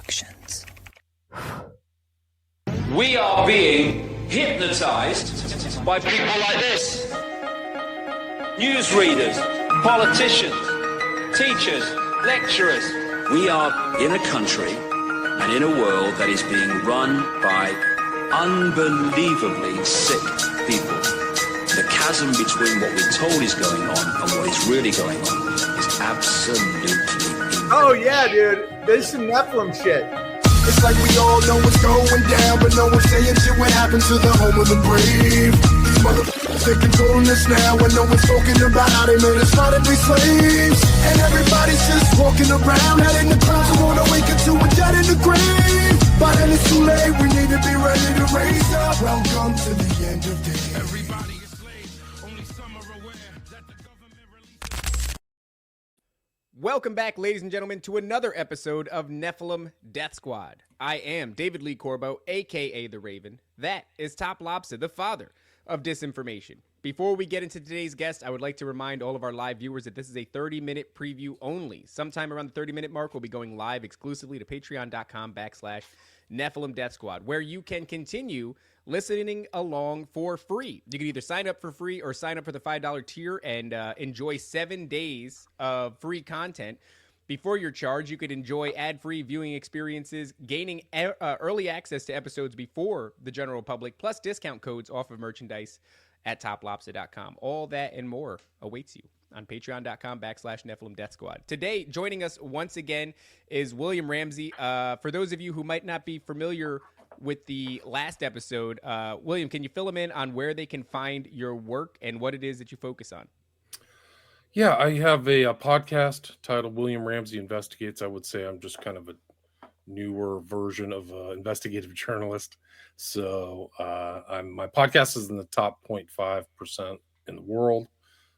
actions. We are being hypnotized by people like this. Newsreaders, politicians, teachers, lecturers. We are in a country and in a world that is being run by unbelievably sick people. The chasm between what we're told is going on and what is really going on is absolutely incredible. Oh yeah, dude. There's some Nephilim shit. It's like we all know what's going down, but no one's saying shit. What happened to the home of the brave? These motherfuckers, they're controlling us now, and no one's talking about how they made us fight and be slaves. And everybody's just walking around, heading the clouds, and wanna wake up to a dead in the grave. But then it's too late, we need to be ready to raise up. Welcome to the end of days. Everybody is slaves, only some are aware that the government released. Welcome back, ladies and gentlemen, to another episode of Nephilim Death Squad. I am David Lee Corbo, a.k.a. The Raven. That is TopLobsta, the father of disinformation. Before we get into today's guest, I would like to remind all of our live viewers that this is a 30-minute preview only. Sometime around the 30-minute mark, we'll be going live exclusively to patreon.com/Nephilim Death Squad, where you can continue listening along for free. You can either sign up for free or sign up for the $5 tier and enjoy 7 days of free content. Before your charge, you could enjoy ad-free viewing experiences, gaining early access to episodes before the general public, plus discount codes off of merchandise at toplobsta.com. All that and more awaits you on patreon.com/Nephilim Death Squad. Today, joining us once again is William Ramsey. For those of you who might not be familiar with the last episode, William, can you fill them in on where they can find your work and what it is that you focus on? Yeah, I have a podcast titled William Ramsey Investigates. I would say I'm just kind of a newer version of an investigative journalist. So my podcast is in the top 0.5% in the world.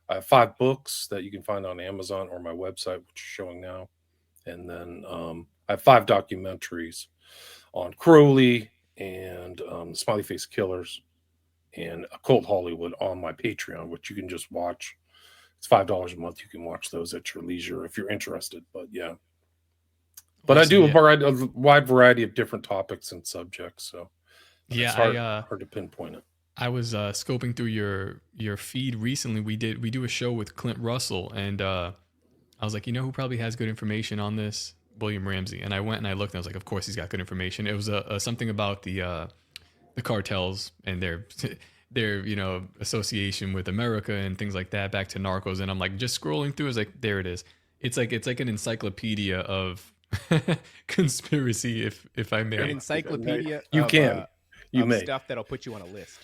I have 5 books that you can find on Amazon or my website, which is showing now. And then I have 5 documentaries on Crowley and Smiley Face Killers and Occult Hollywood on my Patreon, which you can just watch. It's $5 a month. You can watch those at your leisure if you're interested. But yeah. But I do a wide variety of different topics and subjects. So it's hard to pinpoint it. I was scoping through your feed recently. We do a show with Clint Russell, and I was like, you know who probably has good information on this? William Ramsey. And I went and I looked, and I was like, of course he's got good information. It was something about the cartels and their association with America and things like that, back to Narcos. And I'm like, just scrolling through, I was like, there it is. It's like an encyclopedia of conspiracy, if I may. An encyclopedia. You may stuff that'll put you on a list.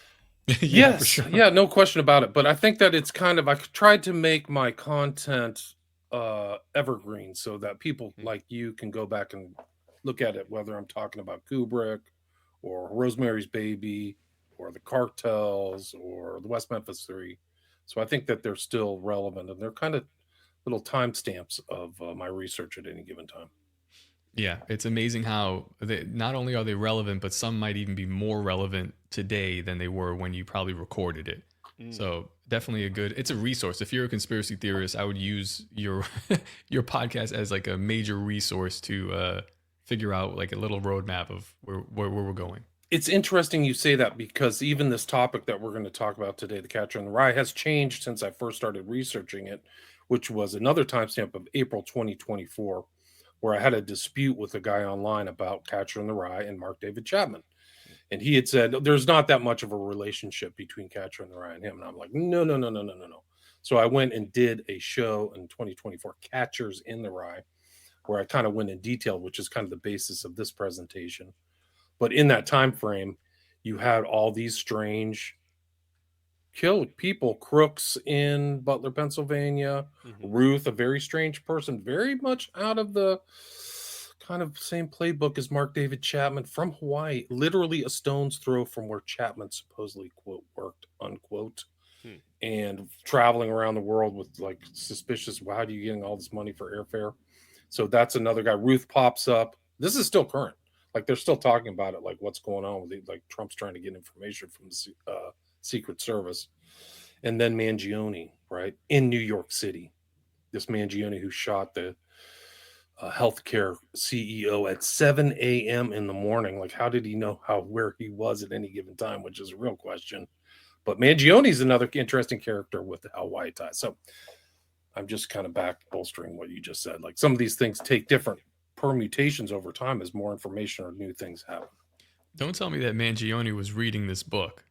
Yes, for sure. Yeah, no question about it. But I think that it's kind of, I tried to make my content evergreen so that people like you can go back and look at it, whether I'm talking about Kubrick or Rosemary's Baby or the cartels or the West Memphis 3. So I think that they're still relevant, and they're kind of little timestamps of my research at any given time. Yeah, it's amazing how not only are they relevant, but some might even be more relevant today than they were when you probably recorded it. So definitely it's a resource. If you're a conspiracy theorist, I would use your podcast as like a major resource to figure out like a little roadmap of where we're going. It's interesting you say that, because even this topic that we're going to talk about today, the Catcher in the Rye, has changed since I first started researching it, which was another timestamp of April 2024, where I had a dispute with a guy online about Catcher in the Rye and Mark David Chapman. And he had said, there's not that much of a relationship between Catcher in the Rye and him. And I'm like, no. So I went and did a show in 2024, Catchers in the Rye, where I kind of went in detail, which is kind of the basis of this presentation. But in that time frame, you had all these strange people, crooks in Butler, Pennsylvania, Ruth, a very strange person, very much out of the kind of same playbook as Mark David Chapman from Hawaii, literally a stone's throw from where Chapman supposedly, quote, worked, unquote, and traveling around the world with like suspicious, how are you getting all this money for airfare? So that's another guy. Ruth pops up. This is still current. Like they're still talking about it, like what's going on with it, like Trump's trying to get information from the Secret Service. And then Mangione, right, in New York City. This Mangione who shot the a healthcare CEO at 7 a.m. in the morning. Like, how did he know where he was at any given time, which is a real question. But Mangione's another interesting character with the Hawaii ties. So I'm just kind of back bolstering what you just said. Like, some of these things take different permutations over time as more information or new things happen. Don't tell me that Mangione was reading this book.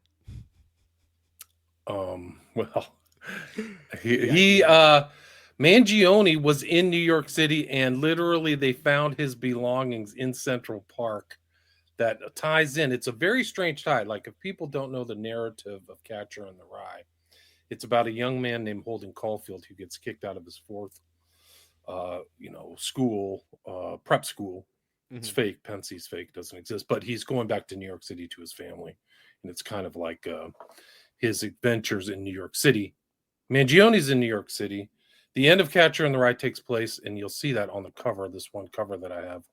Well, Mangione was in New York City, and literally they found his belongings in Central Park. That ties in. It's a very strange tie. Like, if people don't know the narrative of Catcher in the Rye, it's about a young man named Holden Caulfield who gets kicked out of his fourth, school, prep school. It's fake. Pensie's fake, doesn't exist. But he's going back to New York City to his family, and it's kind of like his adventures in New York City. Mangione's in New York City. The end of Catcher in the Rye takes place, and you'll see that on the cover. This one cover that I have.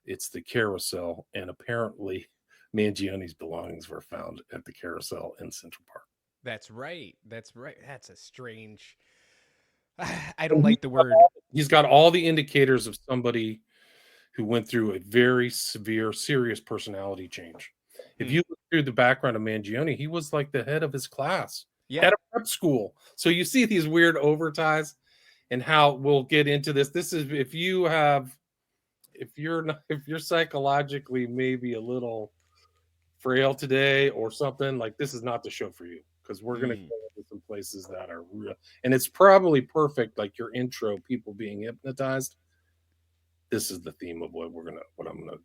It's the carousel, and apparently Mangione's belongings were found at the carousel in Central Park. That's right. That's a strange. I don't like the word. He's got all the indicators of somebody who went through a very severe, serious personality change. If you look through the background of Mangione, he was like the head of his class at a prep school. So you see these weird overties, and how we'll get into this. This is if you're psychologically maybe a little frail today or something, like, this is not the show for you, because we're going to go into some places that are real, and it's probably perfect. Like your intro, people being hypnotized. This is the theme of what I'm gonna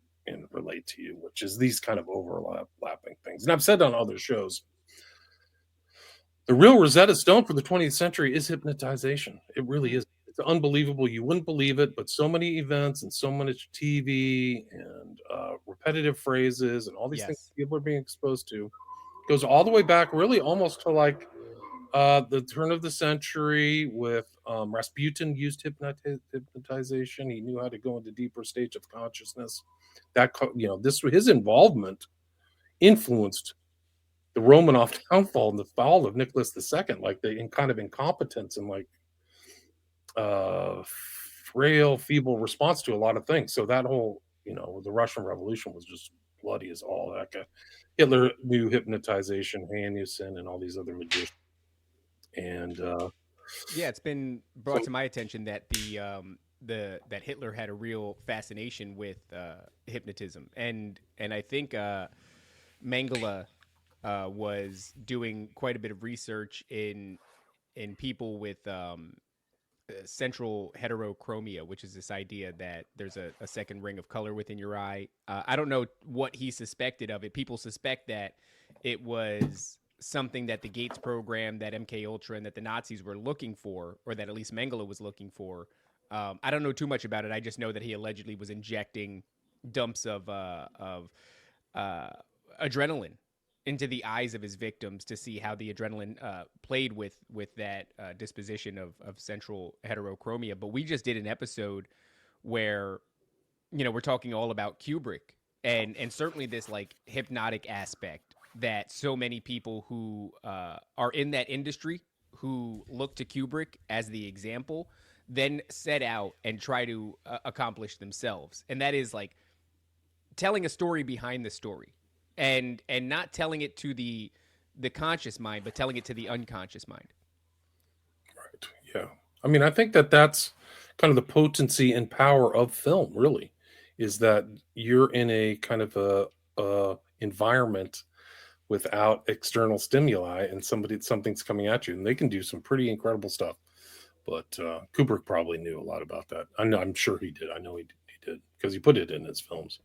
relate to you, which is these kind of overlapping things. And I've said on other shows, the real Rosetta Stone for the 20th century is hypnotization. It really is. It's unbelievable. You wouldn't believe it, but so many events and so much TV and repetitive phrases and all these things people are being exposed to goes all the way back, really almost to like the turn of the century with Rasputin used hypnotization. He knew how to go into deeper states of consciousness. That his involvement influenced the Romanov downfall and the fall of Nicholas II, like the kind of incompetence and like frail, feeble response to a lot of things. So that whole, the Russian Revolution was just bloody as all that. Hitler knew hypnotization, Hanussen, and all these other magicians. And it's been brought to my attention that that Hitler had a real fascination with hypnotism, and I think Mengele was doing quite a bit of research in people with central heterochromia, which is this idea that there's a second ring of color within your eye. I don't know what he suspected of it. People suspect that it was something that the Gates program, that MK Ultra, and that the Nazis were looking for, or that at least Mengele was looking for. I don't know too much about it. I just know that he allegedly was injecting dumps of adrenaline into the eyes of his victims to see how the adrenaline played with that disposition of central heterochromia. But we just did an episode where, we're talking all about Kubrick and certainly this like hypnotic aspect that so many people who are in that industry, who look to Kubrick as the example, then set out and try to accomplish themselves. And that is like telling a story behind the story. And not telling it to the conscious mind, but telling it to the unconscious mind. Right. Yeah. I mean, I think that's kind of the potency and power of film, really, is that you're in a kind of a environment without external stimuli, and something's coming at you, and they can do some pretty incredible stuff. But Kubrick probably knew a lot about that. I'm sure he did. I know he did, because he put it in his films.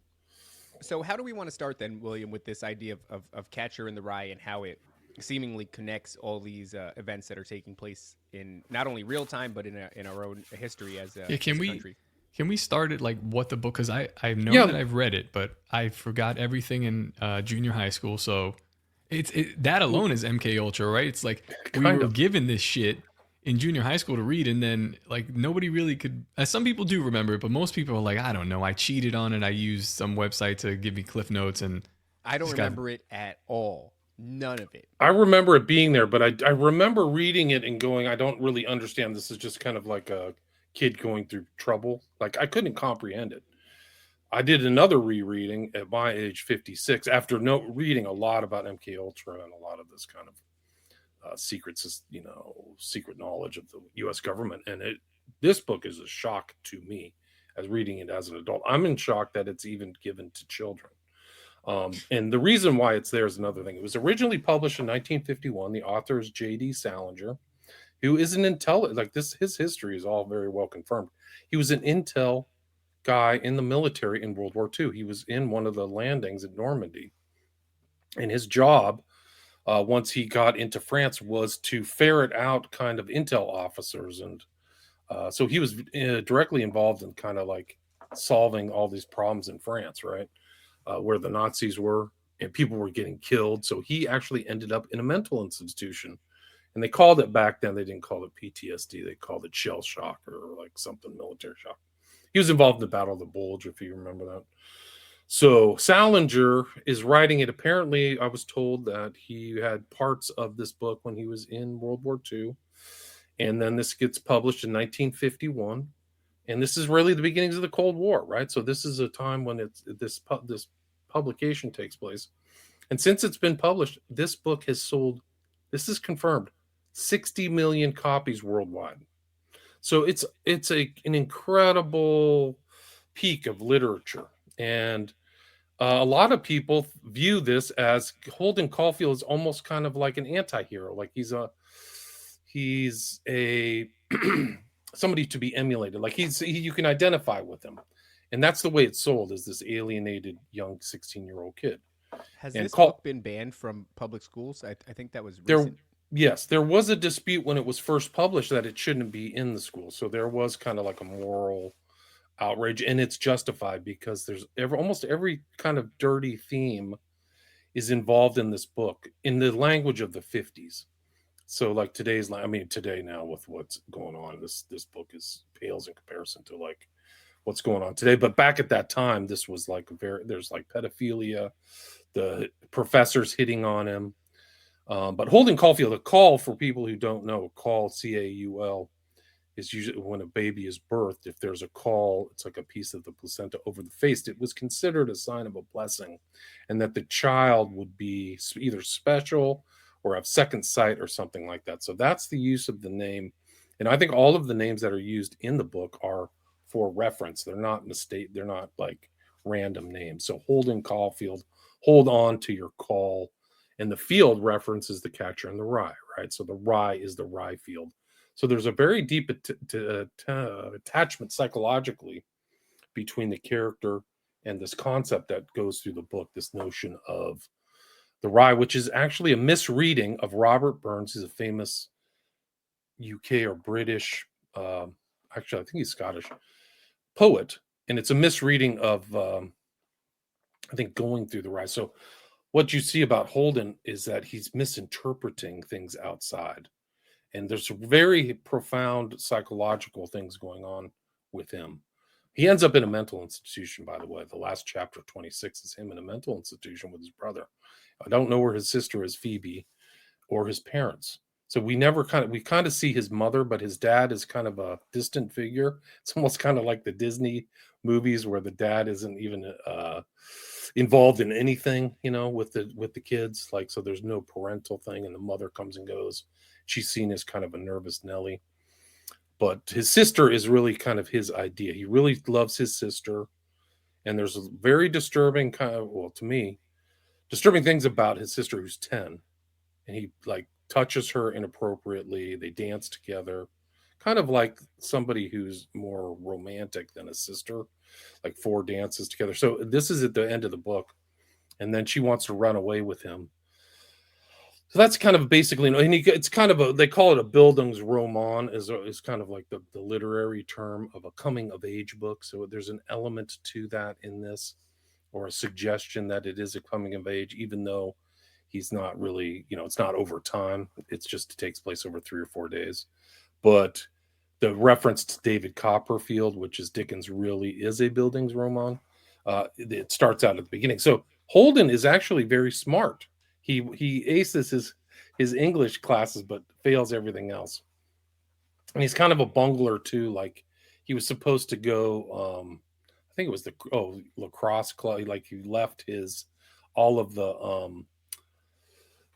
So how do we want to start then, William, with this idea of Catcher in the Rye and how it seemingly connects all these events that are taking place in not only real time, but in our own history as a country? Can we start at like what the book, because I know that I've read it, but I forgot everything in junior high school. So that alone is MK Ultra, right? It's like we were given this shit in junior high school to read, and then like nobody really could. Some people do remember it, but most people are like, I don't know, I cheated on it. I used some website to give me Cliff Notes, and I don't remember it at all. None of it. I remember it being there, but I remember reading it and going, I don't really understand. This is just kind of like a kid going through trouble. Like I couldn't comprehend it. I did another rereading at my age 56 after reading a lot about MK Ultra and a lot of this kind of secrets, secret knowledge of the U.S. government. And this book is a shock to me as reading it as an adult. I'm in shock that it's even given to children. And the reason why it's there is another thing. It was originally published in 1951. The author is J.D. Salinger, who is an intel, like this, his history is all very well confirmed. He was an intel guy in the military in World War II. He was in one of the landings at Normandy. And his job, once he got into France, was to ferret out kind of intel officers. And so he was directly involved in kind of like solving all these problems in France, right? Where the Nazis were and people were getting killed. So he actually ended up in a mental institution. And they called it back then, they didn't call it PTSD. They called it shell shock or like something military shock. He was involved in the Battle of the Bulge, if you remember that. So Salinger is writing it. Apparently, I was told that he had parts of this book when he was in World War II. And then this gets published in 1951. And this is really the beginnings of the Cold War, right? So this is a time when this publication takes place. And since it's been published, this book has sold, this is confirmed, 60 million copies worldwide. So it's an incredible peak of literature. And a lot of people view this as Holden Caulfield is almost kind of like an anti-hero. Like he's a somebody to be emulated. Like you can identify with him. And that's the way it's sold, as this alienated young 16-year-old kid. Has this book been banned from public schools? I think that was recent. Yes, there was a dispute when it was first published that it shouldn't be in the school. So there was kind of like a moral outrage, and it's justified because there's almost every kind of dirty theme is involved in this book in the language of the 50s. So like today now with what's going on, this book pales in comparison to like what's going on today. But back at that time, this was like there's like pedophilia, the professors hitting on him. But Holden Caulfield, a call, for people who don't know, call, C-A-U-L, is usually when a baby is birthed. If there's a call, it's like a piece of the placenta over the face. It was considered a sign of a blessing, and that the child would be either special or have second sight or something like that. So that's the use of the name. And I think all of the names that are used in the book are for reference. They're not mistake. They're not like random names. So Holden Caulfield, hold on to your call. And the field references the Catcher in the Rye, right? So the rye is the rye field. So there's a very deep attachment psychologically between the character and this concept that goes through the book, this notion of the rye, which is actually a misreading of Robert Burns. He's a famous UK or British, actually, I think he's Scottish, poet. And it's a misreading of, I think, going through the rye. So what you see about Holden is that he's misinterpreting things outside. And there's very profound psychological things going on with him. He ends up in a mental institution, by the way. The last chapter, 26, is him in a mental institution with his brother. I don't know where his sister is, Phoebe, or his parents. So we kind of see his mother, but his dad is kind of a distant figure. It's almost kind of like the Disney movies where the dad isn't even involved in anything, with the kids. Like, so there's no parental thing, and the mother comes and goes. She's seen as kind of a nervous Nelly. But his sister is really kind of his idea. He really loves his sister. And there's a very disturbing to me, disturbing things about his sister who's 10. And he like touches her inappropriately. They dance together, kind of like somebody who's more romantic than a sister, like 4 dances together. So this is at the end of the book. And then she wants to run away with him. So that's kind of basically, and it's kind of they call it a Bildungsroman, is kind of like the literary term of a coming of age book. So there's an element to that in this, or a suggestion that it is a coming of age, even though he's not really, it's not over time. It's just, it takes place over 3 or 4 days. But the reference to David Copperfield, which is Dickens, really is a Bildungsroman. It starts out at the beginning. So Holden is actually very smart. He aces his English classes, but fails everything else. And he's kind of a bungler too. Like he was supposed to go. I think it was the lacrosse club. Like he left his all of the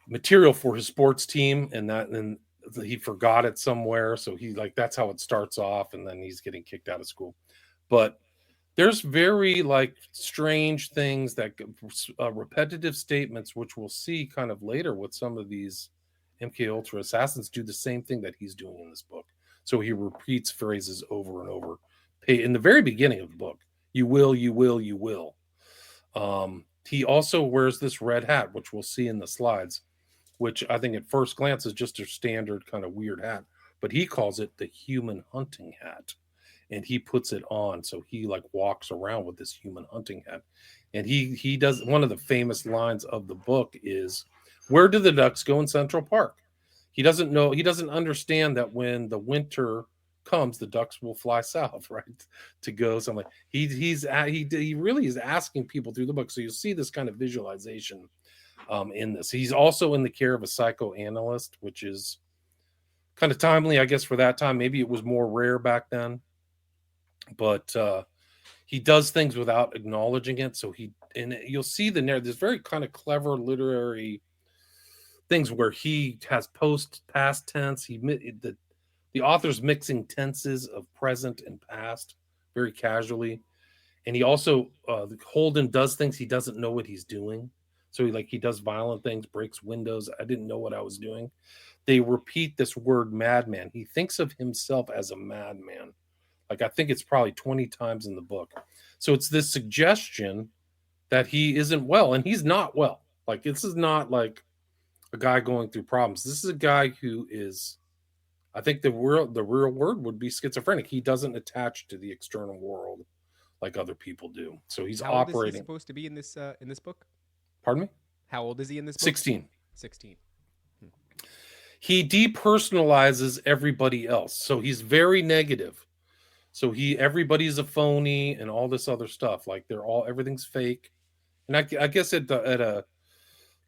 material for his sports team, and he forgot it somewhere. So he like that's how it starts off, and then he's getting kicked out of school. But there's very like strange things that repetitive statements, which we'll see kind of later with some of these MK Ultra assassins do the same thing that he's doing in this book. So he repeats phrases over and over. In the very beginning of the book, you will, you will, you will. He also wears this red hat, which we'll see in the slides, which I think at first glance is just a standard kind of weird hat, but he calls it the human hunting hat. And he puts it on, so he like walks around with this human hunting hat. And he does one of the famous lines of the book is, "Where do the ducks go in Central Park?" He doesn't know. He doesn't understand that when the winter comes, the ducks will fly south, right? To go somewhere. He really is asking people through the book. So you'll see this kind of visualization in this. He's also in the care of a psychoanalyst, which is kind of timely, I guess, for that time. Maybe it was more rare back then. But he does things without acknowledging it. So you'll see the narrative. There's very kind of clever literary things where he has past tense. The author's mixing tenses of present and past very casually, and he also Holden does things he doesn't know what he's doing. So he does violent things, breaks windows. I didn't know what I was doing. They repeat this word madman. He thinks of himself as a madman. Like I think it's probably 20 times in the book. So it's this suggestion that he isn't well, and he's not well. Like this is not like a guy going through problems. This is a guy who is, I think the real word would be schizophrenic. He doesn't attach to the external world like other people do. So he's How old is operating. he supposed to be in this book? Pardon me? How old is he in this book? 16. 16. He depersonalizes everybody else. So he's very negative. So everybody's a phony and all this other stuff. Like everything's fake. And I guess at a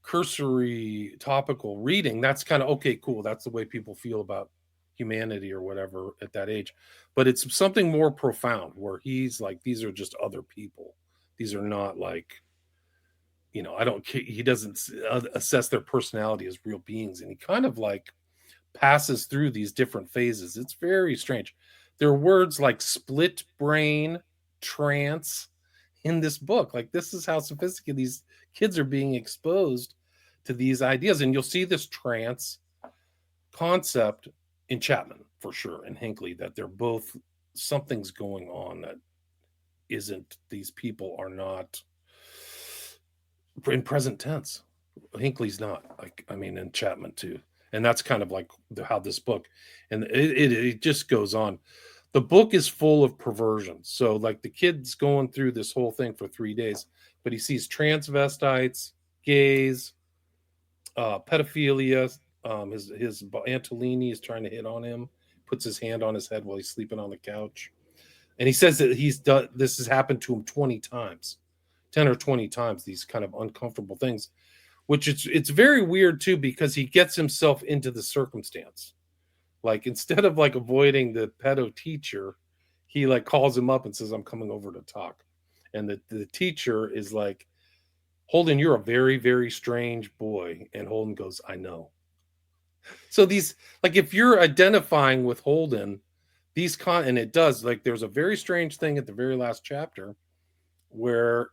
cursory topical reading, that's kind of okay, cool. That's the way people feel about humanity or whatever at that age. But it's something more profound where he's like, these are just other people. These are not like, he doesn't assess their personality as real beings. And he kind of like passes through these different phases. It's very strange. There are words like split brain, trance in this book. Like this is how sophisticated these kids are being exposed to these ideas. And you'll see this trance concept in Chapman for sure, and Hinckley, that they're both, something's going on that isn't, these people are not in present tense. Hinckley's not, and Chapman too. And that's kind of like how this book, and it just goes on. The book is full of perversion. So like the kid's going through this whole thing for 3 days, but he sees transvestites, gays, pedophilia. His Antolini is trying to hit on him, puts his hand on his head while he's sleeping on the couch. And he says that this has happened to him 20 times, 10 or 20 times, these kind of uncomfortable things, which it's very weird too, because he gets himself into the circumstance. Like instead of like avoiding the pedo teacher, he like calls him up and says, "I'm coming over to talk." And the teacher is like, "Holden, you're a very, very strange boy." And Holden goes, "I know." So these, like, if you're identifying with Holden, and it does, like, there's a very strange thing at the very last chapter where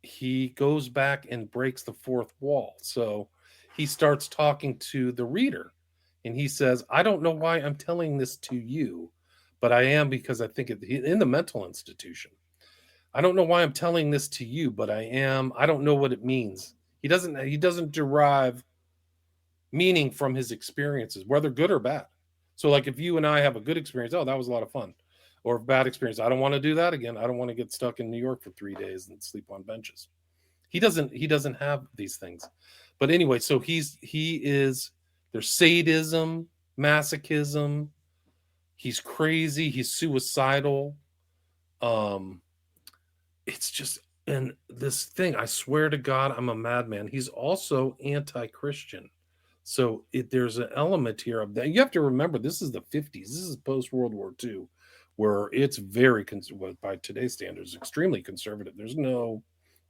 he goes back and breaks the fourth wall. So he starts talking to the reader and he says, "I don't know why I'm telling this to you, but I am, because I think in the mental institution. I don't know why I'm telling this to you, but I am. I don't know what it means." He doesn't derive meaning from his experiences, whether good or bad. So like if you and I have a good experience, oh, that was a lot of fun. Or a bad experience, I don't want to do that again. I don't want to get stuck in New York for 3 days and sleep on benches. He doesn't have these things. But anyway, so there's sadism, masochism. He's crazy. He's suicidal. It's just, and this thing, I swear to God, I'm a madman. He's also anti-Christian. So there's an element here of that. You have to remember, this is the 50s. This is post-World War II, where it's very by today's standards extremely conservative. There's no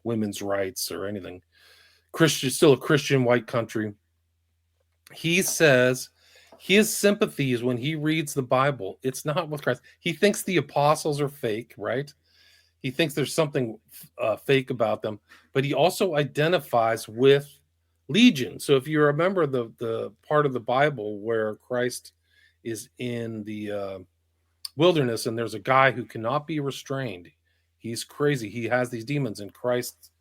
women's rights or anything. Christian, still a Christian white country. He says his sympathies when he reads the Bible, it's not with Christ. He thinks the apostles are fake, right? He thinks there's something fake about them, but he also identifies with Legion. So if you remember the part of the Bible where Christ is in the wilderness and there's a guy who cannot be restrained. He's crazy. He has these demons, and Christ,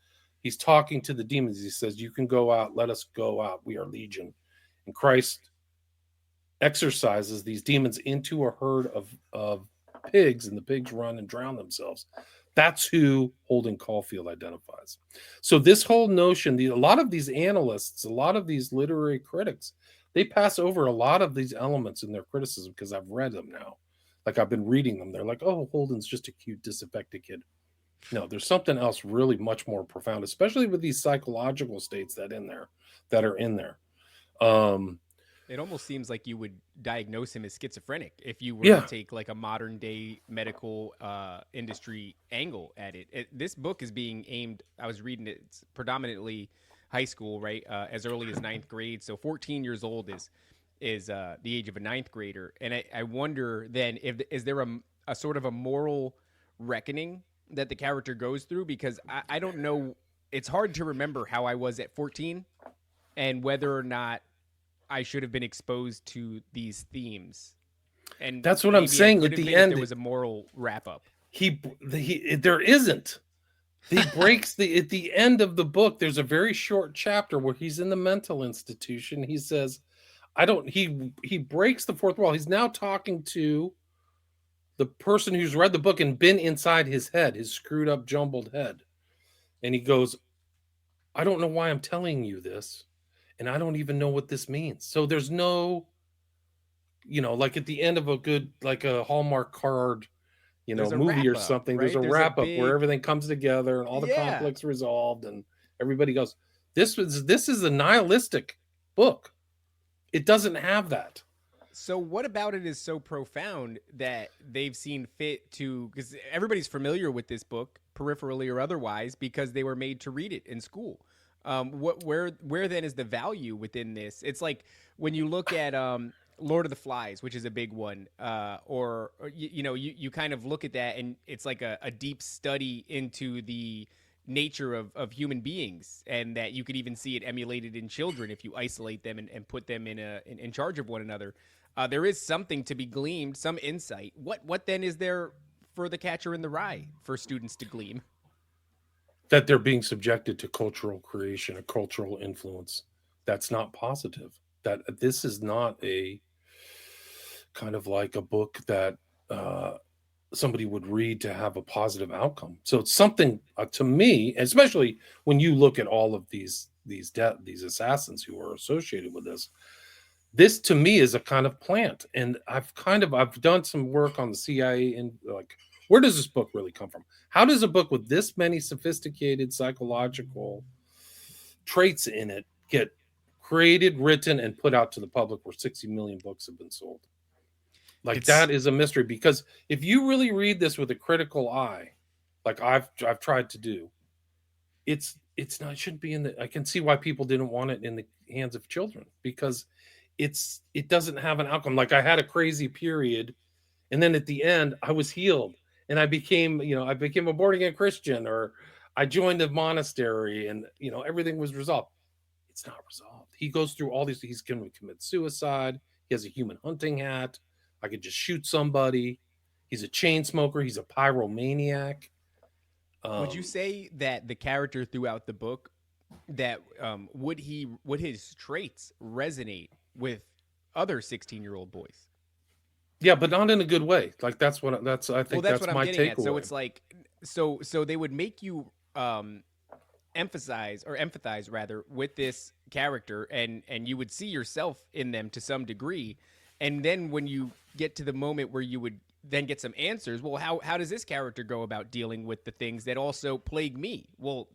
he's talking to the demons. He says, "You can go out. Let us go out. We are Legion." And Christ exorcises these demons into a herd of pigs, and the pigs run and drown themselves. That's who Holden Caulfield identifies. So this whole notion, a lot of these analysts, a lot of these literary critics, they pass over a lot of these elements in their criticism because I've read them now. Like I've been reading them. They're like, oh, Holden's just a cute, disaffected kid. No, there's something else really much more profound, especially with these psychological states that are in there. It almost seems like you would diagnose him as schizophrenic if you were Yeah. to take like a modern day medical industry angle at it. This book is being aimed, I was reading it, it's predominantly high school, right? As early as ninth grade. So 14 years old is the age of a ninth grader. And I wonder then, is there a sort of a moral reckoning that the character goes through? Because I don't know. It's hard to remember how I was at 14 and whether or not I should have been exposed to these themes. And that's what I'm saying. At the end, there was a moral wrap up. There isn't. He breaks at the end of the book. There's a very short chapter where he's in the mental institution. He says, he breaks the fourth wall. He's now talking to the person who's read the book and been inside his head, his screwed up, jumbled head. And he goes, I don't know why I'm telling you this. And I don't even know what this means. So there's no, like at the end of like a Hallmark card, movie or something, right? there's a wrap up where everything comes together and all the conflicts resolved and everybody goes, this is a nihilistic book. It doesn't have that. So what about it is so profound that they've seen fit to, because everybody's familiar with this book, peripherally or otherwise, because they were made to read it in school. Where then is the value within this? It's like when you look at Lord of the Flies, which is a big one, or you kind of look at that and it's like a deep study into the nature of human beings, and that you could even see it emulated in children if you isolate them and put them in charge of one another. There is something to be gleaned, some insight. What then is there for the Catcher in the Rye for students to glean? That they're being subjected to cultural creation, a cultural influence that's not positive. That this is not a kind of like a book that somebody would read to have a positive outcome. So it's something to me, especially when you look at all of these assassins who are associated with this. This to me is a kind of plant, and I've done some work on the CIA and like, where does this book really come from? How does a book with this many sophisticated psychological traits in it get created, written, and put out to the public where 60 million books have been sold? That is a mystery, because if you really read this with a critical eye, like I've tried to do, it shouldn't be I can see why people didn't want it in the hands of children, because it doesn't have an outcome. Like I had a crazy period, and then at the end I was healed. And I became a born again Christian, or I joined a monastery, and everything was resolved. It's not resolved. He goes through all these. He's going to commit suicide. He has a human hunting hat. I could just shoot somebody. He's a chain smoker. He's a pyromaniac. Would you say that the character throughout the book, that would his traits resonate with other 16-year-old boys? Yeah, but not in a good way. Like I think what that's I'm my getting takeaway. at. So it's like, so they would make you empathize rather with this character, and you would see yourself in them to some degree. And then when you get to the moment where you would then get some answers, well, how does this character go about dealing with the things that also plague me? Well,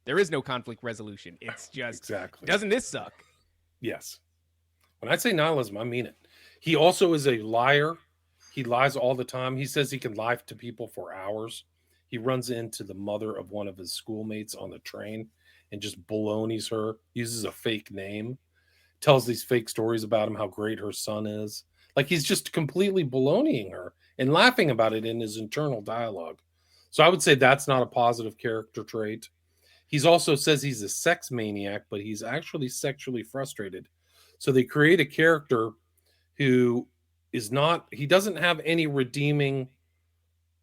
there is no conflict resolution. It's just, exactly. Doesn't this suck? Yes. When I say nihilism, I mean it. He also is a liar. He lies all the time. He says he can lie to people for hours. He runs into the mother of one of his schoolmates on the train and just balonies her, uses a fake name, tells these fake stories about him, how great her son is. Like he's just completely baloneying her and laughing about it in his internal dialogue. So I would say that's not a positive character trait. He's also says he's a sex maniac, but he's actually sexually frustrated. So they create a character who is not, he doesn't have any redeeming,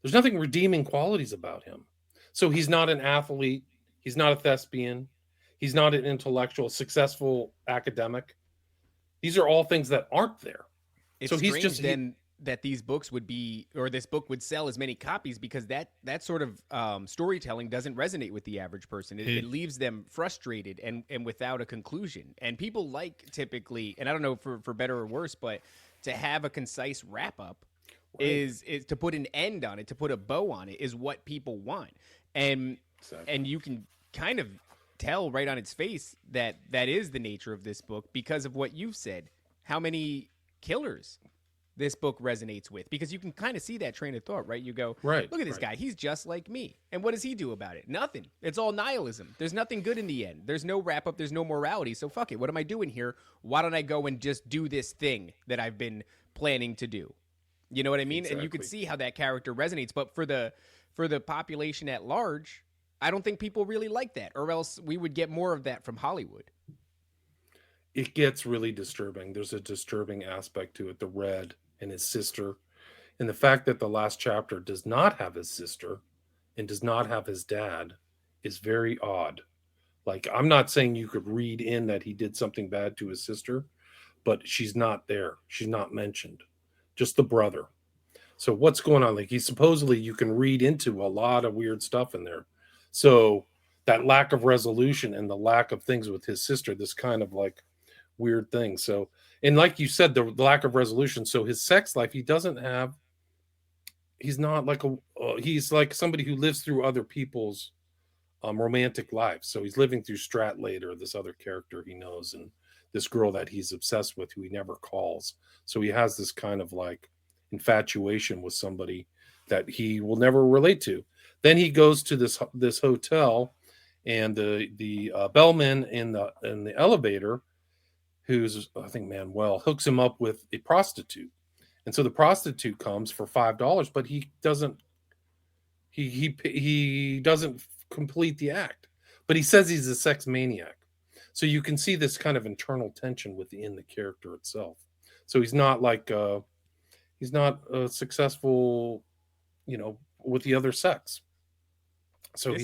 there's nothing redeeming qualities about him. So he's not an athlete, he's not a thespian, he's not an intellectual, successful academic. These are all things that aren't there. It's So he's strange just then that these books would be, or this book would sell as many copies, because that sort of storytelling doesn't resonate with the average person. It leaves them frustrated and without a conclusion. And people like typically, and I don't know for better or worse, but to have a concise wrap up is to put an end on it, to put a bow on it, is what people want. And and you can kind of tell right on its face that that is the nature of this book because of what you've said. How many killers this book resonates with, because you can kind of see that train of thought, right? You go, Right, look at this guy. He's just like me. And what does he do about it? Nothing. It's all nihilism. There's nothing good in the end. There's no wrap up. There's no morality. So fuck it. What am I doing here? Why don't I go and just do this thing that I've been planning to do? You know what I mean? Exactly. And you can see how that character resonates. But for the population at large, I don't think people really like that, or else we would get more of that from Hollywood. It gets really disturbing. There's a disturbing aspect to it. The Red and his sister, and the fact that the last chapter does not have his sister and does not have his dad is very odd. Like, I'm not saying you could read in that he did something bad to his sister, but she's not there. She's not mentioned. Just the brother. So what's going on? Like, you can read into a lot of weird stuff in there. So that lack of resolution and the lack of things with his sister, this kind of like weird thing. So, and like you said, the lack of resolution. So his sex life, he's not like he's like somebody who lives through other people's romantic lives. So he's living through Stratlater, this other character he knows, and this girl that he's obsessed with who he never calls. So he has this kind of like infatuation with somebody that he will never relate to. Then he goes to this hotel, and the bellman in the elevator, who's, I think, Manuel, hooks him up with a prostitute. And so the prostitute comes for $5, but he doesn't complete the act. But he says he's a sex maniac. So you can see this kind of internal tension within the character itself. So he's not like he's not successful, with the other sex. So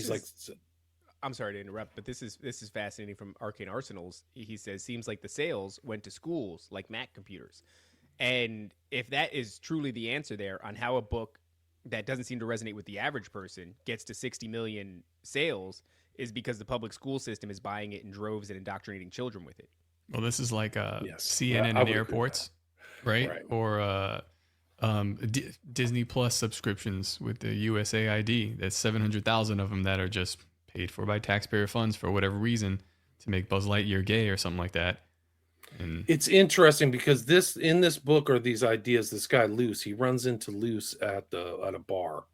I'm sorry to interrupt, but this is fascinating from Arcane Arsenals. He says, seems like the sales went to schools like Mac computers. And if that is truly the answer there on how a book that doesn't seem to resonate with the average person gets to 60 million sales, is because the public school system is buying it in droves and indoctrinating children with it. Well, this is like Yes. CNN I in would airports, right? Right. Or Disney Plus subscriptions with the USAID. That's 700,000 of them that are just paid for by taxpayer funds for whatever reason to make Buzz Lightyear gay or something like that. And It's interesting because in this book are these ideas. This guy Luce, he runs into Luce at a bar.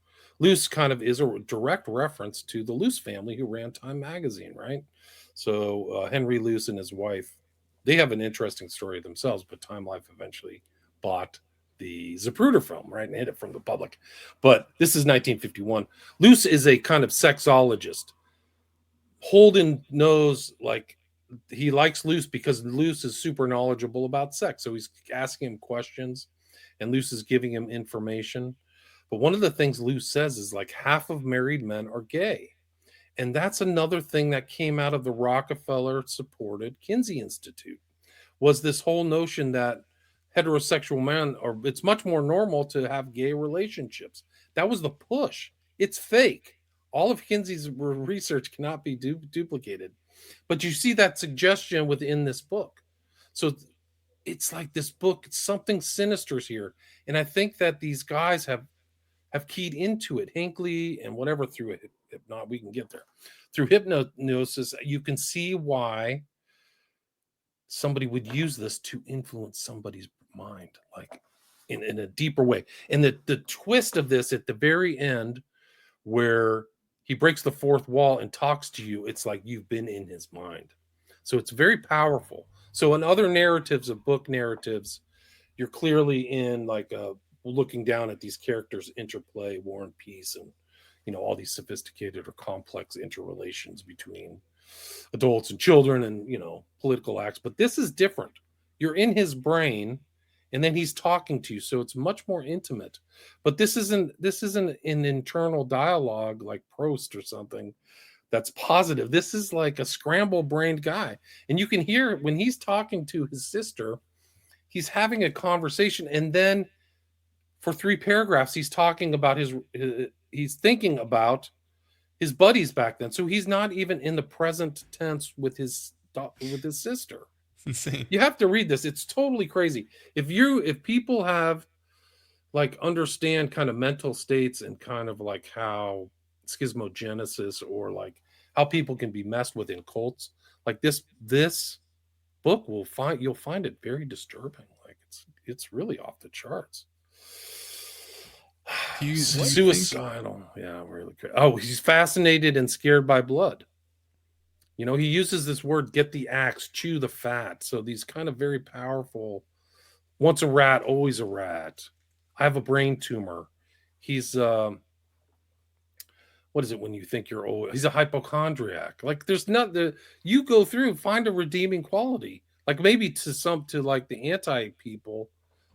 Luce kind of is a direct reference to the Luce family who ran Time magazine, right? So Henry Luce and his wife, they have an interesting story themselves, but Time Life eventually bought the Zapruder film, right, and hid it from the public. But this is 1951. Luce is a kind of sexologist. Holden knows, like, he likes Luce because Luce is super knowledgeable about sex. So he's asking him questions and Luce is giving him information. But one of the things Luce says is like half of married men are gay. And that's another thing that came out of the Rockefeller supported Kinsey Institute, was this whole notion that heterosexual men it's much more normal to have gay relationships. That was the push. It's fake. All of Kinsey's research cannot be duplicated. But you see that suggestion within this book. So it's like this book, something sinister's here. And I think that these guys have keyed into it. Hinckley and whatever, through it. If not, we can get there. Through hypnosis, you can see why somebody would use this to influence somebody's mind. Like, in a deeper way. And the twist of this at the very end, where he breaks the fourth wall and talks to you, it's like you've been in his mind. So it's very powerful. So in other narratives of book narratives, you're clearly in like looking down at these characters interplay, war and peace, and all these sophisticated or complex interrelations between adults and children, and political acts. But this is different. You're in his brain, and then he's talking to you, so it's much more intimate. But this isn't an internal dialogue like Proust or something that's positive. This is like a scramble-brained guy, and you can hear when he's talking to his sister, he's having a conversation, and then for 3 paragraphs he's talking about he's thinking about his buddies back then. So he's not even in the present tense with his sister. It's insane. You have to read this. It's totally crazy. If people have like understand kind of mental states and kind of like how schismogenesis or like how people can be messed with in cults, like this book you'll find it very disturbing. Like it's really off the charts. Suicidal. Yeah, really. Oh, he's fascinated and scared by blood. He uses this word, get the axe, chew the fat. So these kind of very powerful, once a rat, always a rat. I have a brain tumor. He's, what is it when you think you're old? He's a hypochondriac. Like there's not you go through, find a redeeming quality. Like maybe to like the anti people,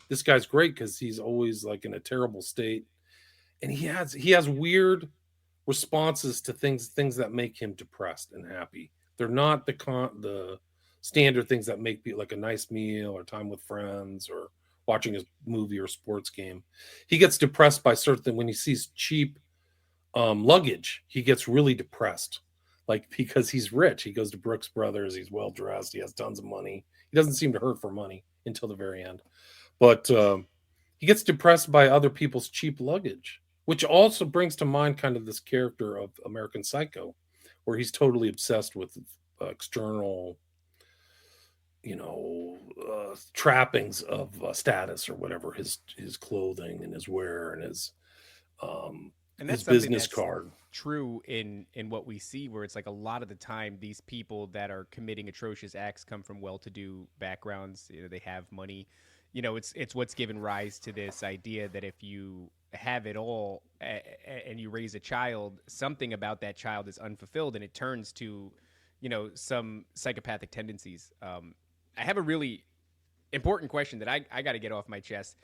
this guy's great because he's always like in a terrible state. And he has weird responses to things that make him depressed and happy. They're not the standard things that make like a nice meal or time with friends or watching a movie or sports game. He gets depressed by when he sees cheap luggage, he gets really depressed, like because he's rich. He goes to Brooks Brothers, he's well dressed, he has tons of money. He doesn't seem to hurt for money until the very end, but he gets depressed by other people's cheap luggage, which also brings to mind kind of this character of American Psycho, where he's totally obsessed with external, trappings of status or whatever, his clothing and his wear and his business card. True in what we see, where it's like a lot of the time these people that are committing atrocious acts come from well-to-do backgrounds. They have money. It's what's given rise to this idea that if you have it all and you raise a child, something about that child is unfulfilled and it turns to, some psychopathic tendencies. I have a really important question that I got to get off my chest,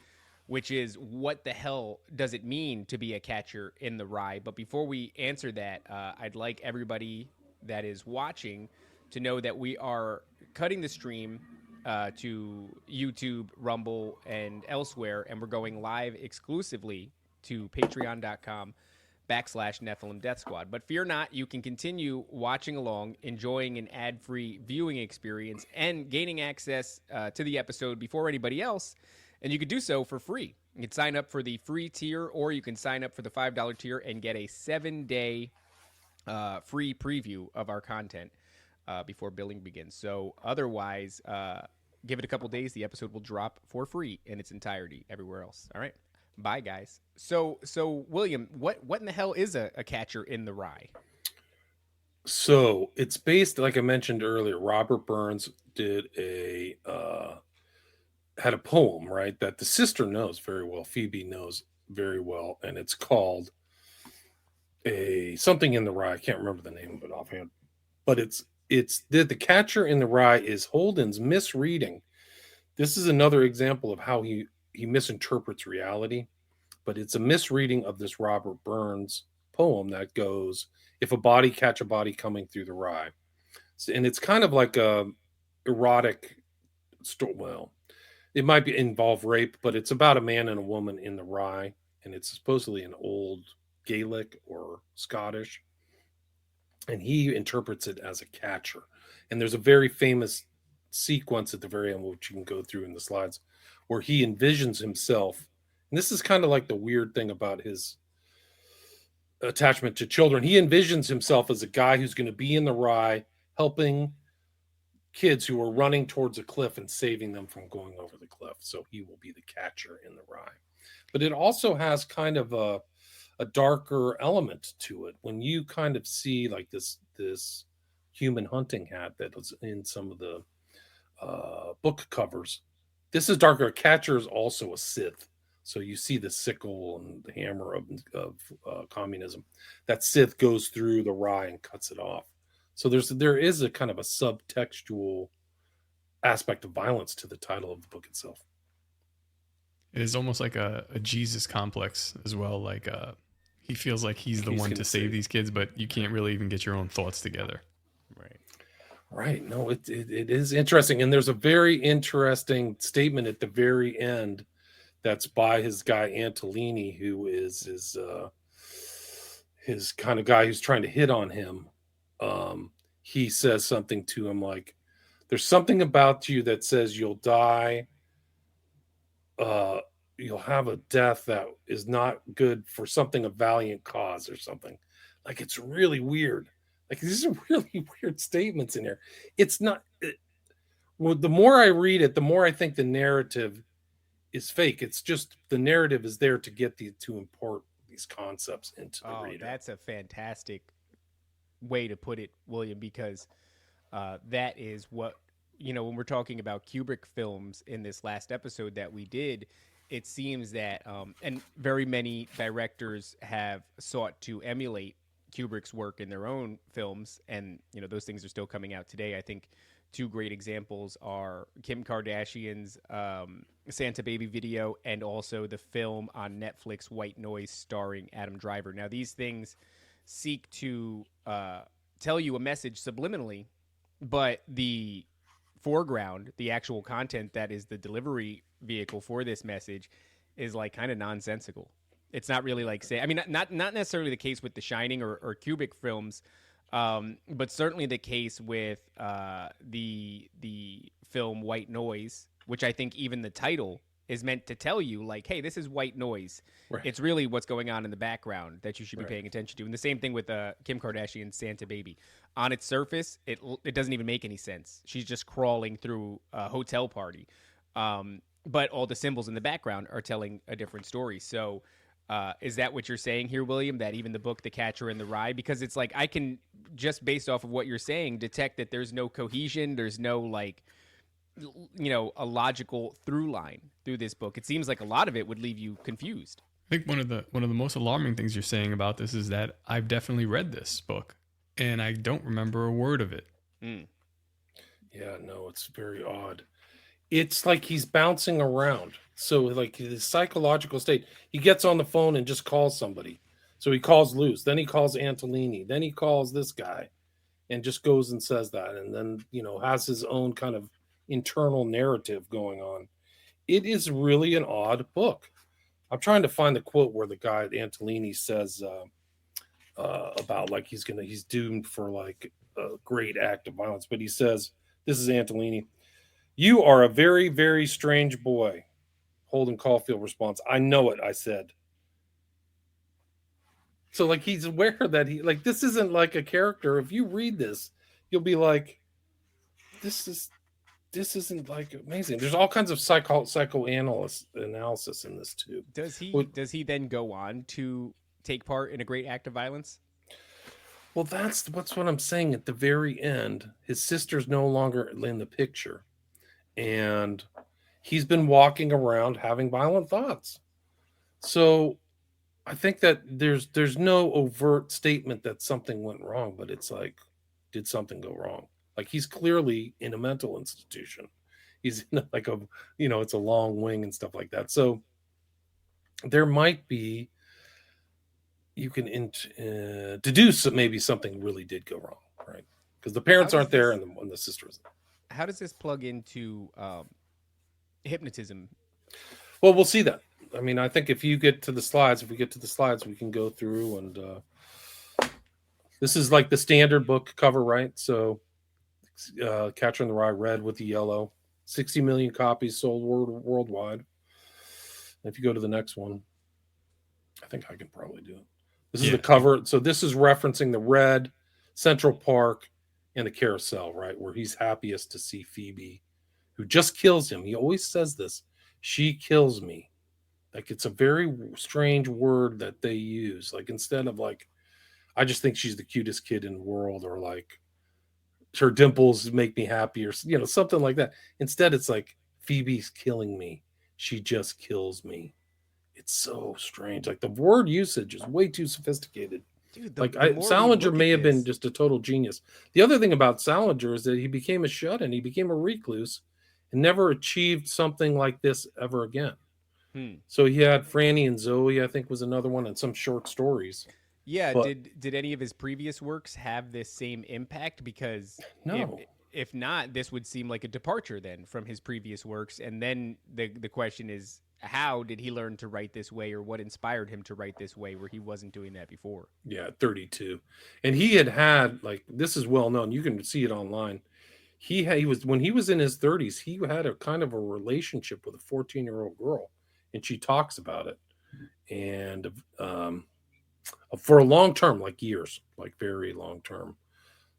which is what the hell does it mean to be a catcher in the rye? But before we answer that, I'd like everybody that is watching to know that we are cutting the stream to YouTube, Rumble, and elsewhere, and we're going live exclusively to patreon.com/Nephilim Death Squad. But fear not, you can continue watching along, enjoying an ad-free viewing experience, and gaining access to the episode before anybody else, and you can do so for free. You can sign up for the free tier, or you can sign up for the $5 tier and get a 7-day free preview of our content before billing begins. So otherwise, give it a couple days. The episode will drop for free in its entirety everywhere else. All right. Bye, guys. So William, what in the hell is a catcher in the rye? So it's based, like I mentioned earlier, Robert Burns did had a poem, right, that the sister knows very well. Phoebe knows very well. And it's called something in the rye. I can't remember the name of it offhand, but it's the catcher in the rye is Holden's misreading. This is another example of how he misinterprets reality, but it's a misreading of this Robert Burns poem that goes, if a body catch a body coming through the rye. And it's kind of like a erotic story. Well, it might involve rape, but it's about a man and a woman in the rye, and it's supposedly an old Gaelic or Scottish, and he interprets it as a catcher. And there's a very famous sequence at the very end, which you can go through in the slides, where he envisions himself. And this is kind of like the weird thing about his attachment to children. He envisions himself as a guy who's going to be in the rye helping kids who are running towards a cliff and saving them from going over the cliff. So he will be the catcher in the rye. But it also has kind of a darker element to it when you kind of see like this human hunting hat that was in some of the book covers. This is darker. Catcher is also a Sith. So you see the sickle and the hammer of communism. That Sith goes through the rye and cuts it off. So there is a kind of a subtextual aspect of violence to the title of the book itself. It is almost like a Jesus complex as well. Like he feels like he's the one to save these kids, but you can't really even get your own thoughts together. Right. No, it is interesting. And there's a very interesting statement at the very end that's by his guy Antolini, who is his kind of guy who's trying to hit on him. He says something to him like, there's something about you that says you'll die. You'll have a death that is not good for something, a valiant cause or something. Like, it's really weird. Like, these are really weird statements in there. It's not, well, the more I read it, the more I think the narrative is fake. It's just the narrative is there to get to import these concepts into the reader. That's a fantastic way to put it, William, because that is what, when we're talking about Kubrick films in this last episode that we did, it seems that, and very many directors have sought to emulate Kubrick's work in their own films, and those things are still coming out today. I think two great examples are Kim Kardashian's Santa Baby video and also the film on Netflix White Noise starring Adam Driver. Now, these things seek to tell you a message subliminally, but the foreground, the actual content that is the delivery vehicle for this message, is like kind of nonsensical. It's not really like not necessarily the case with The Shining or Kubrick films, but certainly the case with the film White Noise, which I think even the title is meant to tell you, like, hey, this is white noise. Right. It's really what's going on in the background that you should be paying attention to. And the same thing with Kim Kardashian's Santa Baby. On its surface, it doesn't even make any sense. She's just crawling through a hotel party. But all the symbols in the background are telling a different story. So is that what you're saying here, William, that even the book The Catcher in the Rye, because it's like I can, just based off of what you're saying, detect that there's no cohesion, there's no like, a logical through line through this book. It seems like a lot of it would leave you confused. I think one of the most alarming things you're saying about this is that I've definitely read this book and I don't remember a word of it. Yeah, no, it's very odd. It's like he's bouncing around. So like his psychological state, he gets on the phone and just calls somebody. So he calls Luce, then he calls Antolini, then he calls this guy and just goes and says that. And then, has his own kind of internal narrative going on. It is really an odd book. I'm trying to find the quote where the guy Antolini says about like he's doomed for like a great act of violence. But he says, this is Antolini, "You are a very, very strange boy." Holden Caulfield responds, "I know it," I said. So like he's aware that this isn't like a character. If you read this, you'll be like, this isn't like amazing. There's all kinds of psychoanalysis in this too. Does he then go on to take part in a great act of violence? Well, that's what I'm saying. At the very end, his sister's no longer in the picture, and he's been walking around having violent thoughts. So I think that there's no overt statement that something went wrong, but it's like, did something go wrong? Like he's clearly in a mental institution. He's in like it's a long wing and stuff like that. So there might be, you can deduce that maybe something really did go wrong, right? Because the parents aren't there and the sister isn't. How does this plug into hypnotism? Well, we'll see that. I mean, I think if we get to the slides, we can go through and this is like the standard book cover, right? So Catcher in the Rye, red with the yellow, 60 million copies sold worldwide. And if you go to the next one, I think I can probably do it. This is the cover. So this is referencing the red, Central Park, in the carousel, right, where he's happiest to see Phoebe, who just kills him. He always says this, she kills me. Like, it's a very strange word that they use. Like, instead of like, I just think she's the cutest kid in the world, or like her dimples make me happy, or something like that. Instead, it's like, Phoebe's killing me. She just kills me. It's so strange. Like, the word usage is way too sophisticated. Dude, Like, the more we Salinger look may at have been this- just a total genius. The other thing about Salinger is that he became a shut-in. He became a recluse and never achieved something like this ever again. So he had Franny and Zoe, I think, was another one, and some short stories. Yeah, But did any of his previous works have this same impact? Because no. if not, this would seem like a departure then from his previous works. And then the question is, how did he learn to write this way, or what inspired him to write this way where he wasn't doing that before? Yeah, 32. And he had like, this is well known. You can see it online. He was, when he was in his 30s, he had a kind of a relationship with a 14-year-old girl, and she talks about it. And for a long term, like years, like very long term.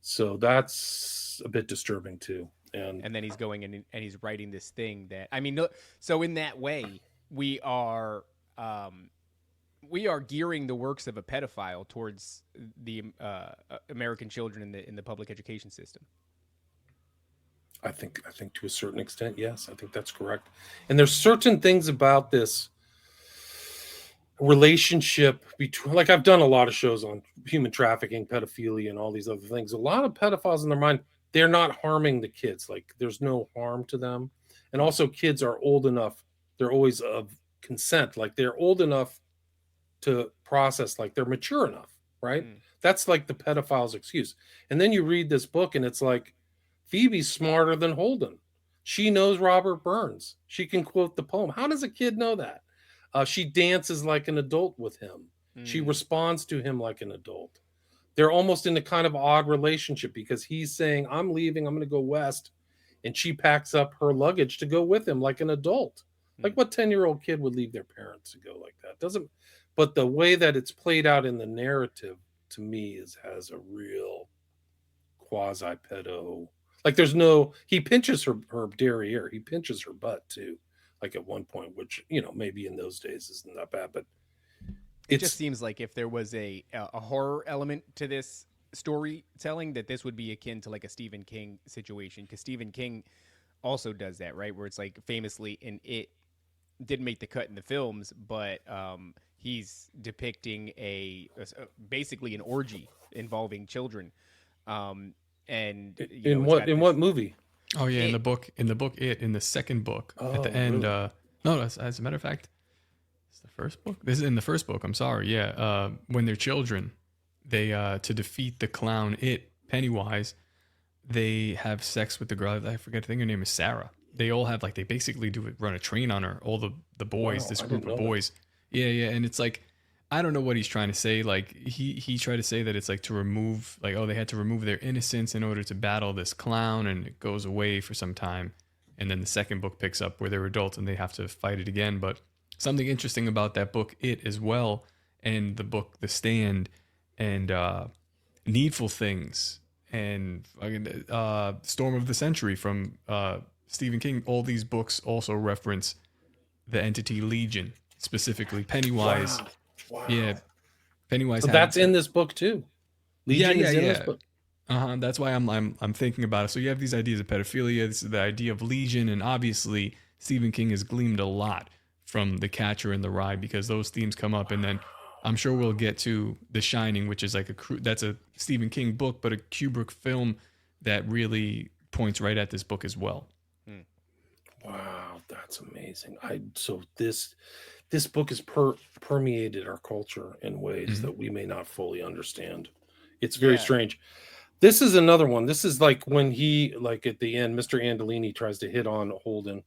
So that's a bit disturbing too. And then he's going in and he's writing this thing that, I mean, so in that way, we are gearing the works of a pedophile towards the American children in the public education system. I think to a certain extent, yes, I think that's correct. And there's certain things about this relationship between, like, I've done a lot of shows on human trafficking, pedophilia, and all these other things. A lot of pedophiles in their mind, they're not harming the kids. Like, there's no harm to them. And also, kids are old enough, they're always of consent, like they're old enough to process, like they're mature enough, right? That's like the pedophile's excuse. And then you read this book and it's like, Phoebe's smarter than Holden. She knows Robert Burns. She can quote the poem. How does a kid know that? She dances like an adult with him. She responds to him like an adult. They're almost in a kind of odd relationship because he's saying, I'm leaving, I'm going to go west. And she packs up her luggage to go with him like an adult. Like, what 10-year-old kid would leave their parents to go like that? But the way that it's played out in the narrative, to me, has a real quasi-pedo. Like, he pinches her derriere. He pinches her butt too. Like, at one point, which, maybe in those days isn't that bad, but it just seems like if there was a horror element to this storytelling, that this would be akin to like a Stephen King situation, because Stephen King also does that, right? Where it's like, famously in It, didn't make the cut in the films, but he's depicting basically an orgy involving children. And in what movie? Oh yeah, in the book, in the second book, at the end. Really? No, as a matter of fact, it's the first book. This is in the first book. I'm sorry. Yeah, when they're children, they to defeat the clown Pennywise, they have sex with the girl. I forget. I think her name is Sarah. They all have, like, they basically run a train on her. All the boys, Wow, this I group didn't of know boys. Yeah, and it's like, I don't know what he's trying to say. Like, he tried to say that it's like to remove, like, oh, they had to remove their innocence in order to battle this clown, and it goes away for some time. And then the second book picks up where they're adults and they have to fight it again. But something interesting about that book, It, as well, and the book The Stand, and Needful Things, and Storm of the Century from Stephen King, all these books also reference the entity Legion, specifically Pennywise. Wow. Yeah, Pennywise. So that's in this book too. Legion is in this book. That's why I'm thinking about it. So you have these ideas of pedophilia. This is the idea of Legion, and obviously Stephen King has gleaned a lot from The Catcher in the Rye, because those themes come up. And then I'm sure we'll get to The Shining, which is like that's a Stephen King book, but a Kubrick film that really points right at this book as well. Wow, that's amazing. So this book has permeated our culture in ways that we may not fully understand. It's very strange. This is another one. This is like when he, like, at the end, Mr. Andolini tries to hit on Holden.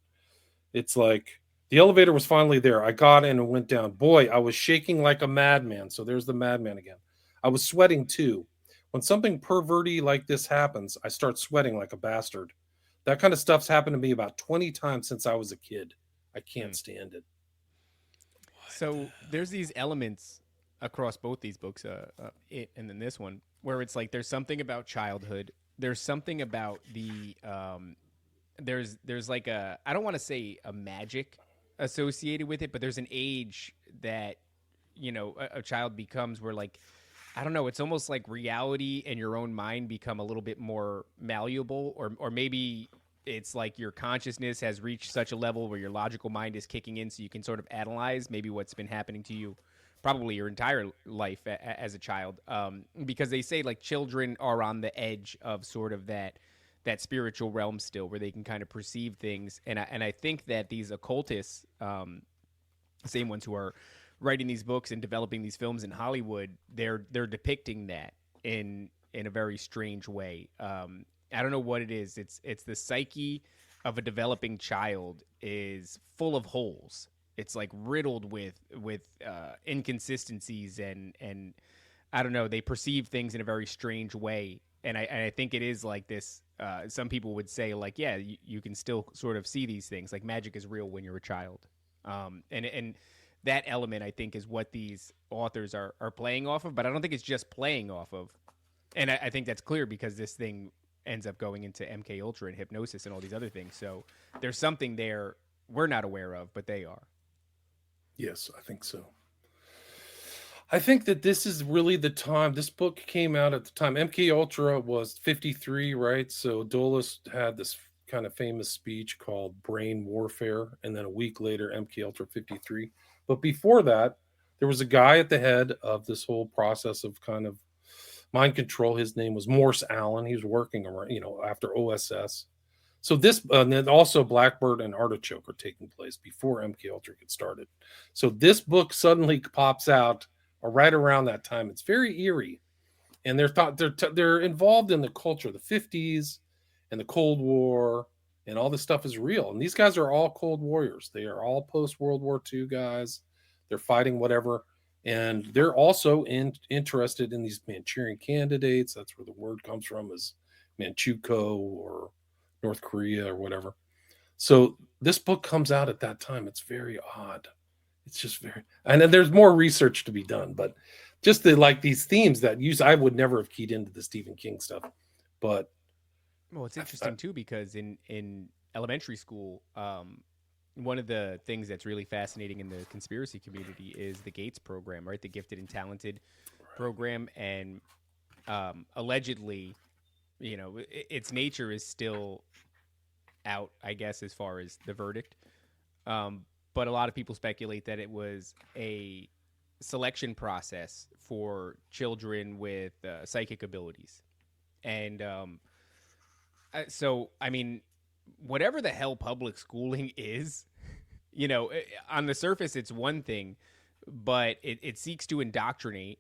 It's like, the elevator was finally there. I got in and went down. Boy, I was shaking like a madman. So there's the madman again. I was sweating too. When something perverty like this happens, I start sweating like a bastard. That kind of stuff's happened to me about 20 times since I was a kid. I can't stand it. So there's these elements across both these books, It and then this one, where it's like there's something about childhood there's something about the there's like a, I don't want to say a magic associated with it, but there's an age that, you know, a child becomes where, like, I don't know, it's almost like reality and your own mind become a little bit more malleable, or maybe it's like your consciousness has reached such a level where your logical mind is kicking in, so you can sort of analyze maybe what's been happening to you probably your entire life as a child, because they say like children are on the edge of sort of that spiritual realm still, where they can kind of perceive things, and I think that these occultists, same ones who are writing these books and developing these films in Hollywood, they're depicting that in a very strange way. I don't know what it is. It's the psyche of a developing child is full of holes. It's like riddled with inconsistencies, and I don't know. They perceive things in a very strange way, and I think it is like this. Some people would say, like, yeah, you can still sort of see these things. Like, magic is real when you're a child, and that element, I think, is what these authors are playing off of. But I don't think it's just playing off of, and I think that's clear because this thing ends up going into MK Ultra and hypnosis and all these other things. So there's something there we're not aware of, but they are. Yes, I think so. I think that this is really the time. This book came out at the time. MK Ultra was 53, right? So Dulles had this kind of famous speech called Brain Warfare, and then a week later, MK Ultra 53. But before that, there was a guy at the head of this whole process of kind of mind control. His name was Morse Allen. He was working around, after OSS. So this, and then also Blackbird and Artichoke are taking place before MK Ultra gets started. So this book suddenly pops out right around that time. It's very eerie, and they're involved in the culture, the 50s and the Cold War, and all this stuff is real. And these guys are all Cold Warriors. They are all post World War II guys. They're fighting whatever, and they're also interested in these Manchurian candidates. That's where the word comes from, is Manchukuo or North Korea or whatever. So this book comes out at that time. It's very odd. It's just very, and then there's more research to be done, but just these themes that I would never have keyed into the Stephen King stuff. But well, it's interesting too, because in elementary school, one of the things that's really fascinating in the conspiracy community is the Gates program, right? The Gifted and Talented program, and allegedly, its nature is still out, I guess, as far as the verdict. But a lot of people speculate that it was a selection process for children with psychic abilities. And so, I mean, whatever the hell public schooling is, on the surface, it's one thing, but it seeks to indoctrinate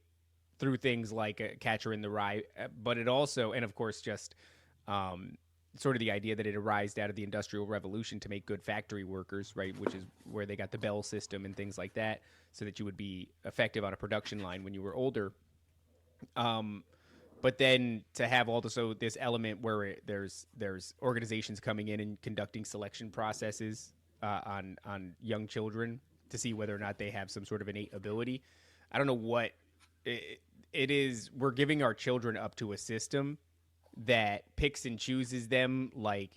through things like a Catcher in the Rye, but it also, and of course, just sort of the idea that it arose out of the Industrial Revolution to make good factory workers, right, which is where they got the Bell system and things like that, so that you would be effective on a production line when you were older. But then to have also this element where there's organizations coming in and conducting selection processes on young children to see whether or not they have some sort of innate ability. I don't know what it is. We're giving our children up to a system that picks and chooses them like,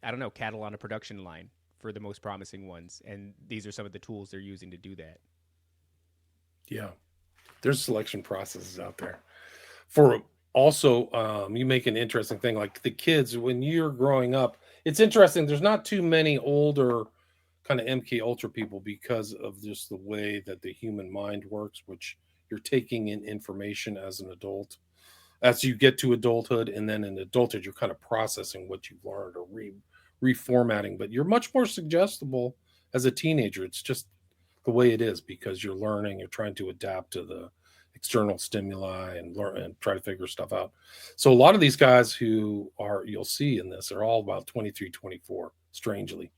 I don't know, cattle on a production line for the most promising ones. And these are some of the tools they're using to do that. Yeah, there's selection processes out there. For also, you make an interesting thing, like the kids, when you're growing up, it's interesting. There's not too many older kind of MK Ultra people because of just the way that the human mind works, which you're taking in information as an adult. As you get to adulthood, and then in adulthood, you're kind of processing what you've learned or reformatting, but you're much more suggestible as a teenager. It's just the way it is because you're learning, you're trying to adapt to the external stimuli and learn and try to figure stuff out. So a lot of these guys who you'll see in this are all about 23, 24, strangely.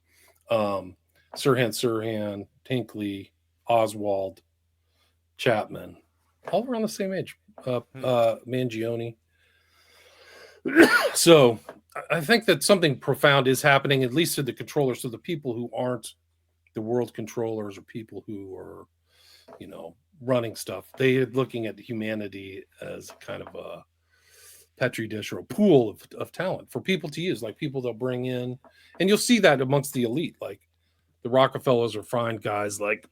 Sirhan, Tinkley, Oswald, Chapman, all around the same age. Mangione. So I think that something profound is happening, at least to the controllers, to the people who aren't the world controllers or people who are, running stuff. They're looking at humanity as kind of petri dish or a pool of talent for people to use, like people they'll bring in. And you'll see that amongst the elite, like the Rockefellers or find guys like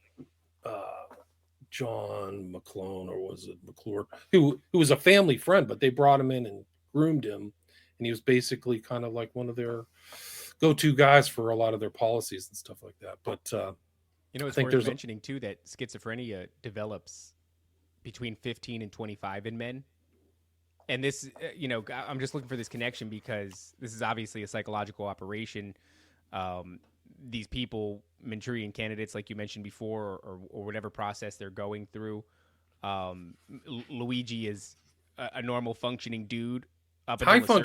John McClone, or was it McClure, who was a family friend, but they brought him in and groomed him. And he was basically kind of like one of their go-to guys for a lot of their policies and stuff like that. But it's worth mentioning too that schizophrenia develops between 15 and 25 in men. And this, I'm just looking for this connection because this is obviously a psychological operation. These people, Manchurian candidates, like you mentioned before, or whatever process they're going through. Luigi is a normal functioning dude.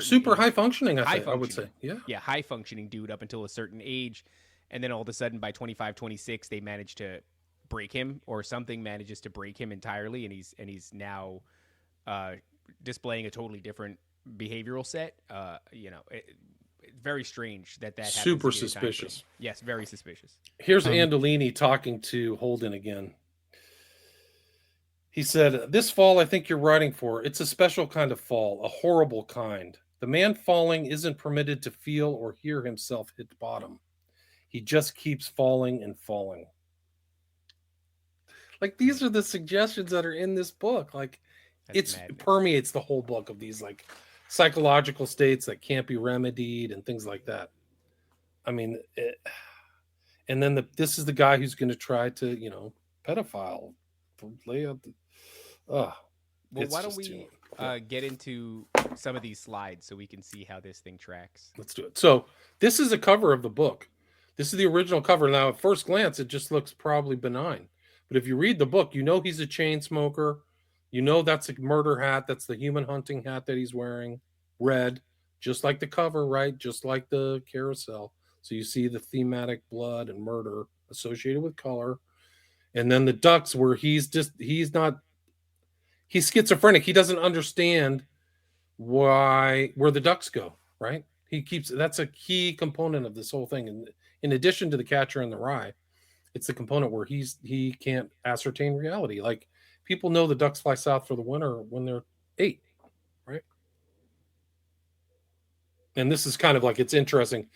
Super high functioning, I would say. Yeah, high functioning dude up until a certain age. And then all of a sudden by 25, 26, they manage to break him, or something manages to break him entirely. And he's now displaying a totally different behavioral set. It's very strange that happens. Super suspicious. Yes, very suspicious. Here's Andolini talking to Holden again. He said, "This fall, I think you're writing for. It's a special kind of fall, a horrible kind. The man falling isn't permitted to feel or hear himself hit bottom. He just keeps falling and falling." Like, these are the suggestions that are in this book. Like, it permeates the whole book of these like psychological states that can't be remedied and things like that. I mean, and then this is the guy who's going to try to, pedophile, lay out the. Well, why don't we get into some of these slides so we can see how this thing tracks? Let's do it. So this is a cover of the book. This is the original cover. Now, at first glance, it just looks probably benign. But if you read the book, he's a chain smoker. That's a murder hat. That's the human hunting hat that he's wearing. Red, just like the cover, right? Just like the carousel. So you see the thematic blood and murder associated with color. And then the ducks, where he's schizophrenic. He doesn't understand where the ducks go, right? That's a key component of this whole thing. And in addition to the Catcher in the Rye, it's the component where he can't ascertain reality. Like, people know the ducks fly south for the winter when they're 8, right? And this is kind of like, it's interesting.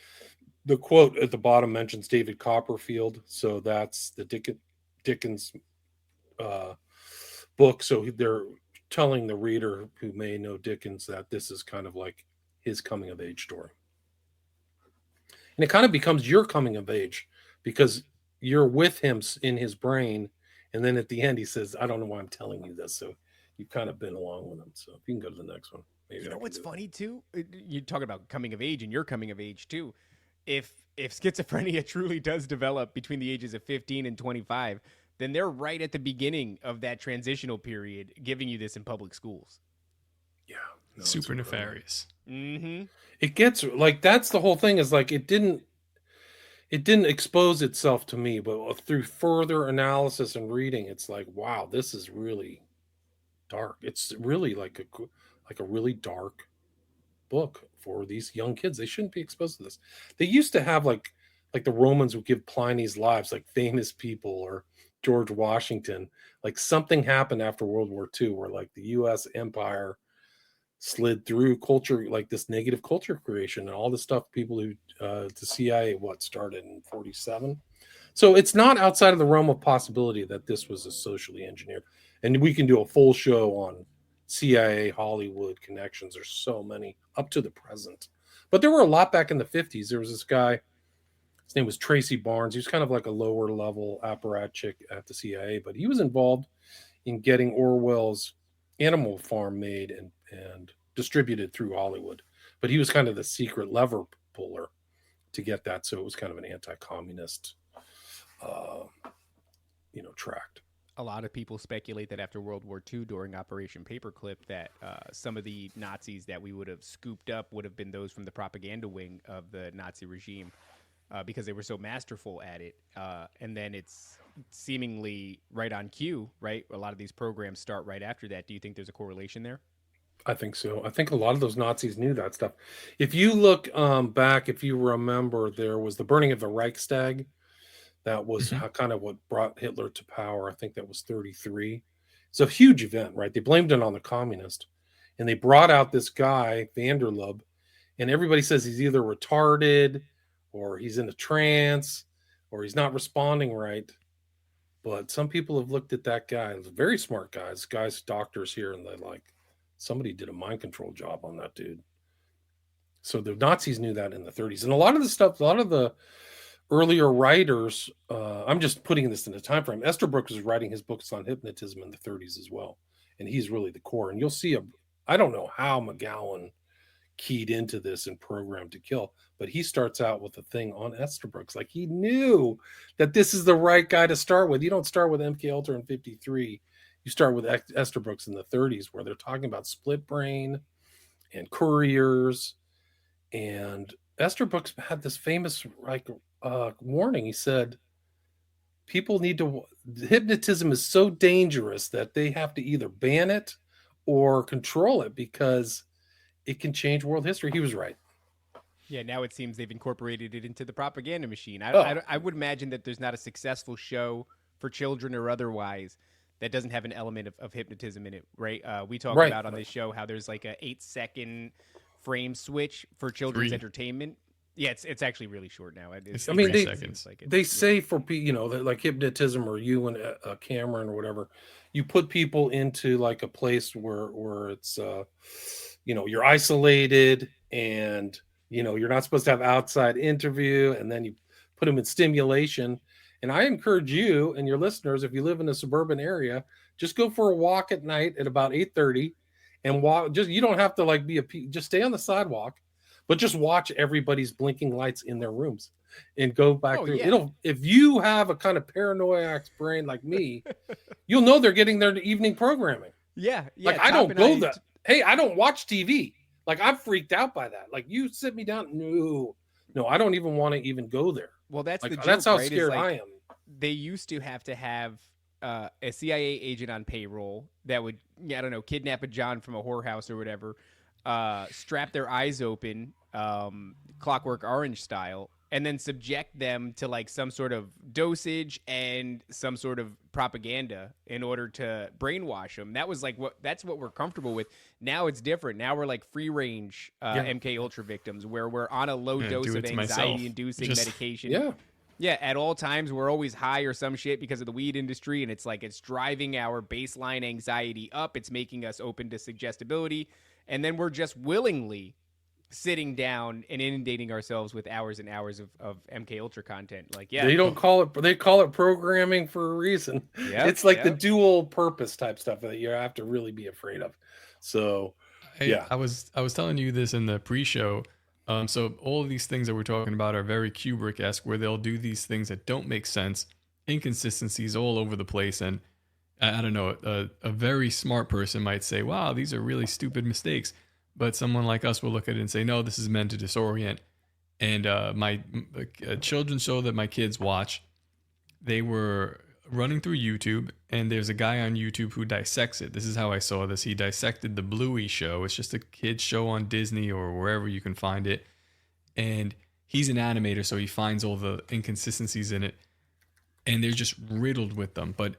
The quote at the bottom mentions David Copperfield. So that's the Dickens book. So they're telling the reader who may know Dickens that this is kind of like his coming of age story. And it kind of becomes your coming of age because you're with him in his brain. And then at the end, he says, "I don't know why I'm telling you this." So you've kind of been along with him. So if you can go to the next one. Maybe what's funny too? You talk about coming of age, and you're coming of age too. If schizophrenia truly does develop between the ages of 15 and 25, then they're right at the beginning of that transitional period, giving you this in public schools. Yeah. No, super nefarious. Mm-hmm. It gets like, that's the whole thing, is like, it didn't expose itself to me, but through further analysis and reading, it's like, wow, this is really dark. It's really like a really dark book for these young kids. They shouldn't be exposed to this. They used to have like the Romans would give Pliny's lives, like famous people, or George Washington. Like, something happened after World War II where like the U.S. empire slid through culture, like this negative culture creation and all the stuff people who the CIA started in 1947. So it's not outside of the realm of possibility that this was a socially engineered. And we can do a full show on CIA Hollywood connections. There's so many up to the present, but there were a lot back in the 50s. There was this guy, his name was Tracy Barnes. He was kind of like a lower level apparatchik at the CIA, but he was involved in getting Orwell's Animal Farm made and distributed through Hollywood. But he was kind of the secret lever puller to get that. So it was kind of an anti-communist, tract. A lot of people speculate that after World War II, during Operation Paperclip, that some of the Nazis that we would have scooped up would have been those from the propaganda wing of the Nazi regime, because they were so masterful at it. And then it's seemingly right on cue, right? A lot of these programs start right after that. Do you think there's a correlation there? I think so. I think a lot of those Nazis knew that stuff. If you look back, if you remember, there was the burning of the Reichstag. That was kind of what brought Hitler to power. I think that was 1933. It's a huge event, right? They blamed it on the communists. and they brought out this guy Vanderlub, and everybody says he's either retarded or he's in a trance or he's not responding right. But some people have looked at that guy. He's a very smart guy. This guy's doctors here, and they're like, somebody did a mind control job on that dude. So the Nazis knew that in the 30s. And a lot of the stuff, a lot of the earlier writers, I'm just putting this in a time frame. Esterbrook was writing his books on hypnotism in the 30s as well. And he's really the core. And you'll see, I don't know how McGowan keyed into this and Programmed to Kill, but he starts out with a thing on Esterbrook's. Like, he knew that this is the right guy to start with. You don't start with MK Ultra in 53. You start with Esterbrook's in the 30s, where they're talking about split brain and couriers. And Esterbrook's had this famous warning. He said, people need to, hypnotism is so dangerous that they have to either ban it or control it because it can change world history. He was right. Yeah, now it seems they've incorporated it into the propaganda machine. I would imagine that there's not a successful show for children or otherwise that doesn't have an element of hypnotism in it, right? We talked about on this show how there's like a 8-second frame switch for children's entertainment. Yeah, it's actually really short now. I mean, they say for, like hypnotism or you and Cameron or whatever, you put people into like a place where it's, you're isolated and, you're not supposed to have outside interview, and then you put them in stimulation. And I encourage you and your listeners, if you live in a suburban area, just go for a walk at night at about 8:30 and walk. You don't have to just stay on the sidewalk, but just watch everybody's blinking lights in their rooms and go back through. Yeah. If you have a kind of paranoid brain like me, you'll know they're getting their evening programming. Yeah. Like, I don't go that. Hey, I don't watch TV. Like, I'm freaked out by that. Like, you sit me down. No, I don't even want to even go there. Well, that's the joke, that's how right? scared I am. They used to have a CIA agent on payroll that would, kidnap a John from a whorehouse or whatever, strap their eyes open, Clockwork Orange style, and then subject them to like some sort of dosage and some sort of propaganda in order to brainwash them. That was like that's what we're comfortable with. Now it's different. Now we're like free range MK Ultra victims, where we're on a low dose of anxiety inducing medication. Yeah, at all times we're always high or some shit because of the weed industry, and it's like it's driving our baseline anxiety up. It's making us open to suggestibility, and then we're just willingly sitting down and inundating ourselves with hours and hours of MK Ultra content. Like, yeah, they call it programming for a reason. It's like the dual purpose type stuff that you have to really be afraid of. So, I was telling you this in the pre-show. So all of these things that we're talking about are very Kubrick-esque, where they'll do these things that don't make sense, inconsistencies all over the place, and I don't know, a very smart person might say, wow, these are really stupid mistakes. But someone like us will look at it and say, no, this is meant to disorient. And my children's show that my kids watch, they were running through YouTube, and there's a guy on YouTube who dissects it. This is how I saw this. He dissected the Bluey show. It's just a kid's show on Disney or wherever you can find it. And he's an animator, so he finds all the inconsistencies in it. And they're just riddled with them. But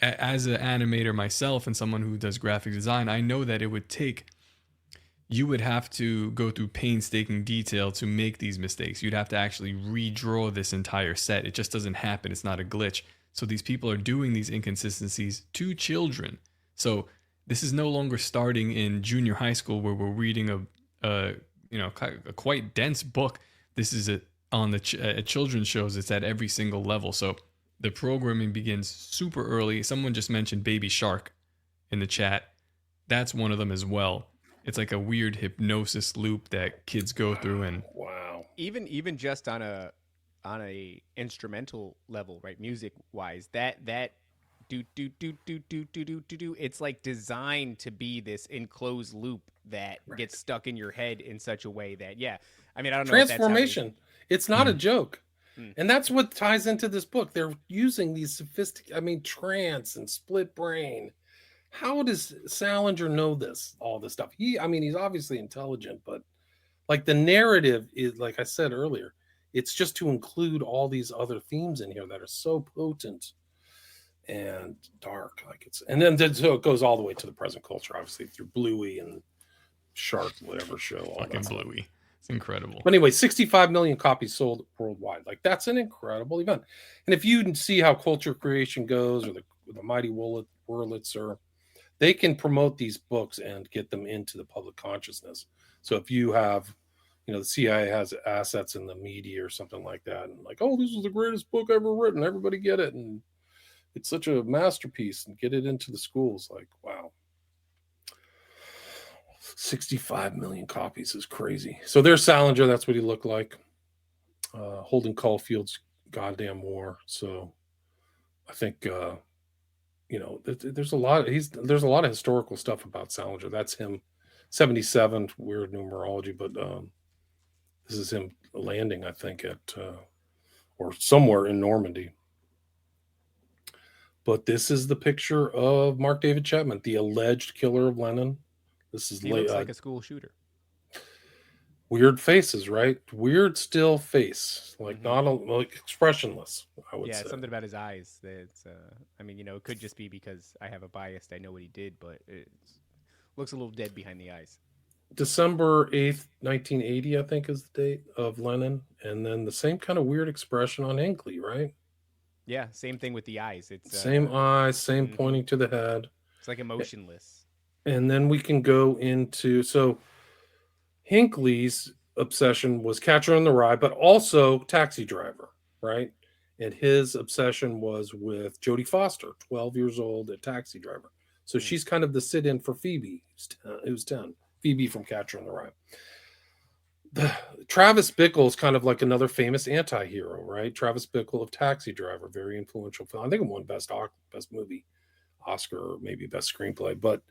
as an animator myself and someone who does graphic design, I know that it would take... You would have to go through painstaking detail to make these mistakes. You'd have to actually redraw this entire set. It just doesn't happen. It's not a glitch. So these people are doing these inconsistencies to children. So this is no longer starting in junior high school where we're reading a quite dense book. This is on the children's shows. It's at every single level. So the programming begins super early. Someone just mentioned Baby Shark in the chat. That's one of them as well. It's like a weird hypnosis loop that kids go through, and even just on a instrumental level, right? Music wise, that do it's like designed to be this enclosed loop that gets stuck in your head in such a way that I mean, I don't know. Transformation. It's not a joke. And that's what ties into this book. They're using these trance and split brain. How does Salinger know all this stuff? He's obviously intelligent, but like the narrative is, like I said earlier, it's just to include all these other themes in here that are so potent and dark. So it goes all the way to the present culture, obviously through Bluey and shark, whatever show. All Fucking that stuff. Bluey. It's incredible. But anyway, 65 million copies sold worldwide. Like, that's an incredible event. And if you see how culture creation goes, or the Mighty Wurlitzer, they can promote these books and get them into the public consciousness. So if you have, the CIA has assets in the media or something like that, and like, oh, this is the greatest book ever written, everybody get it, and it's such a masterpiece, and get it into the schools. Like, wow. 65 million copies is crazy. So there's Salinger. That's what he looked like. Holden Caulfield's Goddamn War. So I think, there's a lot of historical stuff about Salinger. That's him, 77, weird numerology, but this is him landing, I think, at or somewhere in Normandy. But this is the picture of Mark David Chapman, the alleged killer of Lenin. This is he looks like a school shooter. Weird faces, right? Weird still face, like like expressionless. I would say something about his eyes. That's it could just be because I have a bias. I know what he did, but it looks a little dead behind the eyes. December 8th, 1980, I think is the date of Lenin, and then the same kind of weird expression on Hinckley, right? Yeah, same thing with the eyes. It's same eyes, same pointing to the head. It's like emotionless. And then we can go into, so Hinckley's obsession was Catcher in the Rye, but also Taxi Driver, right? And his obsession was with Jodie Foster, 12 years old, a Taxi Driver. So she's kind of the sit-in for Phoebe, who's 10. Phoebe from Catcher in the Rye. Travis Bickle is kind of like another famous anti-hero, right? Travis Bickle of Taxi Driver, very influential film. I think it won best movie Oscar, or maybe best screenplay. But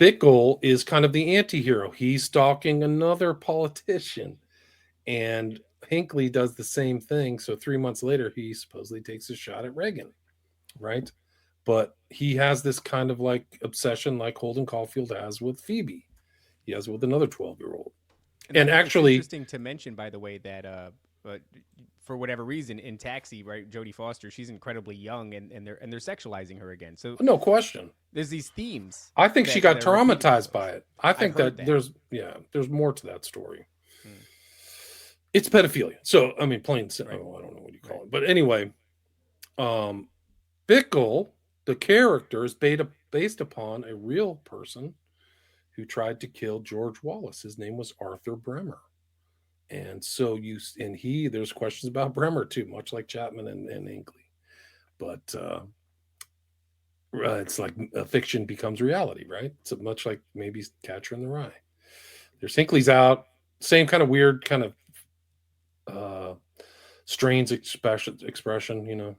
Bickle is kind of the anti-hero. He's stalking another politician, and Hinckley does the same thing. So 3 months later, he supposedly takes a shot at Reagan, right? But he has this kind of like obsession, like Holden Caulfield has with Phoebe. He has with another 12-year-old. And actually, it's interesting to mention, by the way, that for whatever reason in Taxi, right, Jodie Foster, she's incredibly young, and they're sexualizing her again. So no question, there's these themes. I think she got traumatized by it. I think that there's more to that story. It's pedophilia. So I mean, plain simple. I don't know what you call it, but anyway, Bickle, the character, is based upon a real person who tried to kill George Wallace. His name was Arthur Bremer. And so there's questions about Bremer too, much like Chapman and Hinckley. But it's like a fiction becomes reality, right? It's much like maybe Catcher in the Rye. There's Hinckley's out, same kind of weird kind of strange expression,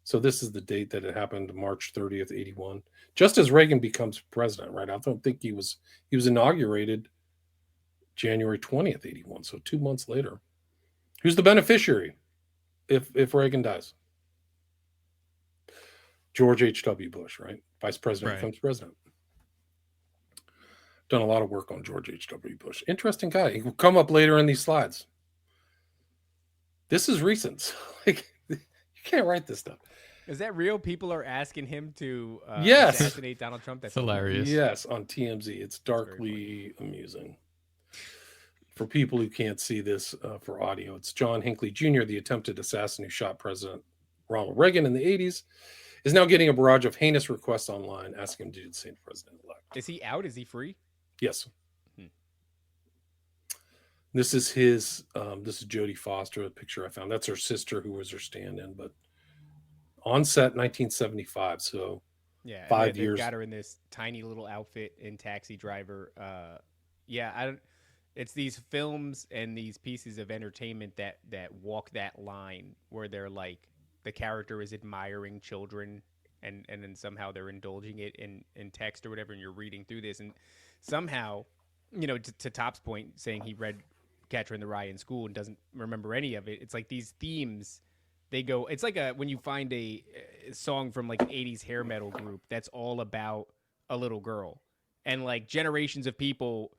So this is the date that it happened, March 30th, 81. Just as Reagan becomes president, right? I don't think he was inaugurated January 20th, 81. So 2 months later. Who's the beneficiary if Reagan dies? George H.W. Bush, right? Vice president becomes president. Done a lot of work on George H.W. Bush. Interesting guy. He will come up later in these slides. This is recent. Like, you can't write this stuff. Is that real? People are asking him to assassinate Donald Trump? That's hilarious. Yes, on TMZ. It's darkly amusing. For people who can't see this for audio, it's John Hinckley Jr., the attempted assassin who shot President Ronald Reagan in the 80s, is now getting a barrage of heinous requests online asking him to do the same to President-elect. Is he out? Is he free? Yes. This is his, this is Jodie Foster, a picture I found. That's her sister who was her stand-in, but on set 1975, so 5 years. Got her in this tiny little outfit in Taxi Driver. It's these films and these pieces of entertainment that walk that line where they're like the character is admiring children and then somehow they're indulging it in text or whatever, and you're reading through this, and somehow, to Top's point, saying he read Catcher in the Rye in school and doesn't remember any of it. It's like these themes. They go. It's like when you find a song from like an 80s hair metal group that's all about a little girl, and like generations of people,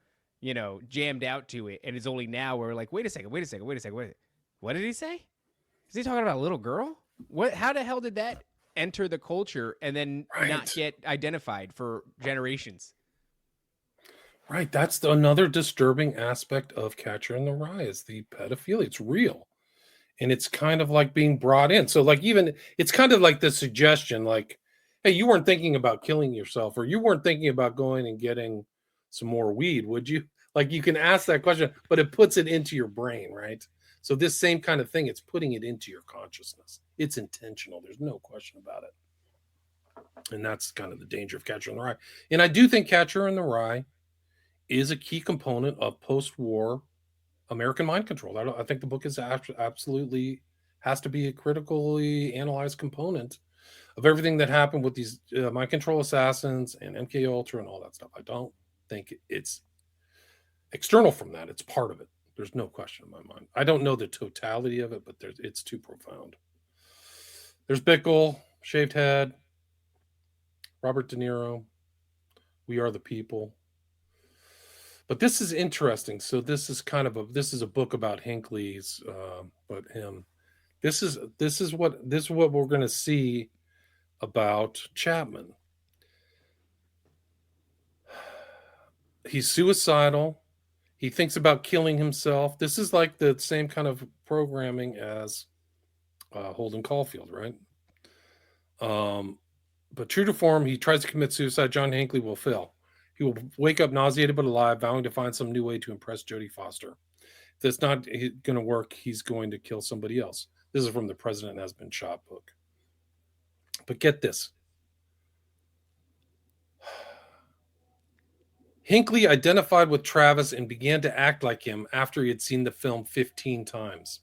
jammed out to it, and it's only now we're like, wait a second, what did he say? Is he talking about a little girl? What? How the hell did that enter the culture and then not get identified for generations? Right. That's another disturbing aspect of Catcher in the Rye is the pedophilia. It's real. And it's kind of like being brought in. So like even it's kind of like the suggestion like, hey, you weren't thinking about killing yourself or you weren't thinking about going and getting some more weed, would you? Like you can ask that question, but it puts it into your brain, right? So this same kind of thing, it's putting it into your consciousness. It's intentional. There's no question about it. And that's kind of the danger of Catcher in the Rye. And I do think Catcher in the Rye is a key component of post-war American mind control. I think the book is absolutely has to be a critically analyzed component of everything that happened with these mind control assassins and MK Ultra and all that stuff. I don't think it's external from that. It's part of it. There's no question in my mind. I don't know the totality of it, but it's too profound. There's Bickle, shaved head, Robert De Niro, We Are the People. But this is interesting. So this is kind of a book about Hinckley's, but him. This is what we're going to see about Chapman. He's suicidal. He thinks about killing himself. This is like the same kind of programming as Holden Caulfield, right? But true to form, he tries to commit suicide. John Hinckley will fail. He will wake up nauseated but alive, vowing to find some new way to impress Jodie Foster. If that's not going to work, he's going to kill somebody else. This is from the President Has Been Shot book. But get this. Hinckley identified with Travis and began to act like him after he had seen the film 15 times.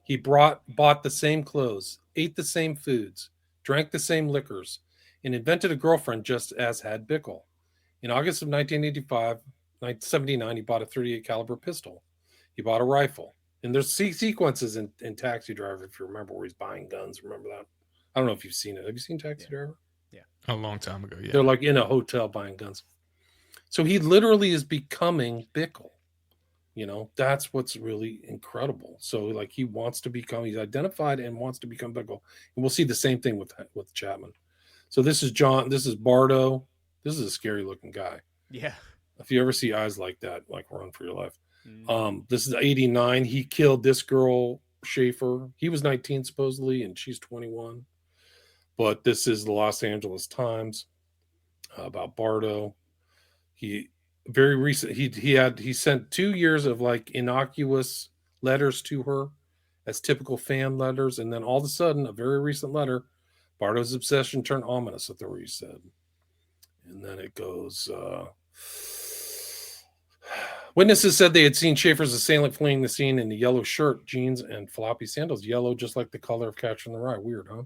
He bought the same clothes, ate the same foods, drank the same liquors, and invented a girlfriend just as had Bickle. In August of 1979, he bought a .38 caliber pistol. He bought a rifle. And there's sequences in Taxi Driver, if you remember, where he's buying guns. Remember that? I don't know if you've seen it. Have you seen Taxi Driver? Yeah. A long time ago, yeah. They're like in a hotel buying guns. So he literally is becoming Bickle. You know, that's what's really incredible. So like he's identified and wants to become Bickle. And we'll see the same thing with Chapman. So this is Bardo. This is a scary looking guy. Yeah. If you ever see eyes like that, like run for your life. This is 89. He killed this girl, Schaefer. He was 19 supposedly, and she's 21. But this is the Los Angeles Times about Bardo. He sent 2 years of like innocuous letters to her as typical fan letters, and then all of a sudden, a very recent letter, Bardo's obsession turned ominous, authorities said. And then it goes, witnesses said they had seen Schaefer's assailant fleeing the scene in a yellow shirt, jeans, and floppy sandals. Yellow, just like the color of Catcher in the Rye. Weird, huh?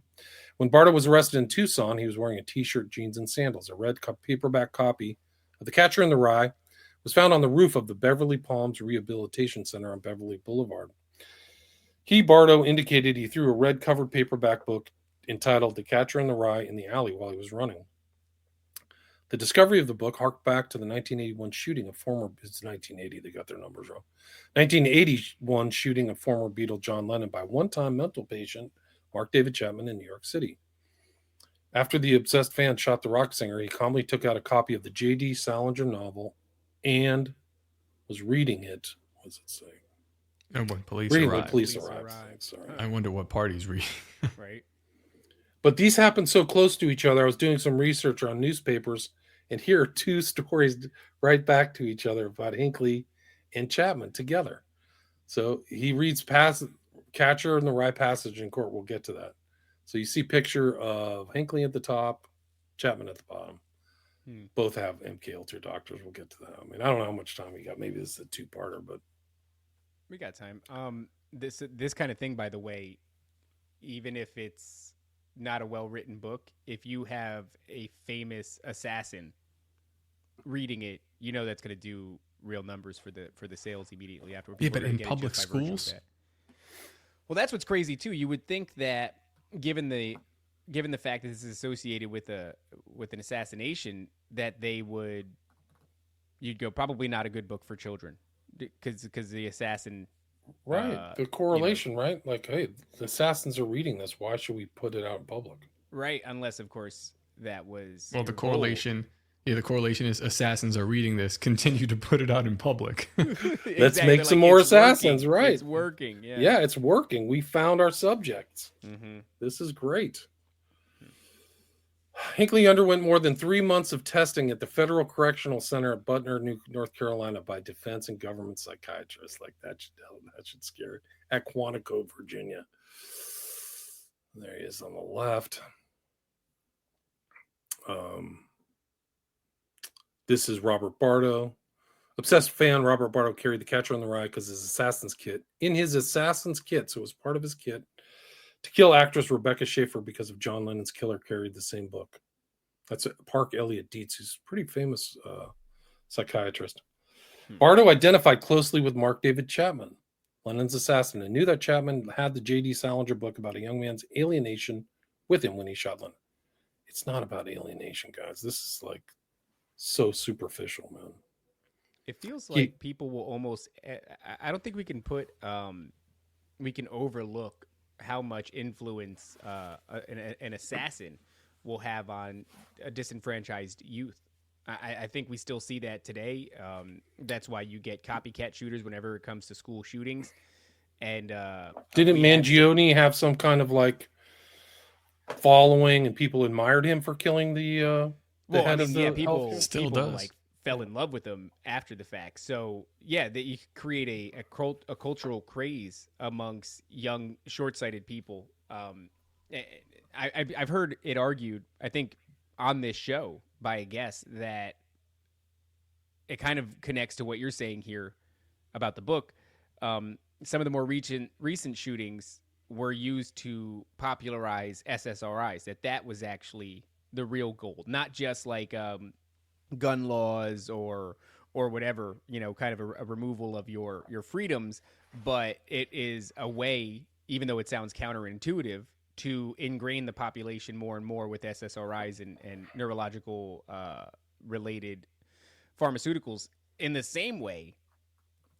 When Bardo was arrested in Tucson, he was wearing a t-shirt, jeans, and sandals. A red paperback copy of The Catcher in the Rye was found on the roof of the Beverly Palms Rehabilitation Center on Beverly Boulevard. Bardo, indicated he threw a red covered paperback book entitled The Catcher in the Rye in the alley while he was running. The discovery of the book harked back to the 1981 shooting of it's 1980, they got their numbers wrong. 1981 shooting of former Beatle John Lennon by one-time mental patient Mark David Chapman in New York City. After the obsessed fan shot the rock singer, he calmly took out a copy of the J.D. Salinger novel and was reading it. What does it say? And when police Reading arrived. when police arrived. Sorry. I wonder what part he's reading. Right. But these happen so close to each other. I was doing some research on newspapers, and here are two stories right back to each other about Hinckley and Chapman together. So he reads Catcher in the Rye passage in court. We'll get to that. So you see picture of Hinckley at the top, Chapman at the bottom. Both have MK Ultra doctors. We'll get to that. I mean, I don't know how much time we got. Maybe this is a two-parter, but we got time. This kind of thing, by the way, even if it's not a well-written book, if you have a famous assassin reading it, you know that's going to do real numbers for the sales immediately afterwards. Yeah, but in public schools? Well, that's what's crazy too. You would think that given the fact that this is associated with an assassination, that you'd go probably not a good book for children because the assassin. Right. The correlation, right? Like, hey, the assassins are reading this. Why should we put it out in public? Right. Unless, of course, that was. Well, the correlation Yeah, the correlation is assassins are reading this, continue to put it out in public. Let's make some more assassins, right? It's working. Yeah. Yeah, it's working. We found our subjects. Mm-hmm. This is great. Hinckley underwent more than 3 months of testing at the Federal Correctional Center at Butner, North Carolina, by defense and government psychiatrists. Like that should scare it. At Quantico, Virginia. There he is on the left. This is Robert Bardo. Obsessed fan Robert Bardo carried The Catcher in the Rye because his assassin's kit. In his assassin's kit, so it was part of his kit, to kill actress Rebecca Schaeffer because of John Lennon's killer carried the same book. That's Park Elliott Dietz, who's a pretty famous psychiatrist. Bardo identified closely with Mark David Chapman, Lennon's assassin, and knew that Chapman had the J.D. Salinger book about a young man's alienation with him when he shot Lennon. It's not about alienation, guys. This is like so superficial, man. It feels like people will almost. I don't think we can put. We can overlook how much influence an assassin will have on a disenfranchised youth. I think we still see that today. That's why you get copycat shooters whenever it comes to school shootings. And didn't Mangione have some kind of like following, and people admired him for killing the head of the people still does. Like fell in love with him after the fact. So yeah, that you create a cultural craze amongst young, short-sighted people. I've heard it argued, I think, on this show by a guest that it kind of connects to what you're saying here about the book. Some of the more recent shootings were used to popularize SSRIs. That was actually the real goal, not just like gun laws or whatever, kind of a removal of your freedoms, but it is a way, even though it sounds counterintuitive, to ingrain the population more and more with SSRIs and neurological related pharmaceuticals. In the same way,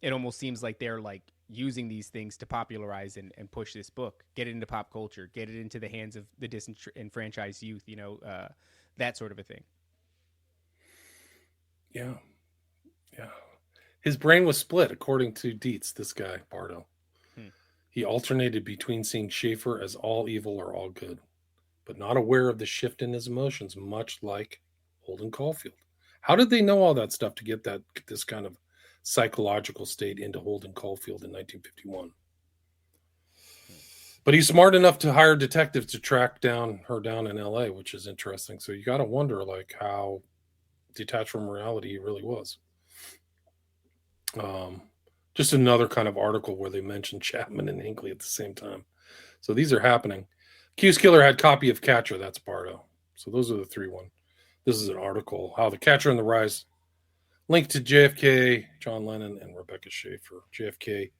it almost seems like they're like using these things to popularize and push this book, get it into pop culture, get it into the hands of the disenfranchised youth, that sort of a thing. Yeah. His brain was split, according to Dietz, this guy, Bardo. He alternated between seeing Schaefer as all evil or all good, but not aware of the shift in his emotions, much like Holden Caulfield. How did they know all that stuff to get this kind of psychological state into Holden Caulfield in 1951? But he's smart enough to hire detectives to track her down in LA, which is interesting. So you got to wonder like how detached from reality he really was. Just another kind of article where they mentioned Chapman and Hinckley at the same time. So these are happening. Accused killer had copy of Catcher. That's Bardo. So those are the 3-1. This is an article, how the Catcher in the Rise linked to JFK, John Lennon, and Rebecca Schaeffer. JFK.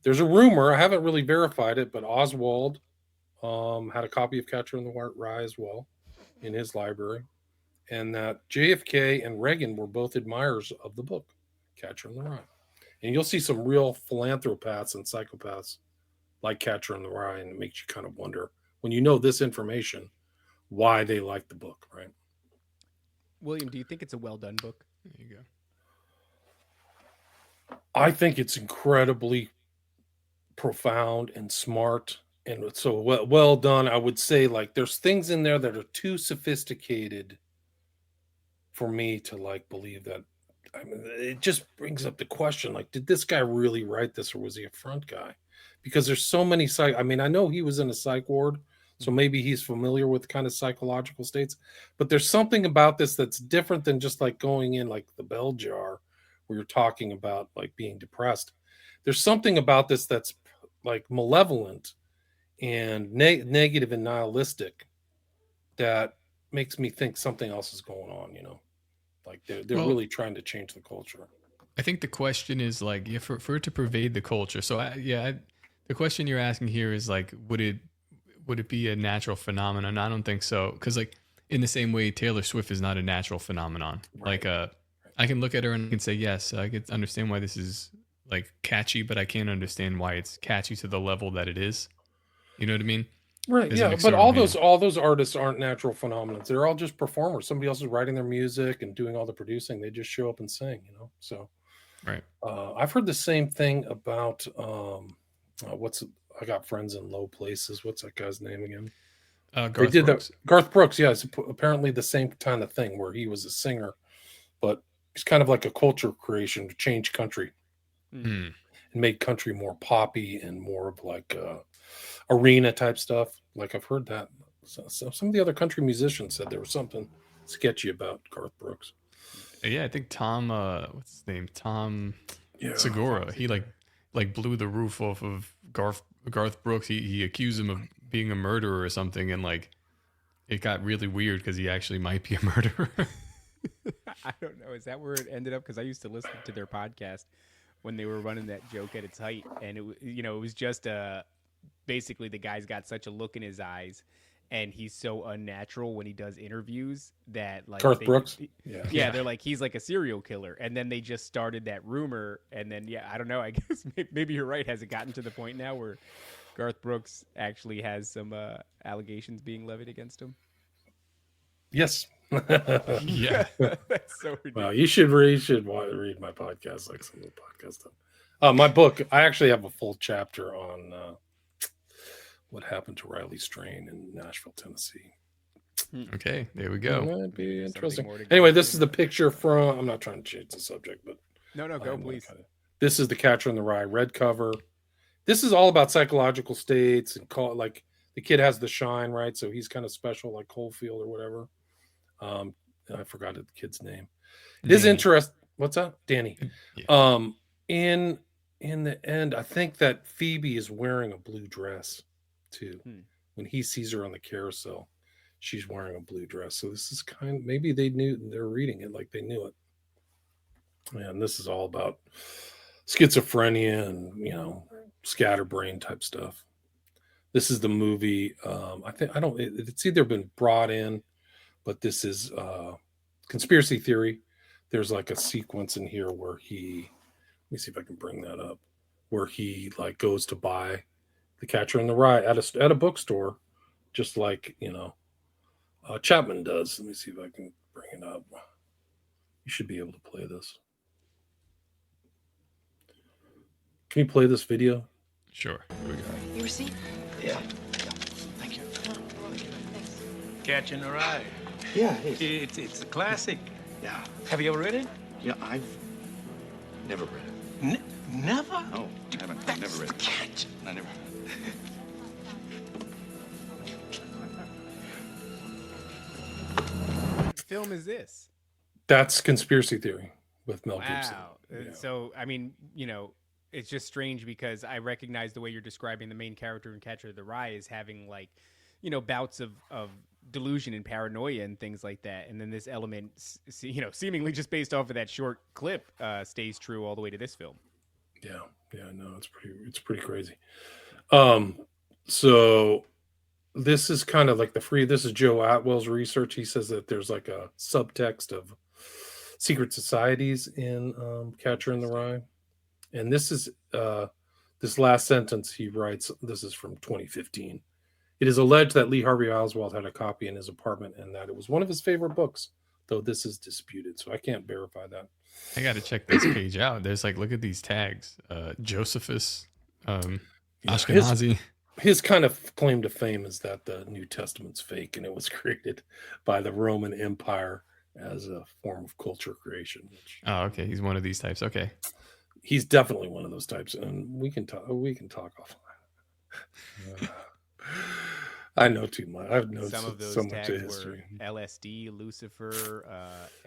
There's a rumor, I haven't really verified it, but Oswald had a copy of Catcher in the Rye as well in his library. And that JFK and Reagan were both admirers of the book, Catcher in the Rye. And you'll see some real philanthropaths and psychopaths like Catcher in the Rye, and it makes you kind of wonder, when you know this information, why they like the book, right? William, do you think it's a well-done book? There you go. I think it's incredibly profound and smart, and so well done. I would say like there's things in there that are too sophisticated for me to like believe that. I mean, it just brings up the question, like, did this guy really write this, or was he a front guy? Because there's so many I know he was in a psych ward, so maybe he's familiar with kind of psychological states, but there's something about this that's different than just like going in like the bell jar where you're talking about like being depressed. There's something about this that's like malevolent and negative and nihilistic that makes me think something else is going on, like they're really trying to change the culture. I think the question is like, for it to pervade the culture. So the question you're asking here is like, would it be a natural phenomenon? I don't think so. Because like in the same way, Taylor Swift is not a natural phenomenon. Right. Like I can look at her and I can say, yes, I can understand why this is like catchy, but I can't understand why it's catchy to the level that it is. You know what I mean? Right, is an yeah, but external hand. all those artists aren't natural phenomena. They're all just performers. Somebody else is writing their music and doing all the producing. They just show up and sing, you know. So Right. I've heard the same thing about what's I got friends in low places. What's that guy's name again? They Garth did that. Brooks. Garth Brooks, yeah, it's apparently the same kind of thing where he was a singer, but he's kind of like a culture creation to change country Hmm. and make country more poppy and more of like arena type stuff. Like I've heard that. So some of the other country musicians said there was something sketchy about Garth Brooks. Yeah, I think Tom. What's his name? Tom Yeah, Segura. He like blew the roof off of Garth Brooks. He accused him of being a murderer or something, and like it got really weird because he actually might be a murderer. I don't know. Is that where it ended up? Because I used to listen to their podcast when they were running that joke at its height, and it was just basically the guy's got such a look in his eyes, and he's so unnatural when he does interviews that like Garth Brooks. Yeah. they're like he's like a serial killer, and then they just started that rumor, and then I don't know. I guess maybe you're right. Has it gotten to the point now where Garth Brooks actually has some allegations being levied against him? Yes. Yeah. That's so ridiculous. Well, you should read my podcast, like some of the podcast stuff. My book, I actually have a full chapter on what happened to Riley Strain in Nashville, Tennessee. Okay, there we go. That'd be Something interesting. more to go Anyway, into. this is the picture from. I'm not trying to change the subject, but No, go please. This is the Catcher in the Rye red cover. This is all about psychological states and like the kid has the shine, right? So he's kind of special, like Coalfield or whatever. I forgot the kid's name. His interest. What's that? Danny. Yeah. In the end, I think that Phoebe is wearing a blue dress too. When he sees her on the carousel, she's wearing a blue dress. So this is maybe they're reading it like they knew it. And this is all about schizophrenia and scatterbrain type stuff. This is the movie. It's either been brought in, but this is conspiracy theory. There's like a sequence in here where let me see if I can bring that up, where he like goes to buy The Catcher in the Rye at a bookstore, just like Chapman does. Let me see if I can bring it up. You should be able to play this. Can you play this video? Sure. Here we go. You receipt? Yeah. Thank you. Catch in the Rye. Yeah, it is. It's a classic. Yeah. Have you ever read it? Yeah, I've never read it. Never? No, I haven't. I've never read it. Catch. I never. What film is this? That's conspiracy theory with Mel Gibson. Wow. Yeah. So, I mean, it's just strange because I recognize the way you're describing the main character in Catcher in the Rye is having like, bouts of delusion and paranoia and things like that. And then this element, seemingly just based off of that short clip, stays true all the way to this film. Yeah, no, it's pretty crazy. So this is kind of like this is Joe Atwell's research. He says that there's like a subtext of secret societies in Catcher in the Rye. And this is this last sentence he writes, this is from 2015. It is alleged that Lee Harvey Oswald had a copy in his apartment and that it was one of his favorite books, though this is disputed. So I can't verify that. I got to check this page out. There's like, look at these tags. Josephus, Ashkenazi. His kind of claim to fame is that the New Testament's fake and it was created by the Roman Empire as a form of culture creation. Oh, okay. He's one of these types. Okay. He's definitely one of those types, and we can talk offline. I know too much. I've known Some of those so much tags of history. were LSD, Lucifer,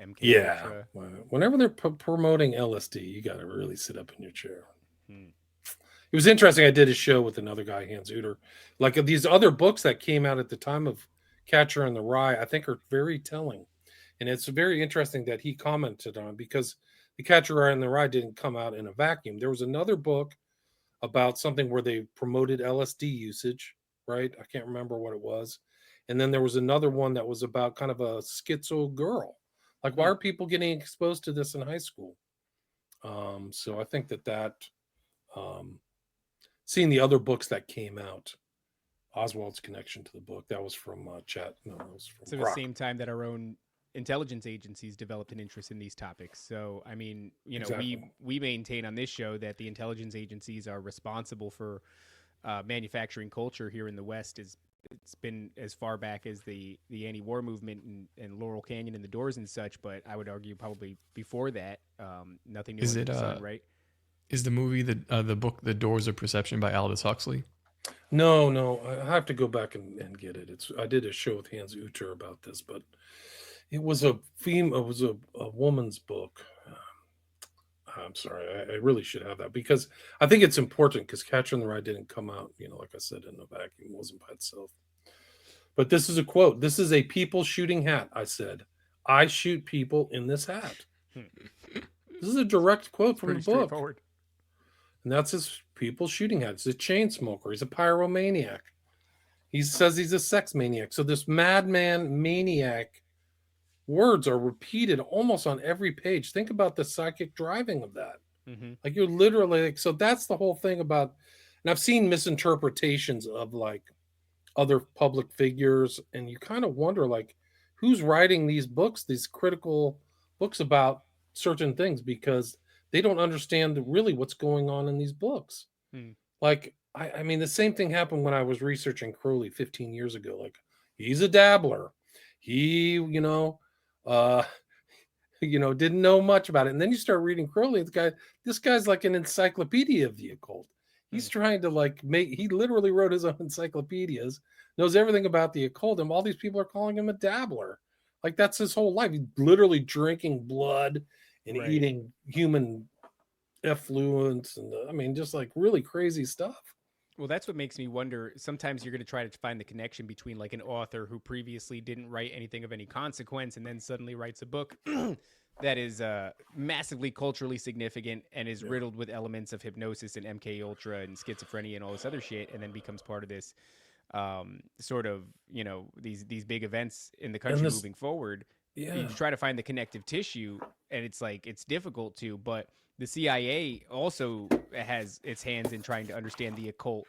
MK Yeah. Ultra. Whenever they're promoting LSD, you got to really sit up in your chair. It was interesting. I did a show with another guy, Hans Uter. Like these other books that came out at the time of Catcher in the Rye, I think are very telling. And it's very interesting that he commented on because The Catcher in the Rye didn't come out in a vacuum. There was another book about something where they promoted LSD usage, right? I can't remember what it was. And then there was another one that was about kind of a schizo girl. Like, why are people getting exposed to this in high school? So I think that seeing the other books that came out Oswald's connection to the book. That was from chat. No, that was from So the same time that our own intelligence agencies developed an interest in these topics. So, I mean, Exactly. we maintain on this show that the intelligence agencies are responsible for manufacturing culture here in the West. It's been as far back as the anti-war movement and Laurel Canyon and the Doors and such, but I would argue probably before that, nothing new under the sun, right? Is the movie the book The Doors of Perception by Aldous Huxley? No, I have to go back and get it. I did a show with Hans Uter about this, but it was a woman's book. I'm sorry, I really should have that because I think it's important because Catcher in the Rye didn't come out, like I said, in a vacuum. It wasn't by itself. But this is a quote. This is a people shooting hat. I said, I shoot people in this hat. This is a direct quote from the book. Straightforward. And that's his people shooting hat. He's a chain smoker. He's a pyromaniac. He says he's a sex maniac. So this madman maniac words are repeated almost on every page. Think about the psychic driving of that. Mm-hmm. Like you're literally like, so that's the whole thing about, and I've seen misinterpretations of like other public figures, and you kind of wonder like who's writing these books, these critical books about certain things, because they don't understand really what's going on in these books. Like, I mean, the same thing happened when I was researching Crowley 15 years ago. Like, he's a dabbler. He, didn't know much about it. And then you start reading Crowley, this guy's like an encyclopedia of the occult. He's trying to he literally wrote his own encyclopedias, knows everything about the occult, and all these people are calling him a dabbler. Like that's his whole life. He's literally drinking blood and eating human effluents, and just like really crazy stuff. Well, that's what makes me wonder. Sometimes you're going to try to find the connection between like an author who previously didn't write anything of any consequence and then suddenly writes a book that is massively culturally significant and is riddled with elements of hypnosis and MK Ultra and schizophrenia and all this other shit, and then becomes part of this sort of, these big events in the country moving forward. Yeah. You try to find the connective tissue, and it's like it's difficult to, but the CIA also has its hands in trying to understand the occult,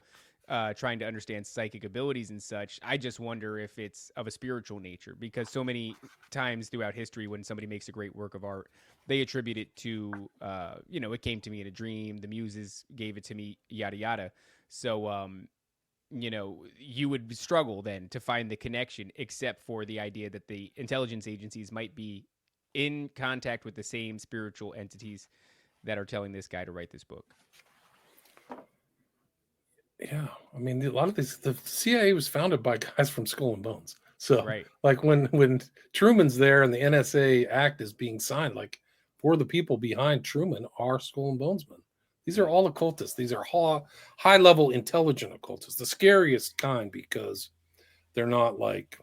trying to understand psychic abilities and such. I just wonder if it's of a spiritual nature, because so many times throughout history when somebody makes a great work of art, they attribute it to, it came to me in a dream, the muses gave it to me, yada, yada. So, you would struggle then to find the connection, except for the idea that the intelligence agencies might be in contact with the same spiritual entities that are telling this guy to write this book. Yeah, I mean, a lot of the CIA was founded by guys from Skull and Bones. So, right. Like when Truman's there and the NSA Act is being signed, like for the people behind Truman are Skull and Bonesmen. These are all occultists. These are high-level intelligent occultists, the scariest kind, because they're not like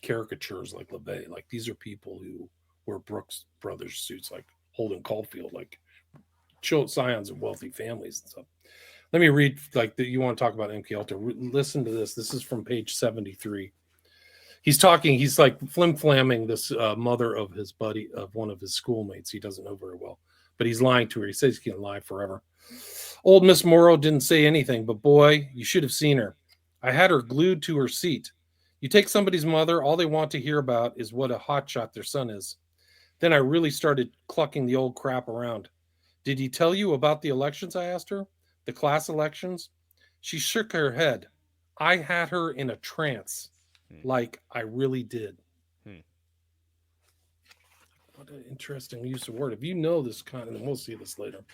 caricatures like LeVay. Like these are people who wear Brooks Brothers suits, like Holden Caulfield, like scions of wealthy families and stuff. Let me read, you want to talk about MK Ultra. Listen to this. This is from page 73. He's like flim-flamming this mother of his buddy, of one of his schoolmates. He doesn't know very well, but he's lying to her. He says he can lie forever. Old Miss Morrow didn't say anything, but boy, you should have seen her. I had her glued to her seat. You take somebody's mother, all they want to hear about is what a hotshot their son is. Then I really started clucking the old crap around. Did he tell you about the elections? I asked her. The class elections? She shook her head. I had her in a trance. Like I really did. What an interesting use of word. If you know this kind of, and we'll see this later,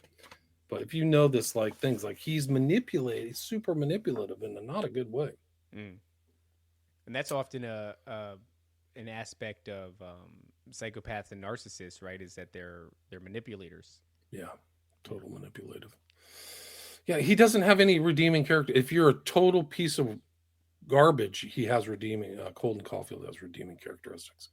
but if you know this, like things like he's manipulated, he's super manipulative in not a good way. And that's often an aspect of psychopaths and narcissists, right? Is that they're manipulators. Yeah, total manipulative. Yeah, he doesn't have any redeeming character. If you're a total piece of garbage, he has redeeming. Holden Caulfield has redeeming characteristics.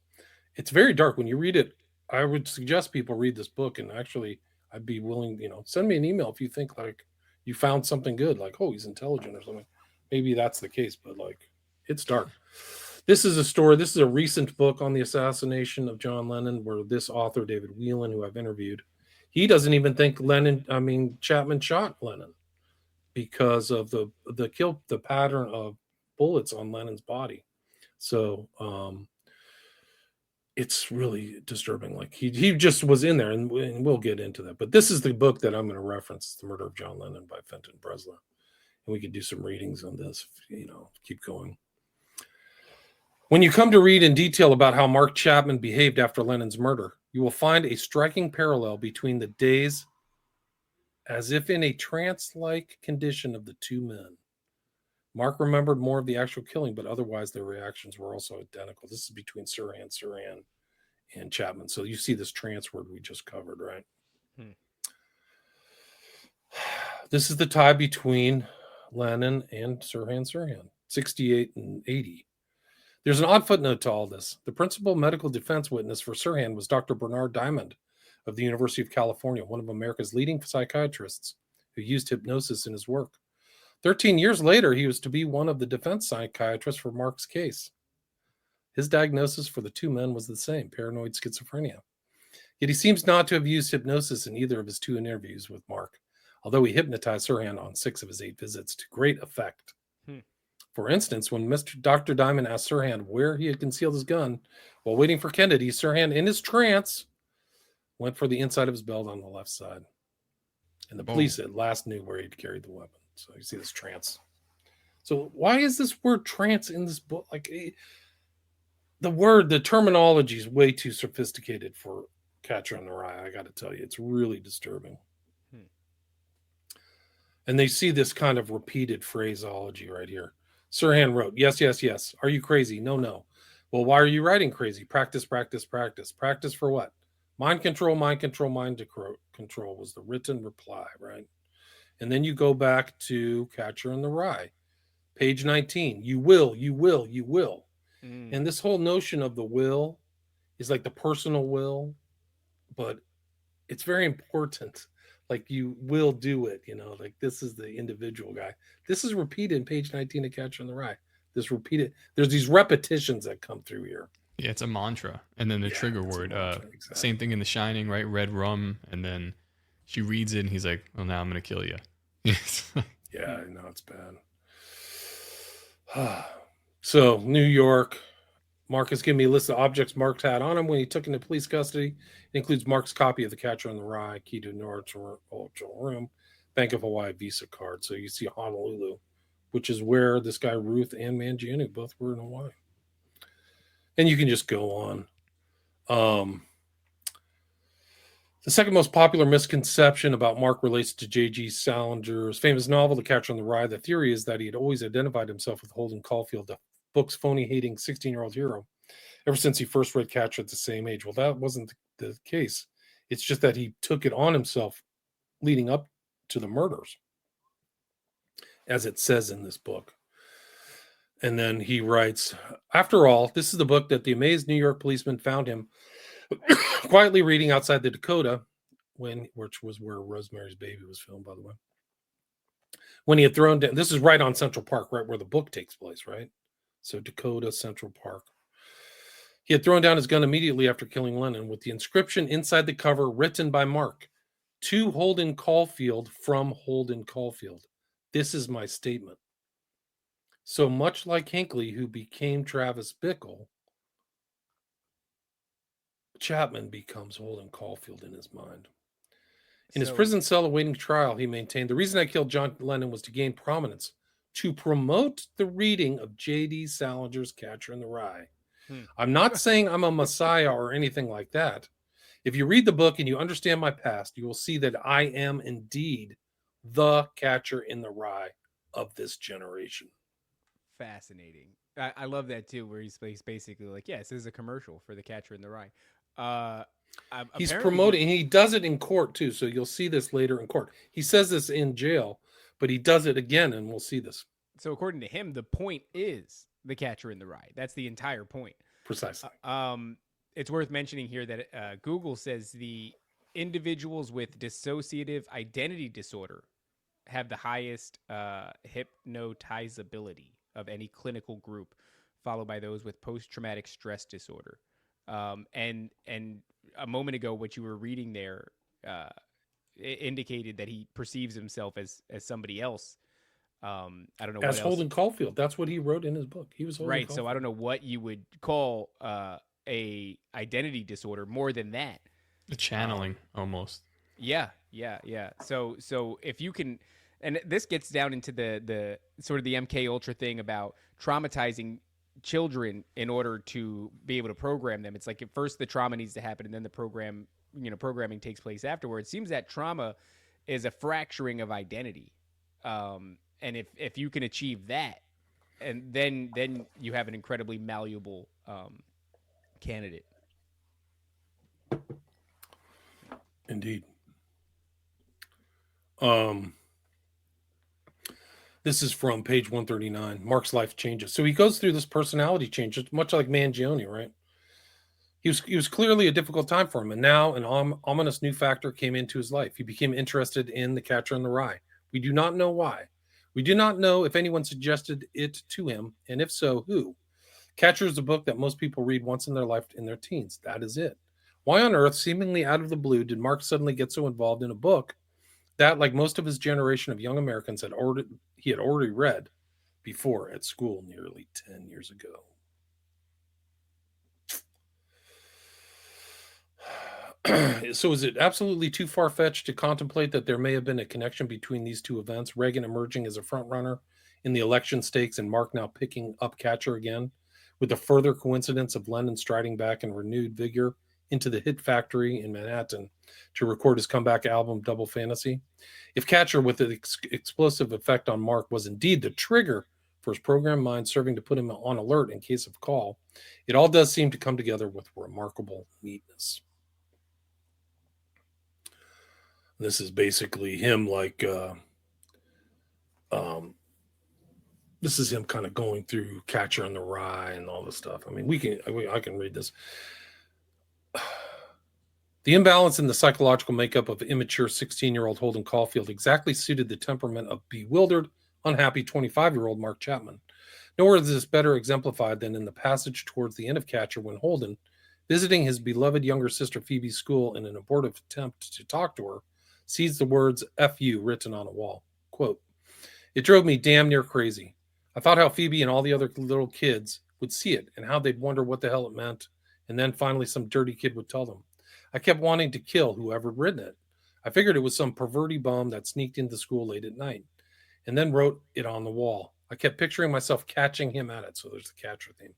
It's very dark when you read it. I would suggest people read this book, and actually, I'd be willing. Send me an email if you think like you found something good, like he's intelligent or something. Maybe that's the case, but it's dark. This is a story. This is a recent book on the assassination of John Lennon, where this author David Whelan, who I've interviewed, he doesn't even think Chapman shot Lennon, because of the pattern of bullets on Lennon's body. So it's really disturbing. Like he just was in there, and we'll get into that. But this is the book that I'm going to reference. It's The Murder of John Lennon by Fenton Bresler. And we could do some readings on this, keep going. When you come to read in detail about how Mark Chapman behaved after Lennon's murder, you will find a striking parallel between the days as if in a trance-like condition of the two men. Mark remembered more of the actual killing, but otherwise their reactions were also identical. This is between Sirhan, and Chapman. So you see this trance word we just covered, right? This is the tie between Lennon and Sirhan, 68 and 80. There's an odd footnote to all this. The principal medical defense witness for Sirhan was Dr. Bernard Diamond of the University of California, one of America's leading psychiatrists who used hypnosis in his work. 13 years later, he was to be one of the defense psychiatrists for Mark's case. His diagnosis for the two men was the same, paranoid schizophrenia. Yet he seems not to have used hypnosis in either of his two interviews with Mark, although he hypnotized Sirhan on 6 of his 8 visits to great effect. For instance, when Dr. Diamond asked Sirhan where he had concealed his gun while waiting for Kennedy, Sirhan, in his trance, went for the inside of his belt on the left side. And the police at last knew where he'd carried the weapon. So you see this trance. So why is this word trance in this book? Like the terminology is way too sophisticated for Catcher in the Rye. I got to tell you, it's really disturbing. And they see this kind of repeated phraseology right here. Sirhan wrote, yes, yes, yes. Are you crazy? No, no. Well, why are you writing crazy? Practice, practice, practice. Practice for what? Mind control, mind control, mind control was the written reply, right? And then you go back to Catcher in the Rye, page 19. You will, you will, you will. And this whole notion of the will is like the personal will, but it's very important. Like you will do it, like this is the individual guy. This is repeated in page 19 of Catcher in the Rye. This repeated, there's these repetitions that come through here. Yeah, it's a mantra. And then the trigger word, exactly. Same thing in The Shining, right? Red rum. And then she reads it and he's like, well, now I'm going to kill you. Yeah, I know, it's bad. So New York, Marcus gave me a list of objects Mark had on him when he took into police custody. It includes Mark's copy of The Catcher in the Rye, key to Norwich room, Bank of Hawaii Visa card. So you see Honolulu, which is where this guy Ruth and Mangione both were in Hawaii. And you can just go on. The second most popular misconception about Mark relates to J.G. Salinger's famous novel, The Catcher in the Rye. The theory is that he had always identified himself with Holden Caulfield, the book's phony-hating 16-year-old hero, ever since he first read Catcher at the same age. Well, that wasn't the case. It's just that he took it on himself leading up to the murders, as it says in this book. And then he writes, after all, this is the book that the amazed New York policeman found him quietly reading outside the Dakota, which was where Rosemary's Baby was filmed, by the way. When he had thrown down, this is right on Central Park, right where the book takes place, right? So Dakota, Central Park. He had thrown down his gun immediately after killing Lennon with the inscription inside the cover written by Mark, to Holden Caulfield from Holden Caulfield. This is my statement. So much like Hinckley, who became Travis Bickle, Chapman becomes Holden Caulfield in his mind. In his prison cell awaiting trial, he maintained, the reason I killed John Lennon was to gain prominence, to promote the reading of J.D. Salinger's Catcher in the Rye. I'm not saying I'm a messiah or anything like that. If you read the book and you understand my past, you will see that I am indeed the Catcher in the Rye of this generation. Fascinating. I love that too, where he's basically like, yes, this is a commercial for The Catcher in the Rye. He's promoting, and he does it in court too. So you'll see this later in court. He says this in jail, but he does it again, and we'll see this. So according to him, the point is The Catcher in the Rye. That's the entire point. Precisely. It's worth mentioning here that Google says the individuals with dissociative identity disorder have the highest hypnotizability of any clinical group, followed by those with post-traumatic stress disorder. And a moment ago, what you were reading there indicated that he perceives himself as somebody else. I don't know As what else. Holden Caulfield. That's what he wrote in his book. He was Holden Right. Caulfield. So I don't know what you would call a identity disorder more than that. The channeling almost. Yeah. So if you can, and this gets down into the sort of the MK Ultra thing about traumatizing children in order to be able to program them. It's like at first the trauma needs to happen, and then the programming takes place afterwards. It seems that trauma is a fracturing of identity, and if you can achieve that, and then you have an incredibly malleable candidate. Indeed. This is from page 139. Mark's life changes. So he goes through this personality change, much like Mangione, right? He was clearly a difficult time for him, and now an ominous new factor came into his life. He became interested in The Catcher in the Rye. We do not know why. We do not know if anyone suggested it to him, and if so, who. Catcher is a book that most people read once in their life in their teens. That is it. Why on earth, seemingly out of the blue, did Mark suddenly get so involved in a book that, like most of his generation of young Americans, he had already read before at school nearly 10 years ago? So is it absolutely too far-fetched to contemplate that there may have been a connection between these two events, Reagan emerging as a front-runner in the election stakes and Mark now picking up Catcher again, with the further coincidence of Lennon striding back in renewed vigor into the hit factory in Manhattan to record his comeback album, Double Fantasy? If Catcher, with an explosive effect on Mark, was indeed the trigger for his programmed mind, serving to put him on alert in case of call, it all does seem to come together with remarkable neatness. This is basically him, this is him kind of going through Catcher in the Rye and all this stuff. I mean, I can read this. The imbalance in the psychological makeup of immature 16-year-old Holden Caulfield exactly suited the temperament of bewildered, unhappy 25-year-old Mark Chapman. Nowhere is this better exemplified than in the passage towards the end of Catcher, when Holden, visiting his beloved younger sister Phoebe's school in an abortive attempt to talk to her, sees the words "F you" written on a wall. Quote, "It drove me damn near crazy. I thought how Phoebe and all the other little kids would see it and how they'd wonder what the hell it meant, and then finally some dirty kid would tell them. I kept wanting to kill whoever had written it. I figured it was some perverty bum that sneaked into school late at night, and then wrote it on the wall. I kept picturing myself catching him at it," so there's the Catcher theme,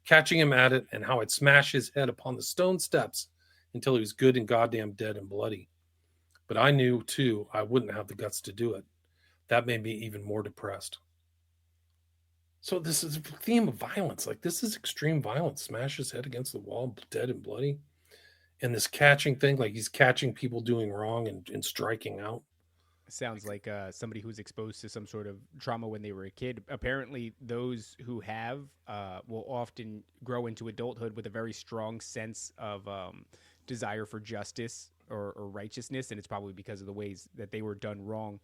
"catching him at it, and how I'd smash his head upon the stone steps until he was good and goddamn dead and bloody. But I knew, too, I wouldn't have the guts to do it. That made me even more depressed." So this is a theme of violence. Like, this is extreme violence. Smash his head against the wall, dead and bloody. And this catching thing, like he's catching people doing wrong and striking out. Sounds like somebody who's exposed to some sort of trauma when they were a kid. Apparently, those who have will often grow into adulthood with a very strong sense of desire for justice or righteousness, and it's probably because of the ways that they were done wrong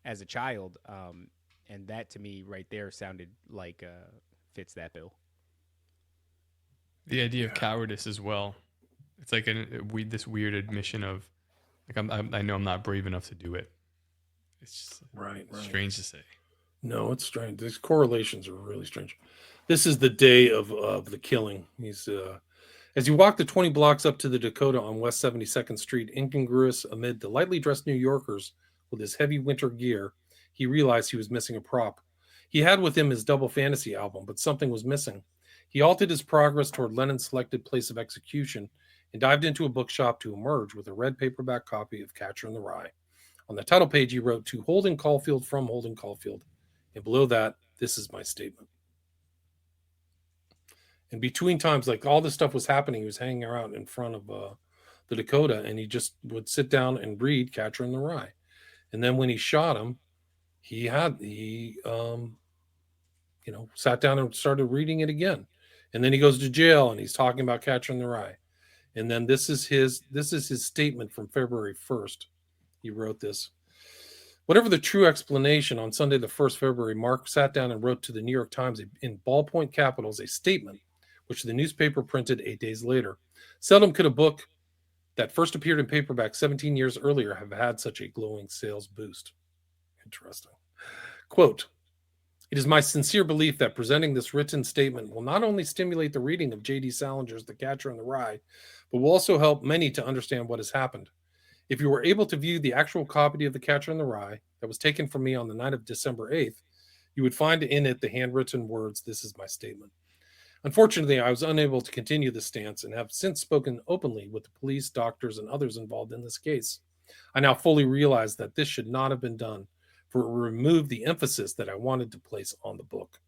as a child. And that, to me, right there, sounded like fits that bill. The idea of cowardice as well. It's like this weird admission of, like, I know I'm not brave enough to do it. It's just right. Strange to say. No, it's strange. These correlations are really strange. This is the day of the killing. He's as you walk the 20 blocks up to the Dakota on West 72nd Street, incongruous amid the lightly dressed New Yorkers with his heavy winter gear, he realized he was missing a prop. He had with him his Double Fantasy album, but something was missing. He halted his progress toward Lennon's selected place of execution and dived into a bookshop to emerge with a red paperback copy of Catcher in the Rye. On the title page, he wrote, "To Holden Caulfield from Holden Caulfield." And below that, "This is my statement." And between times, like, all this stuff was happening, he was hanging around in front of the Dakota, and he just would sit down and read Catcher in the Rye. And then when he shot him, he sat down and started reading it again. And then he goes to jail and he's talking about Catcher in the Rye. And then this is his statement from February 1st. He wrote this. Whatever the true explanation, on Sunday, the 1st February, Mark sat down and wrote to the New York Times in ballpoint capitals a statement, which the newspaper printed 8 days later. Seldom could a book that first appeared in paperback 17 years earlier have had such a glowing sales boost. Interesting. Quote, "It is my sincere belief that presenting this written statement will not only stimulate the reading of J.D. Salinger's The Catcher in the Rye, but will also help many to understand what has happened. If you were able to view the actual copy of The Catcher in the Rye that was taken from me on the night of December 8th, you would find in it the handwritten words, 'This is my statement.' Unfortunately, I was unable to continue this stance and have since spoken openly with the police, doctors, and others involved in this case. I now fully realize that this should not have been done, for it removed the emphasis that I wanted to place on the book.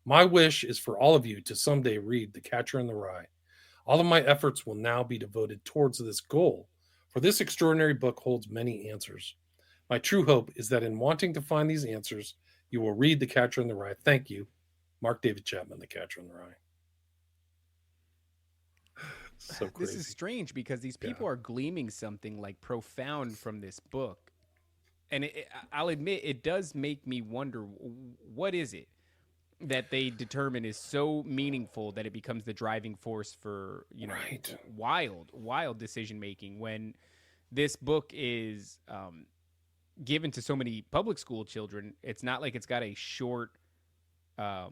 My wish is for all of you to someday read The Catcher in the Rye. All of my efforts will now be devoted towards this goal, for this extraordinary book holds many answers. My true hope is that in wanting to find these answers, you will read The Catcher in the Rye. Thank you, Mark David Chapman, The Catcher in the Rye." So crazy. This is strange because these people are gleaming something like profound from this book. And I'll admit, it does make me wonder, what is it that they determine is so meaningful that it becomes the driving force for, wild decision-making, when this book is given to so many public school children. It's not like it's got a short, a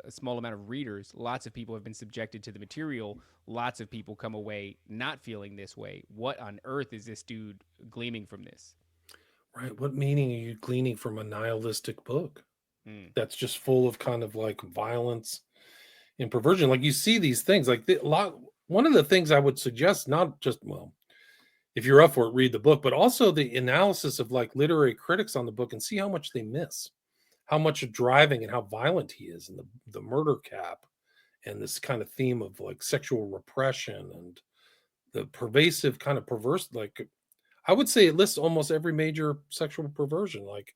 small amount of readers. Lots of people have been subjected to the material. Lots of people come away not feeling this way. What on earth is this dude gleaming from this? Right. What meaning are you gleaning from a nihilistic book that's just full of kind of like violence and perversion? Like, you see these things, like one of the things I would suggest, not just, if you're up for it, read the book, but also the analysis of like literary critics on the book and see how much they miss, how much driving and how violent he is, and the murder cap, and this kind of theme of like sexual repression and the pervasive kind of perverse, like, I would say it lists almost every major sexual perversion, like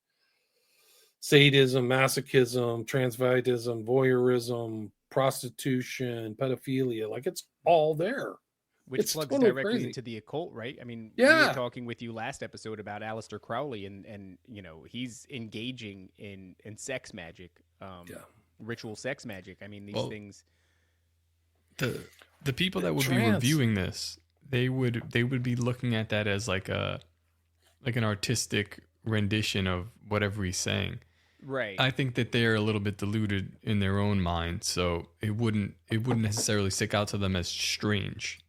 sadism, masochism, transvestism, voyeurism, prostitution, pedophilia. Like, it's all there. Which It's plugs totally directly crazy into the occult, right? I mean, we Yeah. were talking with you last episode about Aleister Crowley, and he's engaging in sex magic, ritual sex magic. I mean, these things. The people that would be reviewing this, they would be looking at that as like an artistic rendition of whatever he's saying. Right. I think that they're a little bit deluded in their own mind, so it wouldn't necessarily stick out to them as strange.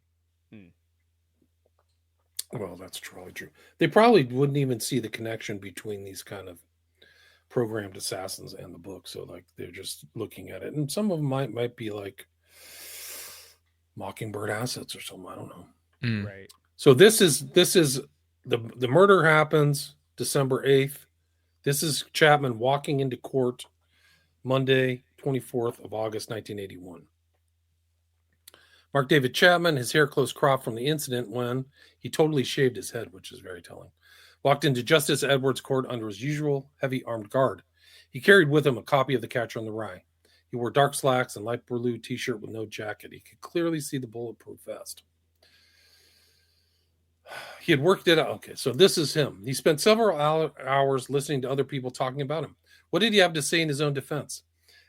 Well, that's probably true. They probably wouldn't even see the connection between these kind of programmed assassins and the book. So like, they're just looking at it, and some of them might be like Mockingbird assets or something. I don't know. Right. So this is the murder happens December 8th. This is Chapman walking into court Monday, 24th of August, 1981. Mark David Chapman, his hair close cropped from the incident when he totally shaved his head, which is very telling, walked into Justice Edwards' court under his usual heavy armed guard. He carried with him a copy of The Catcher in the Rye. He wore dark slacks and light blue t-shirt with no jacket. He could clearly see the bulletproof vest. He had worked it out. Okay, so this is him. He spent several hours listening to other people talking about him. What did he have to say in his own defense?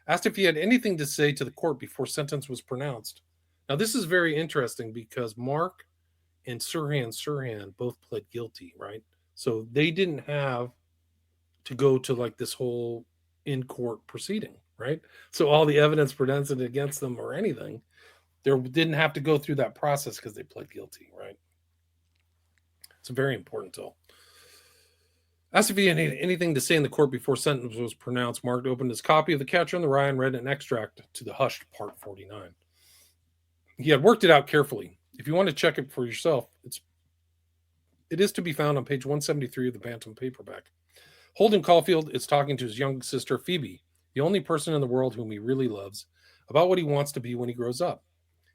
Asked if he had anything to say to the court before sentence was pronounced. Now, this is very interesting because Mark and Sirhan both pled guilty, right? So they didn't have to go to like this whole in-court proceeding, right? So all the evidence presented against them or anything, they didn't have to go through that process because they pled guilty, right? It's very important tool. Asked if he had anything to say in the court before sentence was pronounced, Mark opened his copy of The Catcher in the Rye and read an extract to the hushed part 49. He had worked it out carefully. If you want to check it for yourself, it is to be found on page 173 of the Bantam paperback. Holden Caulfield is talking to his young sister, Phoebe, the only person in the world whom he really loves, about what he wants to be when he grows up.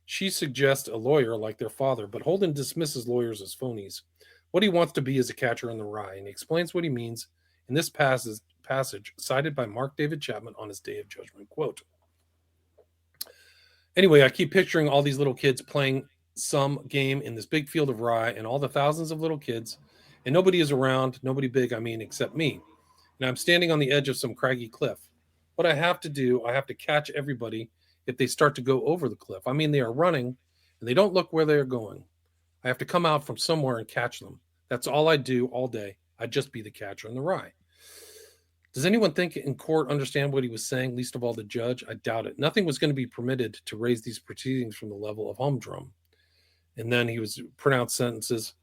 She suggests a lawyer like their father, but Holden dismisses lawyers as phonies. What he wants to be is a catcher in the rye, and he explains what he means in this passage cited by Mark David Chapman on his Day of Judgment. Quote, "Anyway, I keep picturing all these little kids playing some game in this big field of rye and all the thousands of little kids, and nobody is around, nobody big, except me. And I'm standing on the edge of some craggy cliff. What I have to do, I have to catch everybody if they start to go over the cliff. They are running, and they don't look where they are going. I have to come out from somewhere and catch them. That's all I do all day. I just be the catcher in the rye." Does anyone think in court understand what he was saying, least of all the judge? I doubt it. Nothing was going to be permitted to raise these proceedings from the level of humdrum. And then he was pronounced sentences,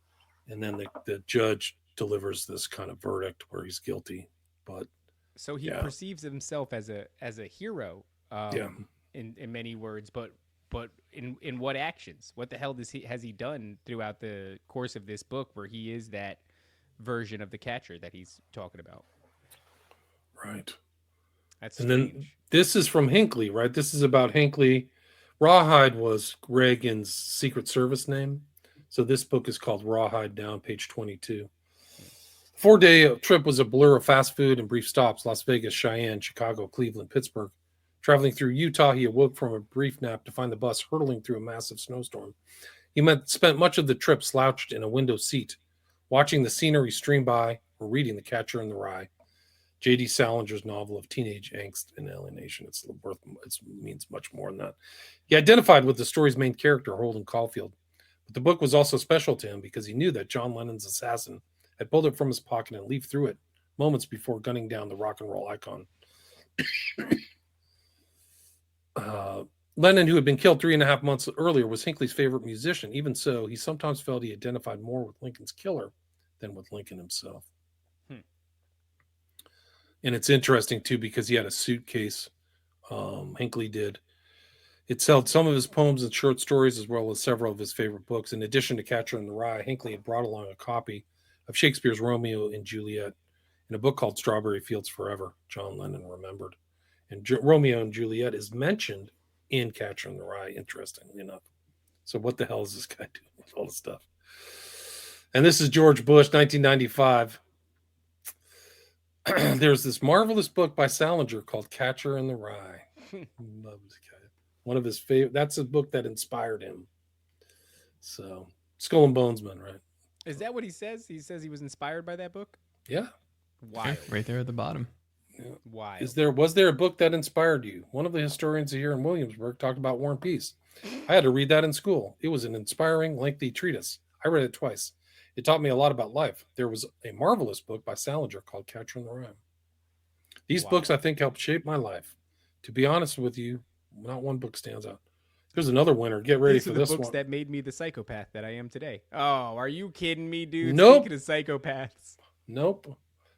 and then the judge delivers this kind of verdict where he's guilty. But so he perceives himself as a hero, in many words, but in what actions? What the hell has he done throughout the course of this book where he is that version of the catcher that he's talking about? Right. That's and strange. then this is from Hinckley, right? This is about Hinckley. Rawhide was Reagan's Secret Service name. So this book is called Rawhide Down, page 22. 4-day trip was a blur of fast food and brief stops: Las Vegas, Cheyenne, Chicago, Cleveland, Pittsburgh. Traveling through Utah, he awoke from a brief nap to find the bus hurtling through a massive snowstorm. He spent much of the trip slouched in a window seat, watching the scenery stream by or reading The Catcher in the Rye, J.D. Salinger's novel of teenage angst and alienation. It means much more than that. He identified with the story's main character, Holden Caulfield. But the book was also special to him because he knew that John Lennon's assassin had pulled it from his pocket and leafed through it moments before gunning down the rock and roll icon. Lennon, who had been killed 3.5 months earlier, was Hinckley's favorite musician. Even so, he sometimes felt he identified more with Lincoln's killer than with Lincoln himself. And it's interesting, too, because he had a suitcase. Hinckley did. It held some of his poems and short stories, as well as several of his favorite books. In addition to Catcher in the Rye, Hinckley had brought along a copy of Shakespeare's Romeo and Juliet in a book called Strawberry Fields Forever, John Lennon remembered. And Romeo and Juliet is mentioned in Catcher in the Rye, interestingly enough. So what the hell is this guy doing with all this stuff? And this is George Bush, 1995. There's this marvelous book by Salinger called Catcher in the Rye. Love this guy. One of his favorite. That's a book that inspired him. So Skull and Bonesman, right? Is that what he says? He says he was inspired by that book? Yeah. Wild. Right there at the bottom. Yeah. Wild. Was there a book that inspired you? One of the historians here in Williamsburg talked about War and Peace. I had to read that in school. It was an inspiring, lengthy treatise. I read it twice. It taught me a lot about life. There was a marvelous book by Salinger called Catcher in the Rye. These books, I think, helped shape my life. To be honest with you, not one book stands out. There's another winner. Get ready for this one. These are the books that made me the psychopath that I am today. Oh, are you kidding me, dude? Nope. Speaking of psychopaths. Nope.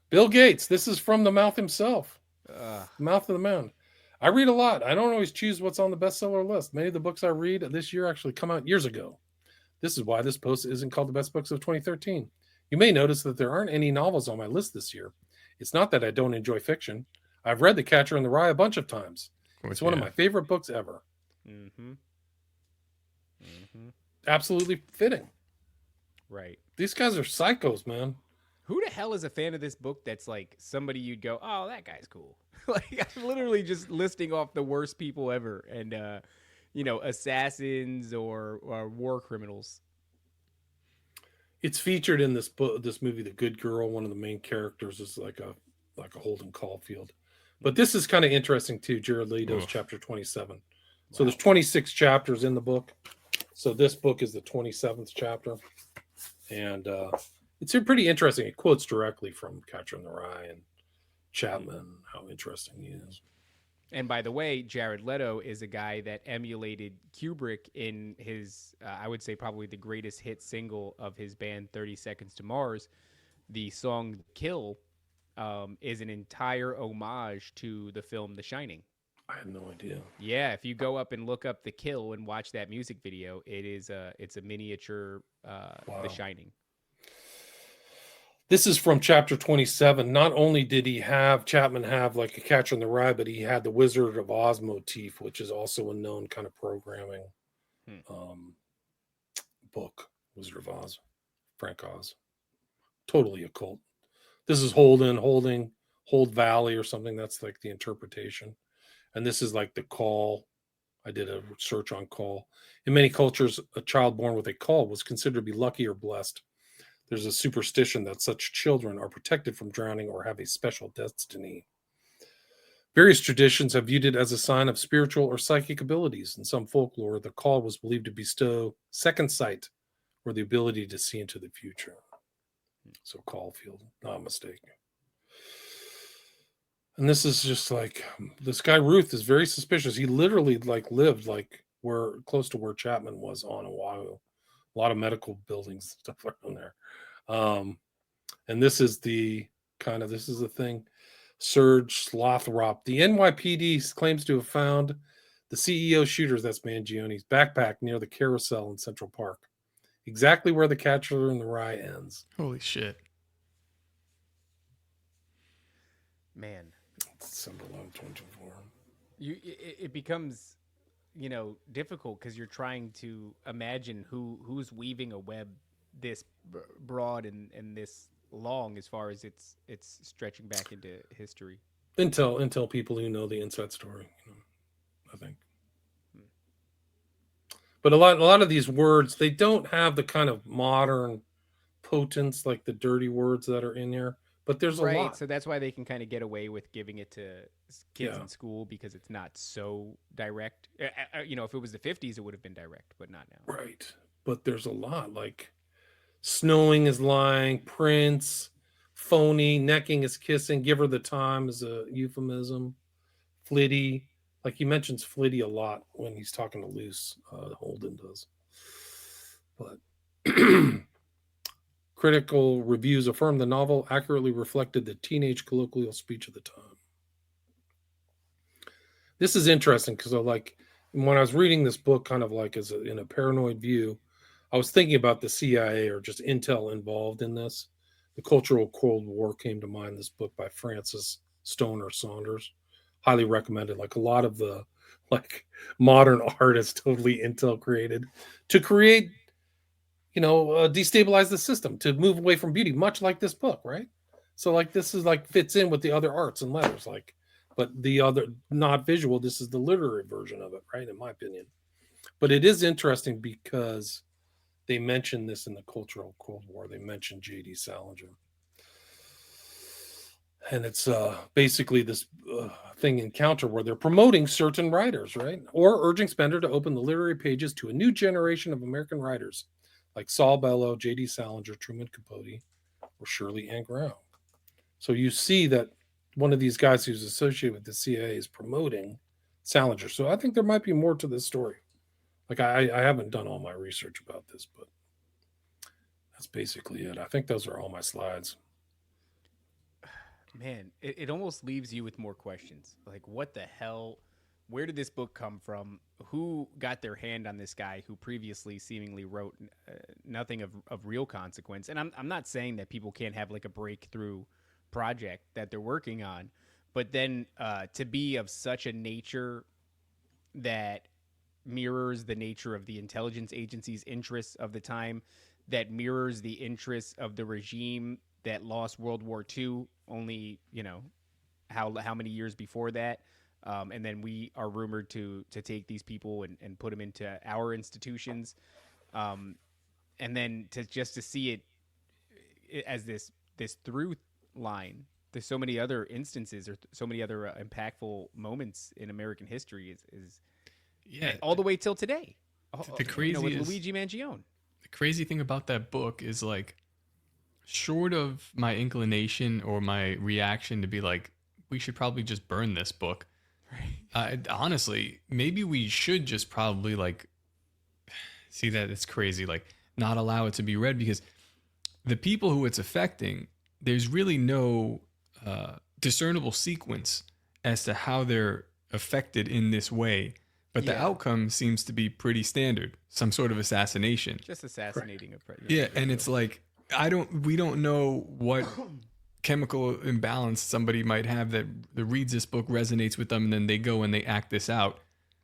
Bill Gates. This is from the mouth himself. Mouth of the man. I read a lot. I don't always choose what's on the bestseller list. Many of the books I read this year actually come out years ago. This is why this post isn't called the best books of 2013. You may notice that there aren't any novels on my list this year. It's not that I don't enjoy fiction. I've read The Catcher in the Rye a bunch of times. It's one of my favorite books ever. Mm-hmm. Mm-hmm. Absolutely fitting. Right. These guys are psychos, man. Who the hell is a fan of this book that's like somebody you'd go, oh, that guy's cool? Like, I'm literally just listing off the worst people ever. And, assassins or war criminals. It's featured in this movie, The Good Girl. One of the main characters is like a Holden Caulfield. But this is kind of interesting too. Jared Leto's chapter 27. So there's 26 chapters in the book. So this book is the 27th chapter, and it's pretty interesting. It quotes directly from Catcher in the Rye and Chapman. How interesting he is. And by the way, Jared Leto is a guy that emulated Kubrick in his, I would say, probably the greatest hit single of his band, 30 Seconds to Mars. The song Kill is an entire homage to the film The Shining. I had no idea. Yeah, if you go up and look up The Kill and watch that music video, it's a miniature The Shining. This is from chapter 27. Not only did Chapman have like a Catcher in the Rye, but he had the Wizard of Oz motif, which is also a known kind of programming book. Wizard of Oz, Frank Oz. Totally occult. This is Hold Valley or something. That's like the interpretation. And this is like the call. I did a search on call. In many cultures, a child born with a call was considered to be lucky or blessed. There's a superstition that such children are protected from drowning or have a special destiny. Various traditions have viewed it as a sign of spiritual or psychic abilities. In some folklore, the call was believed to bestow second sight or the ability to see into the future. So Caulfield, not a mistake. And this is just like this guy Ruth is very suspicious. He literally like lived like where close to where Chapman was on Oahu. A lot of medical buildings and stuff around there. And this is the thing. Serge Slothrop. The NYPD claims to have found the CEO shooters, that's Mangione's backpack near the carousel in Central Park. Exactly where the Catcher in the Rye ends. Holy shit. Man. December 11, 2024. It becomes, difficult because you're trying to imagine who's weaving a web this broad and this long as far as it's stretching back into history. Until people who know the inside story, I think. But a lot of these words, they don't have the kind of modern potence like the dirty words that are in here. But there's a lot. So that's why they can kind of get away with giving it to kids in school because it's not so direct. If it was the 50s, it would have been direct, but not now. Right. But there's a lot like snowing is lying, Prince, phony, necking is kissing, give her the time is a euphemism, flitty. Like he mentions flitty a lot when he's talking to Luce, Holden does. But critical reviews affirm the novel accurately reflected the teenage colloquial speech of the time. This is interesting because when I was reading this book, kind of like in a paranoid view, I was thinking about the CIA or just intel involved in this. The Cultural Cold War came to mind. This book by Francis Stoner Saunders, highly recommended. Like a lot of the modern art is totally intel created to create, destabilize the system, to move away from beauty, much like this book, right? So this is fits in with the other arts and letters, but the other not visual. This is the literary version of it, right? In my opinion, but it is interesting because they mention this in the Cultural Cold War. They mention J.D. Salinger. And it's basically this thing encounter where they're promoting certain writers, right? Or urging Spender to open the literary pages to a new generation of American writers like Saul Bellow, J.D. Salinger, Truman Capote, or Shirley Ann Brown. So you see that one of these guys who's associated with the CIA is promoting Salinger. So I think there might be more to this story. I haven't done all my research about this, but that's basically it. I think those are all my slides. Man, it almost leaves you with more questions. Like, what the hell? Where did this book come from? Who got their hand on this guy who previously seemingly wrote nothing of real consequence? And I'm not saying that people can't have a breakthrough project that they're working on, but then to be of such a nature that mirrors the nature of the intelligence agency's interests of the time, that mirrors the interests of the regime that lost World War II only, how many years before that. And then we are rumored to take these people and put them into our institutions. And then to see it as this through line. There's so many other instances or so many other impactful moments in American history is all the way till today. The crazy with Luigi Mangione. The crazy thing about that book is short of my inclination or my reaction to be we should probably just burn this book. Right. Honestly, maybe we should just probably see that it's crazy, not allow it to be read, because the people who it's affecting, there's really no discernible sequence as to how they're affected in this way. But the outcome seems to be pretty standard. Some sort of assassination. Just assassinating a president. Yeah, and it's we don't know what chemical imbalance somebody might have that reads this book, resonates with them, and then they go and they act this out.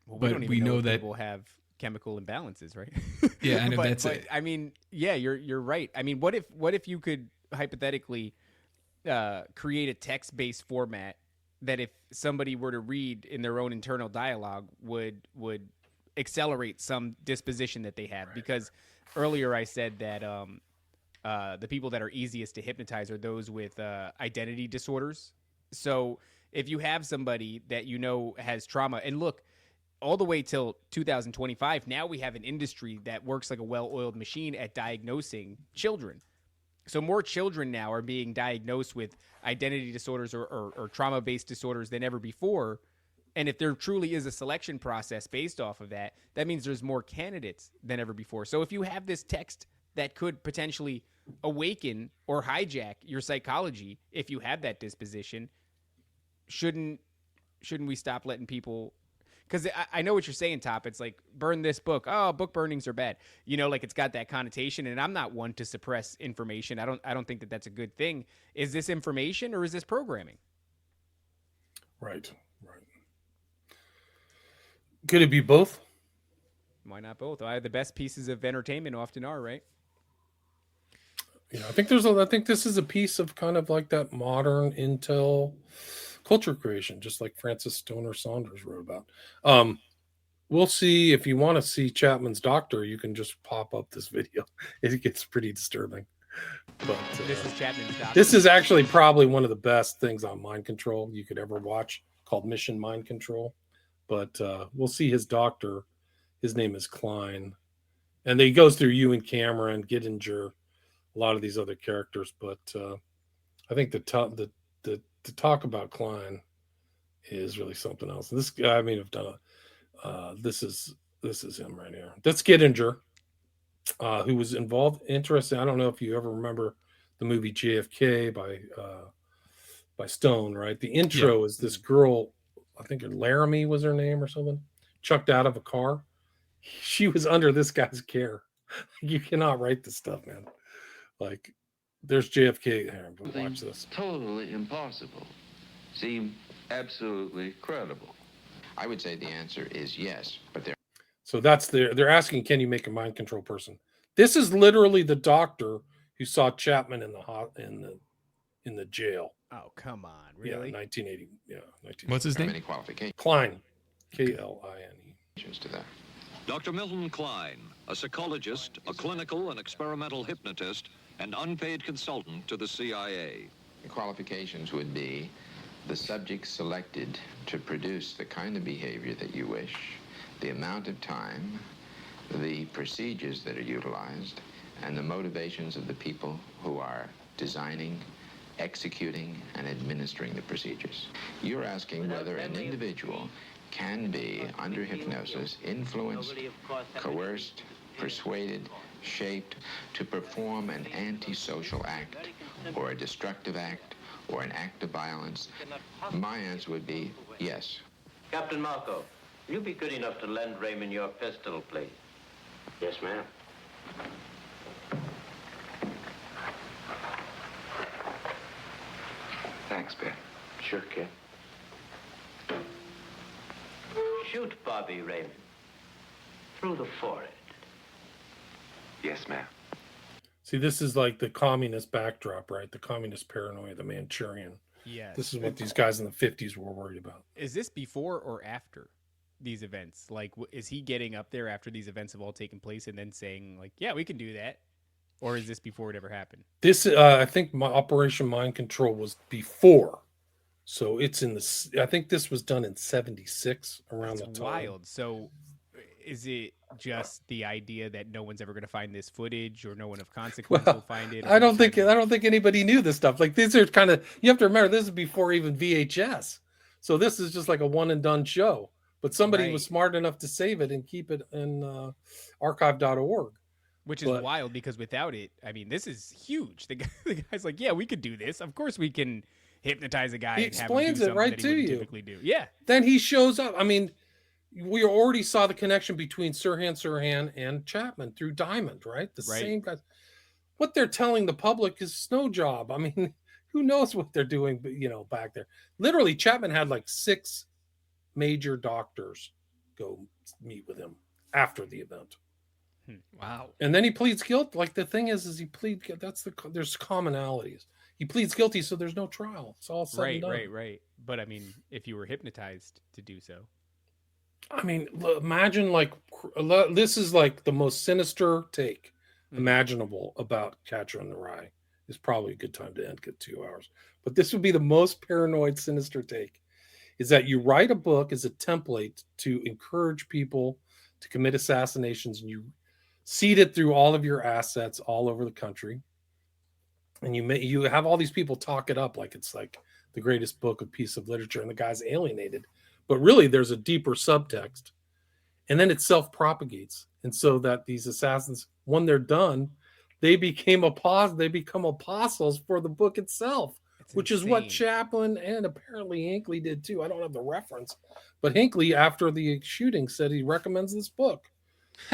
Well, but we know that people have chemical imbalances, right? Yeah, and but I mean, yeah, you're right. I mean, what if you could hypothetically create a text-based format that if somebody were to read in their own internal dialogue would accelerate some disposition that they have? Right. Because earlier I said that the people that are easiest to hypnotize are those with identity disorders. So if you have somebody that has trauma, and look, all the way till 2025, now we have an industry that works like a well-oiled machine at diagnosing children. So more children now are being diagnosed with identity disorders or trauma-based disorders than ever before. And if there truly is a selection process based off of that, that means there's more candidates than ever before. So if you have this text that could potentially awaken or hijack your psychology, if you have that disposition, shouldn't we stop letting people? Because I know what you're saying, Top. It's like, burn this book. Oh, book burnings are bad. You know, like it's got that connotation, and I'm not one to suppress information. I don't think that that's a good thing. Is this information or is this programming? Right. Could it be both? Why not both? The best pieces of entertainment often are, right? I think this is a piece of kind of like that modern intel culture creation, just like Francis Stoner Saunders wrote about. We'll see. If you want to see Chapman's doctor, you can just pop up this video. It gets pretty disturbing. But this is Chapman's doctor. This is actually probably one of the best things on mind control you could ever watch, called Mission Mind Control. But we'll see his doctor. His name is Klein. And he goes through Ewan Cameron, Gittinger, a lot of these other characters. But I think the talk about Klein is really something else. This guy, I've done this is him right here. That's Gittinger, who was involved. Interesting. I don't know if you ever remember the movie JFK by Stone, right? The intro is this girl, I think Laramie was her name or something, chucked out of a car. She was under this guy's care. You cannot write this stuff, man. Like, there's JFK here. Watch this. Totally impossible. Seem absolutely credible. I would say the answer is yes, but so they're asking, can you make a mind control person? This is literally the doctor who saw Chapman in the jail. Oh, come on, really? Yeah, 1980. Yeah, 1980. What's his name? many qualifications Klein, Kline. to that. Dr. Milton Klein, a psychologist, a clinical and experimental hypnotist, and unpaid consultant to the CIA. The qualifications would be the subject selected to produce the kind of behavior that you wish, the amount of time, the procedures that are utilized, and the motivations of the people who are designing, executing, and administering the procedures. You're asking whether an individual can be, under hypnosis, influenced, coerced, persuaded, shaped to perform an antisocial act, or a destructive act, or an act of violence. My answer would be yes. Captain Marco, will you be good enough to lend Raymond your pistol, please? Yes, ma'am. Thanks, Ben. Sure, kid. Shoot Bobby, Raymond. Through the forehead. Yes, ma'am. See, this is like the communist backdrop, right? The communist paranoia, the Manchurian. Yeah. This is what these guys in the 50s were worried about. Is this before or after these events? Like, is he getting up there after these events have all taken place and then saying, like, yeah, we can do that? Or is this before it ever happened? This, I think, my Operation Mind Control was before. So it's I think this was done in 76, around the time. Wild. So is it just the idea that no one's ever going to find this footage, or no one of consequence will find it? I don't think anybody knew this stuff. Like, these are kind of, you have to remember, this is before even VHS. So this is just like a one and done show. But somebody was smart enough to save it and keep it in archive.org. Which is wild, because without it, I mean, this is huge. The guy's like, yeah, we could do this. Of course we can hypnotize a guy. He explains it right to you. Typically do. Yeah. Then he shows up. I mean, we already saw the connection between Sirhan and Chapman through Diamond, right? Same guys. What they're telling the public is snow job. I mean, who knows what they're doing, back there. Literally, Chapman had like 6 major doctors go meet with him after the event. Wow. And then he pleads guilty. Like, the thing is he pleads. There's commonalities. He pleads guilty, so there's no trial. It's all said and done. Right. But I mean, if you were hypnotized to do so. I mean, imagine, like, this is like the most sinister take imaginable about Catcher in the Rye. It's probably a good time to end, get 2 hours. But this would be the most paranoid, sinister take, is that you write a book as a template to encourage people to commit assassinations, and you seed it through all of your assets all over the country. and you have all these people talk it up like it's like the greatest piece of literature, and the guy's alienated, but really there's a deeper subtext, and then it self-propagates, and so that these assassins, when they're done, they become apostles for the book itself, which is what Chaplin and apparently Hinckley did too. I don't have the reference, but Hinckley, after the shooting, said he recommends this book.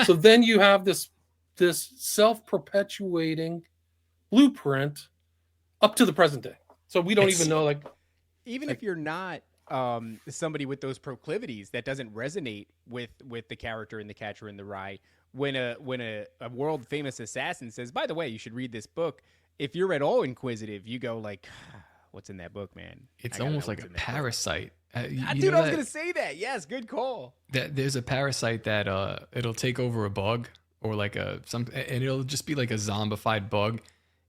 So then you have this self-perpetuating blueprint up to the present day. So we don't even know, like, if you're not somebody with those proclivities, that doesn't resonate with the character in The Catcher in the Rye. When a world famous assassin says, by the way, you should read this book, if you're at all inquisitive, you go like, what's in that book, man? It's almost like a parasite. Dude, I was gonna say that. Yes, good call. There's a parasite that it'll take over a bug or like and it'll just be like a zombified bug,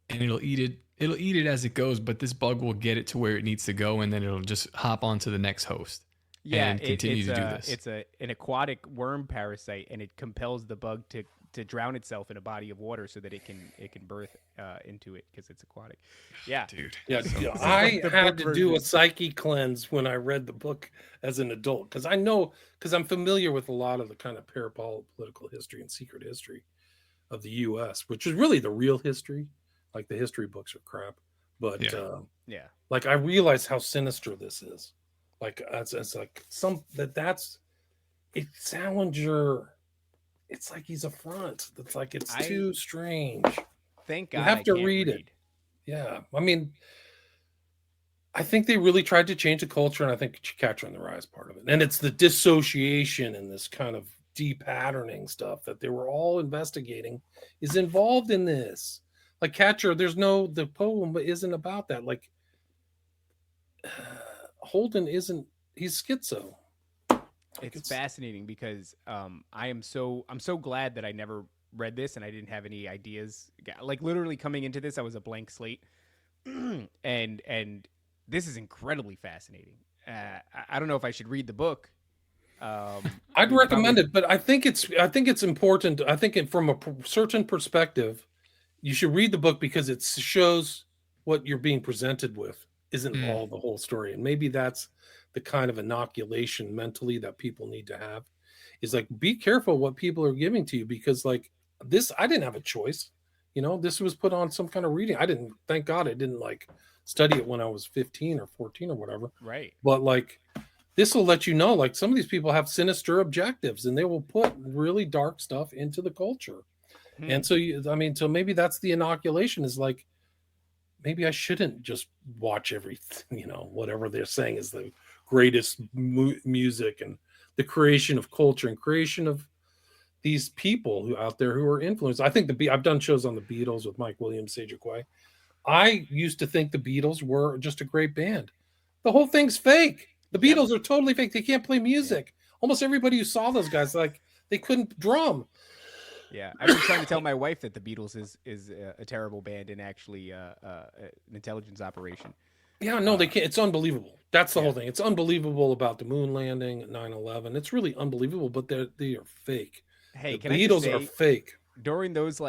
and it'll eat it. It'll eat it as it goes, but this bug will get it to where it needs to go, and then it'll just hop onto the next host. Yeah, and continue to do this. It's an aquatic worm parasite, and it compels the bug to drown itself in a body of water so that it can birth into it because it's aquatic. Yeah, dude. Yeah, I had to do a psyche cleanse when I read the book as an adult because I'm familiar with a lot of the kind of parapolitical history and secret history of the U.S., which is really the real history. Like the history books are crap, but like I realize how sinister this is. Like it's like that's Salinger. It's like he's a front. It's like it's too strange. Thank God you have to read it. Yeah, I mean, I think they really tried to change the culture, and I think Catcher in the Rye is part of it. And it's the dissociation and this kind of de-patterning stuff that they were all investigating is involved in this. Like Catcher, the poem isn't about that. Like Holden isn't. He's schizo. It's fascinating because I'm so glad that I never read this and I didn't have any ideas. Like literally coming into this, I was a blank slate, and this is incredibly fascinating. I don't know if I should read the book. I'd recommend it, but I think it's important. I think from a certain perspective, you should read the book because it shows what you're being presented with isn't all the whole story, and maybe that's the kind of inoculation mentally that people need to have. Is like, be careful what people are giving to you, because like this, I didn't have a choice. This was put on some kind of reading. Thank God I didn't like study it when I was 15 or 14 or whatever. Right. But like, this will let you know, like some of these people have sinister objectives and they will put really dark stuff into the culture. And so, so maybe that's the inoculation, is like, maybe I shouldn't just watch everything, whatever they're saying is the greatest music and the creation of culture and creation of these people who out there who are influenced. I think I've done shows on the Beatles with Mike Williams, Sage Quay. I used to think the Beatles were just a great band. The whole thing's fake. The Beatles are totally fake. They can't play music. Almost everybody who saw those guys, like, they couldn't drum. Yeah, I've been trying to tell my wife that the Beatles is a terrible band and actually an intelligence operation. Yeah, no, they can't. It's unbelievable. That's the whole thing. It's unbelievable about the moon landing at 9/11. It's really unbelievable, but they are fake. Hey, the Beatles are fake. During those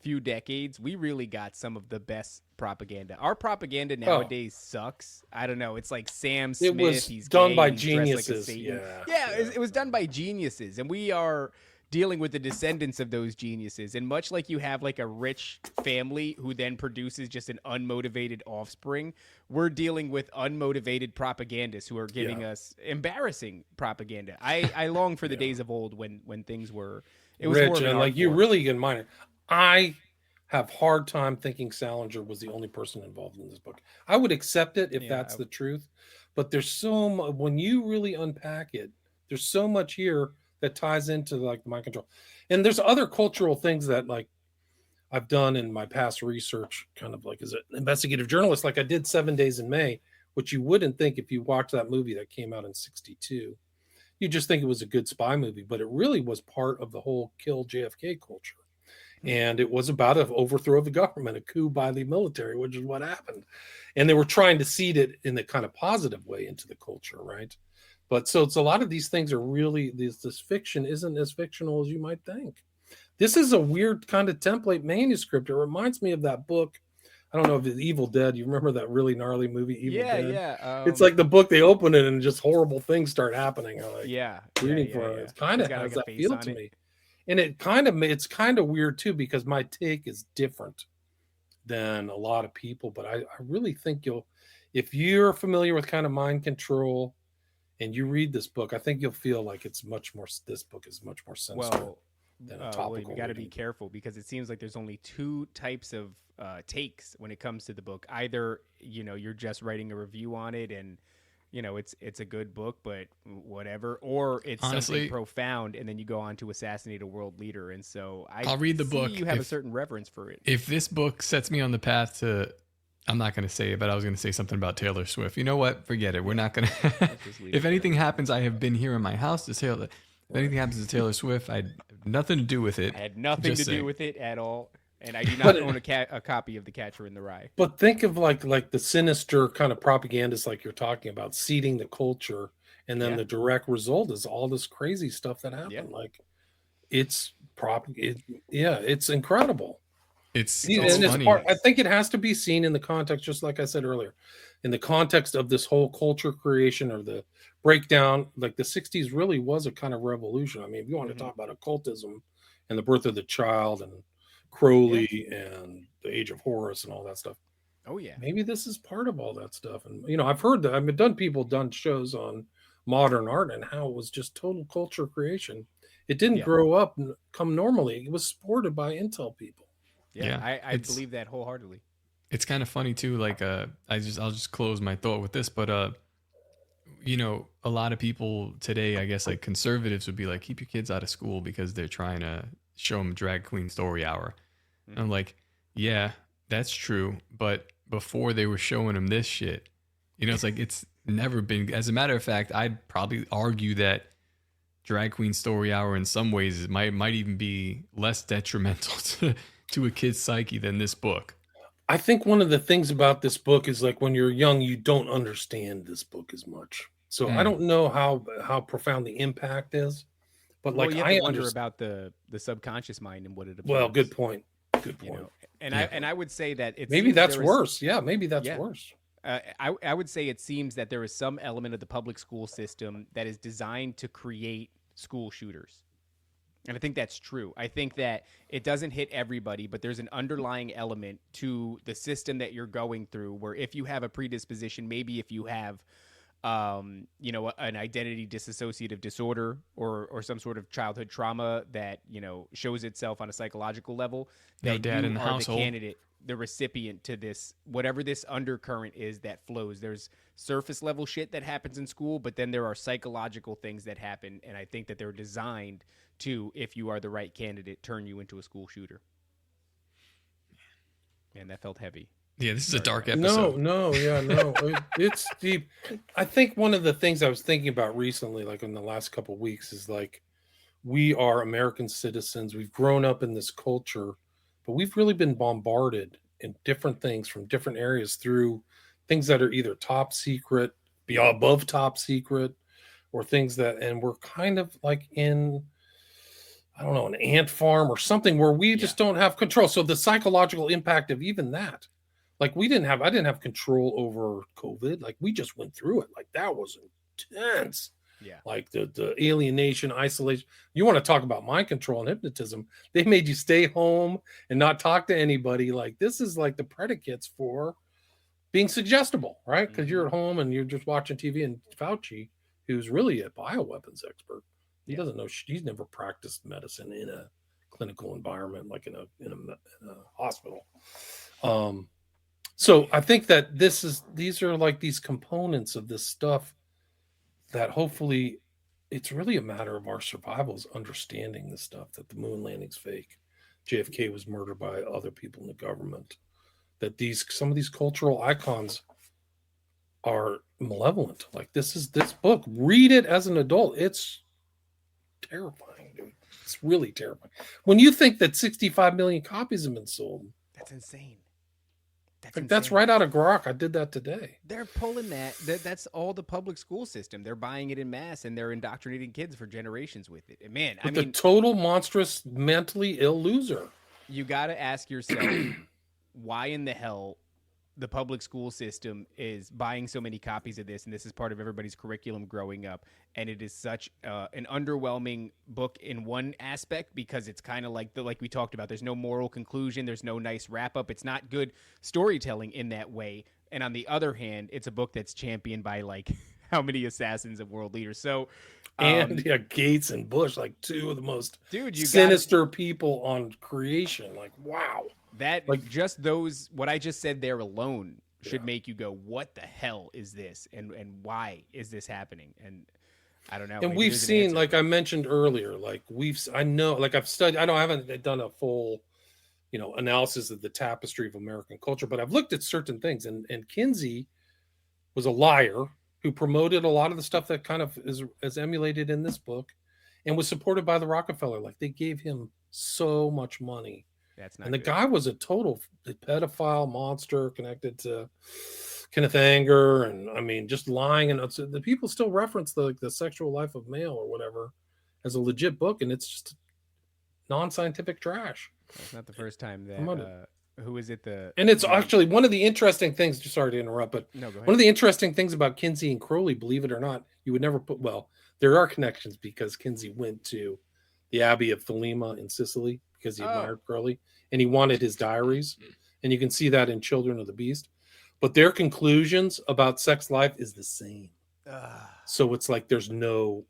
few decades, we really got some of the best propaganda. Our propaganda nowadays sucks. I don't know. It's like Sam Smith. It was he's done gay, by he's geniuses. Like it was done by geniuses, and we are dealing with the descendants of those geniuses. And much like you have like a rich family who then produces just an unmotivated offspring, we're dealing with unmotivated propagandists who are giving us embarrassing propaganda. I long for the days of old when things were rich, and like you really can mind it. I have hard time thinking Salinger was the only person involved in this book. I would accept it if that's the truth, but there's so much when you really unpack it. There's so much here that ties into like mind control, and there's other cultural things that like I've done in my past research, kind of like as an investigative journalist. Like I did 7 Days in May, which you wouldn't think if you watched that movie that came out in '62. You just think it was a good spy movie, but it really was part of the whole kill JFK culture. And it was about an overthrow of the government, a coup by the military, which is what happened. And they were trying to seed it in the kind of positive way into the culture, right? But so it's a lot of these things are really, this fiction isn't as fictional as you might think. This is a weird kind of template manuscript. It reminds me of that book I don't know if it's Evil Dead. You remember that really gnarly movie, Evil Dead? Yeah. It's like the book, they open it and just horrible things start happening. I'm like, yeah. reading for it. It kind of got, has like, a that face feel on to it. me. And it's kind of weird too, because my take is different than a lot of people. But I really think if you're familiar with kind of mind control and you read this book, I think you'll feel like this book is much more sinister than a topical you got to be reading. careful, because it seems like there's only two types of takes when it comes to the book. Either, you're just writing a review on it and, it's a good book, but whatever, or it's Honestly, something profound, and then you go on to assassinate a world leader. And so I'll read the book. You have a certain reverence for it. If this book sets me on the path to, I'm not going to say it, but I was going to say something about Taylor Swift. You know what? Forget it. We're not going to. If anything happens, I have been here in my house to Taylor. If anything happens to Taylor Swift, I had nothing to do with it. I had nothing to do with it at all. And I do not own a copy of The Catcher in the Rye. But think of like the sinister kind of propagandists like you're talking about, seeding the culture, and then the direct result is all this crazy stuff that happened. Yeah. Like it's incredible. It's funny. I think it has to be seen in the context, just like I said earlier, in the context of this whole culture creation or the breakdown. Like the 60s really was a kind of revolution. I mean, if you want to talk about occultism and the birth of the child and Crowley and the Age of Horus and all that stuff. Oh yeah. Maybe this is part of all that stuff. And I've heard that done shows on modern art and how it was just total culture creation. It didn't grow up and come normally. It was supported by intel people. Yeah. I believe that wholeheartedly. It's kind of funny too. Like I'll just close my thought with this, but a lot of people today, I guess, like conservatives would be like, keep your kids out of school because they're trying to show them drag queen story hour. And I'm like, yeah, that's true. But before they were showing them this shit, it's like, it's never been, as a matter of fact, I'd probably argue that drag queen story hour in some ways might even be less detrimental to a kid's psyche than this book. I think one of the things about this book is like when you're young, you don't understand this book as much. So I don't know how profound the impact is. But like you have to wonder about the subconscious mind and what it absorbs. Well, good point. And I would say that maybe that's worse. Yeah, maybe that's worse. I would say it seems that there is some element of the public school system that is designed to create school shooters. And I think that's true. I think that it doesn't hit everybody, but there's an underlying element to the system that you're going through where if you have a predisposition, maybe if you have an identity dissociative disorder or some sort of childhood trauma that, shows itself on a psychological level, that dad you in the are household. the candidate, the recipient to this, whatever this undercurrent is that flows. There's surface level shit that happens in school, but then there are psychological things that happen. And I think that they're designed to, if you are the right candidate, turn you into a school shooter. Man, that felt heavy. Yeah, this is a dark episode. No, it's deep. I think one of the things I was thinking about recently, like in the last couple of weeks, is like we are American citizens. We've grown up in this culture, but we've really been bombarded in different things from different areas through things that are either top secret, above top secret, or things and we're kind of like in, I don't know, an ant farm or something where we just don't have control. So the psychological impact of even that. Like I didn't have control over COVID. Like we just went through it. Like that was intense. Yeah. Like the alienation, isolation. You want to talk about mind control and hypnotism. They made you stay home and not talk to anybody. Like this is like the predicates for being suggestible, right? Because you're at home and you're just watching TV, and Fauci, who's really a bioweapons expert, he doesn't know, he's never practiced medicine in a clinical environment, like in a hospital. So I think that these are like these components of this stuff that hopefully it's really a matter of our survival is understanding this stuff, that the moon landing's fake. JFK was murdered by other people in the government, that some of these cultural icons are malevolent. Like this book, read it as an adult. It's terrifying, dude. It's really terrifying. When you think that 65 million copies have been sold. That's insane. That's right out of Grok. I did that today. They're pulling that's all the public school system. They're buying it in mass and they're indoctrinating kids for generations with it. And man, the total monstrous, mentally ill loser. You got to ask yourself, why in the hell the public school system is buying so many copies of this, and this is part of everybody's curriculum growing up, and it is such an underwhelming book in one aspect because it's kind of like we talked about. There's no moral conclusion. There's no nice wrap up. It's not good storytelling in that way. And on the other hand, it's a book that's championed by like how many assassins and world leaders. So and Gates and Bush, like two of the most you sinister people on creation. Like, wow. That like just those what I just said there alone should make you go, what the hell is this, and why is this happening? And I don't know. And we've seen, like I mentioned earlier, like I haven't done a full, analysis of the tapestry of American culture, but I've looked at certain things, and Kinsey was a liar who promoted a lot of the stuff that kind of is emulated in this book, and was supported by the Rockefeller. Like, they gave him so much money. That's not and the good. guy was a total pedophile monster connected to Kenneth Anger, and I mean, just lying. And the people still reference the Sexual Life of Male or whatever as a legit book, and it's just non-scientific trash. That's not the first time that. Who is it? And it's actually one of the interesting things. Sorry to interrupt, but no, go ahead. One of the interesting things about Kinsey and Crowley, believe it or not, you would never put. Well, there are connections because Kinsey went to the Abbey of Thelema in Sicily because he admired Crowley, and he wanted his diaries, and you can see that in Children of the Beast. But their conclusions about sex life is the same. So it's like there's no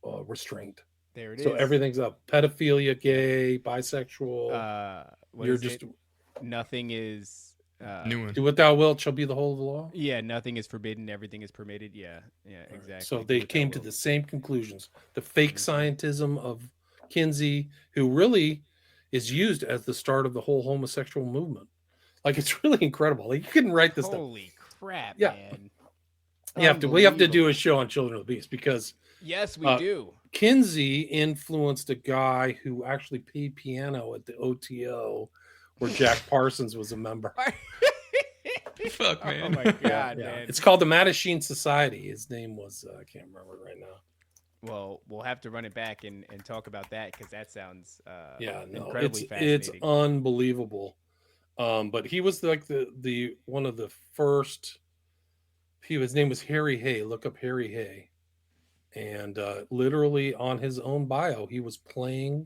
restraint. There it is. So everything's up. Pedophilia, gay, bisexual. You're just nothing is do what thou wilt shall be the whole of the law. Yeah, nothing is forbidden, everything is permitted. Yeah, exactly. So they came to the same conclusions. The fake scientism of Kinsey, who really is used as the start of the whole homosexual movement. Like, it's really incredible. Like, you couldn't write this Holy stuff. Crap, yeah. Man. We have to do a show on Children of the Beast because yes, we do. Kinsey influenced a guy who actually played piano at the OTO where Jack Parsons was a member. Fuck, man. Oh my God, man. It's called the Mattachine Society. His name was, I can't remember it right now. Well, we'll have to run it back and talk about that because that sounds incredibly fascinating. It's unbelievable. But he was like the one of the first. His name was Harry Hay. Look up Harry Hay, and literally on his own bio, he was playing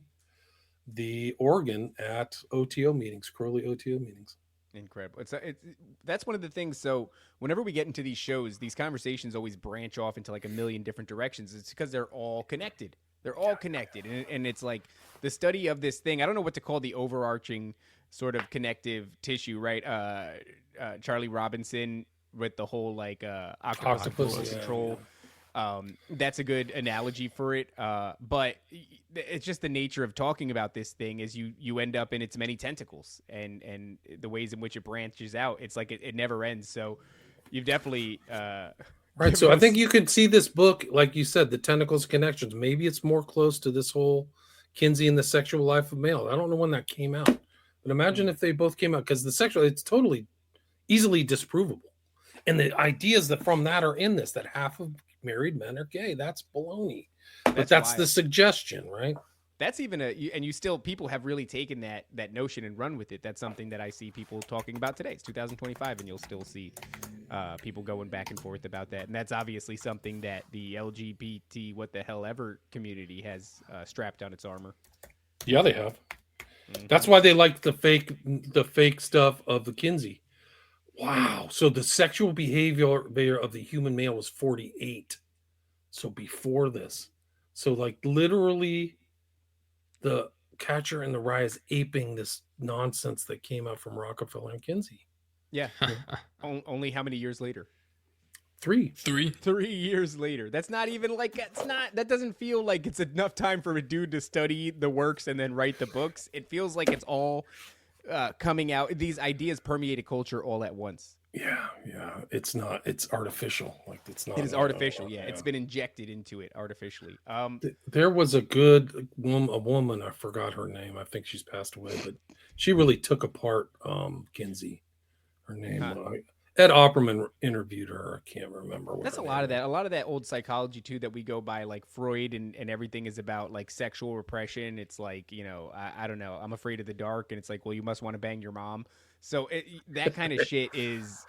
the organ at OTO meetings, Crowley OTO meetings. Incredible. That's one of the things. So whenever we get into these shows, these conversations always branch off into like a million different directions. It's because they're all connected. They're all connected. And it's like the study of this thing. I don't know what to call the overarching sort of connective tissue, right? Charlie Robinson with the whole like octopus control. Yeah. That's a good analogy for it. But it's just the nature of talking about this thing is you end up in its many tentacles and the ways in which it branches out. It's like it never ends. So you've definitely, right. So I think you could see this book, like you said, the tentacles connections. Maybe it's more close to this whole Kinsey and the Sexual Life of Male. I don't know when that came out, but imagine if they both came out, because it's totally easily disprovable. And the ideas that from that are in this, that half of married men are gay. That's baloney. But that's the suggestion, right? That's even people have really taken that notion and run with it. That's something that I see people talking about today. It's 2025, and you'll still see people going back and forth about that. And that's obviously something that the LGBT what the hell ever community has strapped on its armor. Yeah, they have. Mm-hmm. That's why they like the fake stuff of the Kinsey. Wow. So the sexual behavior of the human male was 48. So before this. So like literally the Catcher in the Rye is aping this nonsense that came out from Rockefeller and Kinsey. Yeah. Only how many years later? 3 years later. That's not even like, that doesn't feel like it's enough time for a dude to study the works and then write the books. It feels like it's all coming out. These ideas permeated culture all at once. Yeah. It's artificial. Like it's not. It is artificial. Yeah. It's been injected into it artificially. There was a good woman. I forgot her name. I think she's passed away, but she really took apart Kinsey. Her name. Ed Opperman interviewed her. I can't remember. That's a lot of that. A lot of that old psychology too that we go by, like Freud and everything is about like sexual repression. It's like, I don't know. I'm afraid of the dark, and it's like, well, you must want to bang your mom. So that kind of shit is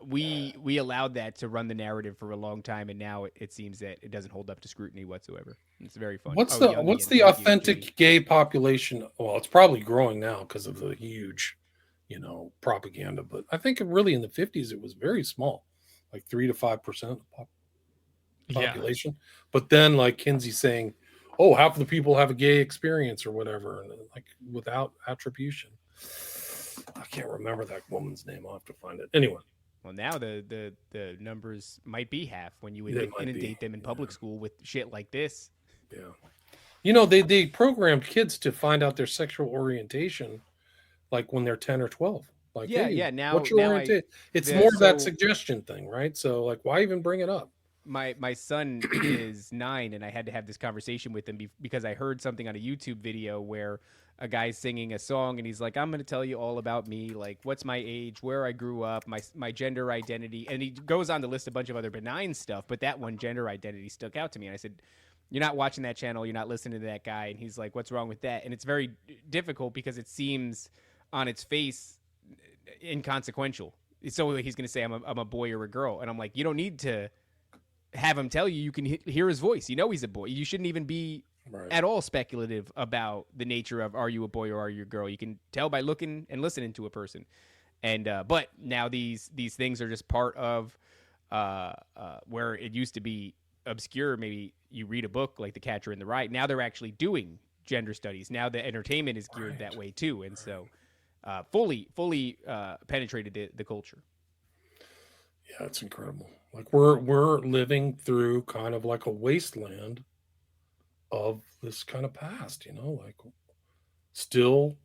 we allowed that to run the narrative for a long time, and now it seems that it doesn't hold up to scrutiny whatsoever. It's very funny. What's Youngie, the thank you, authentic Jimmy. gay population? Well, it's probably growing now because of the huge, propaganda. But I think really in the 50s it was very small, like 3 to 5% of population. But then, like Kinsey saying, "Oh, half of the people have a gay experience or whatever," and like without attribution. I can't remember that woman's name. I'll have to find it. Anyway. Well, now the numbers might be half when you inundate them in public school with shit like this. Yeah. They programmed kids to find out their sexual orientation like when they're 10 or 12. Like, hey, now what's your orientation? It's more of that suggestion thing, right? So like, why even bring it up? My son is 9, and I had to have this conversation with him because I heard something on a YouTube video where a guy's singing a song, and he's like, "I'm going to tell you all about me, like what's my age, where I grew up, my gender identity," and he goes on to list a bunch of other benign stuff, but that one gender identity stuck out to me, and I said, "You're not watching that channel, you're not listening to that guy," and he's like, "What's wrong with that?" And it's very difficult because it seems on its face inconsequential. So he's going to say, I'm a boy or a girl, and I'm like, you don't need to have him tell you can hear his voice. He's a boy. You shouldn't even be at all speculative about the nature of, are you a boy or are you a girl? You can tell by looking and listening to a person. And but now these things are just part of where it used to be obscure. Maybe you read a book like The Catcher in the Rye. Now they're actually doing gender studies. Now the entertainment is geared that way too. And so fully penetrated the culture. Yeah, it's incredible. Like we're living through kind of like a wasteland of this kind of past, like still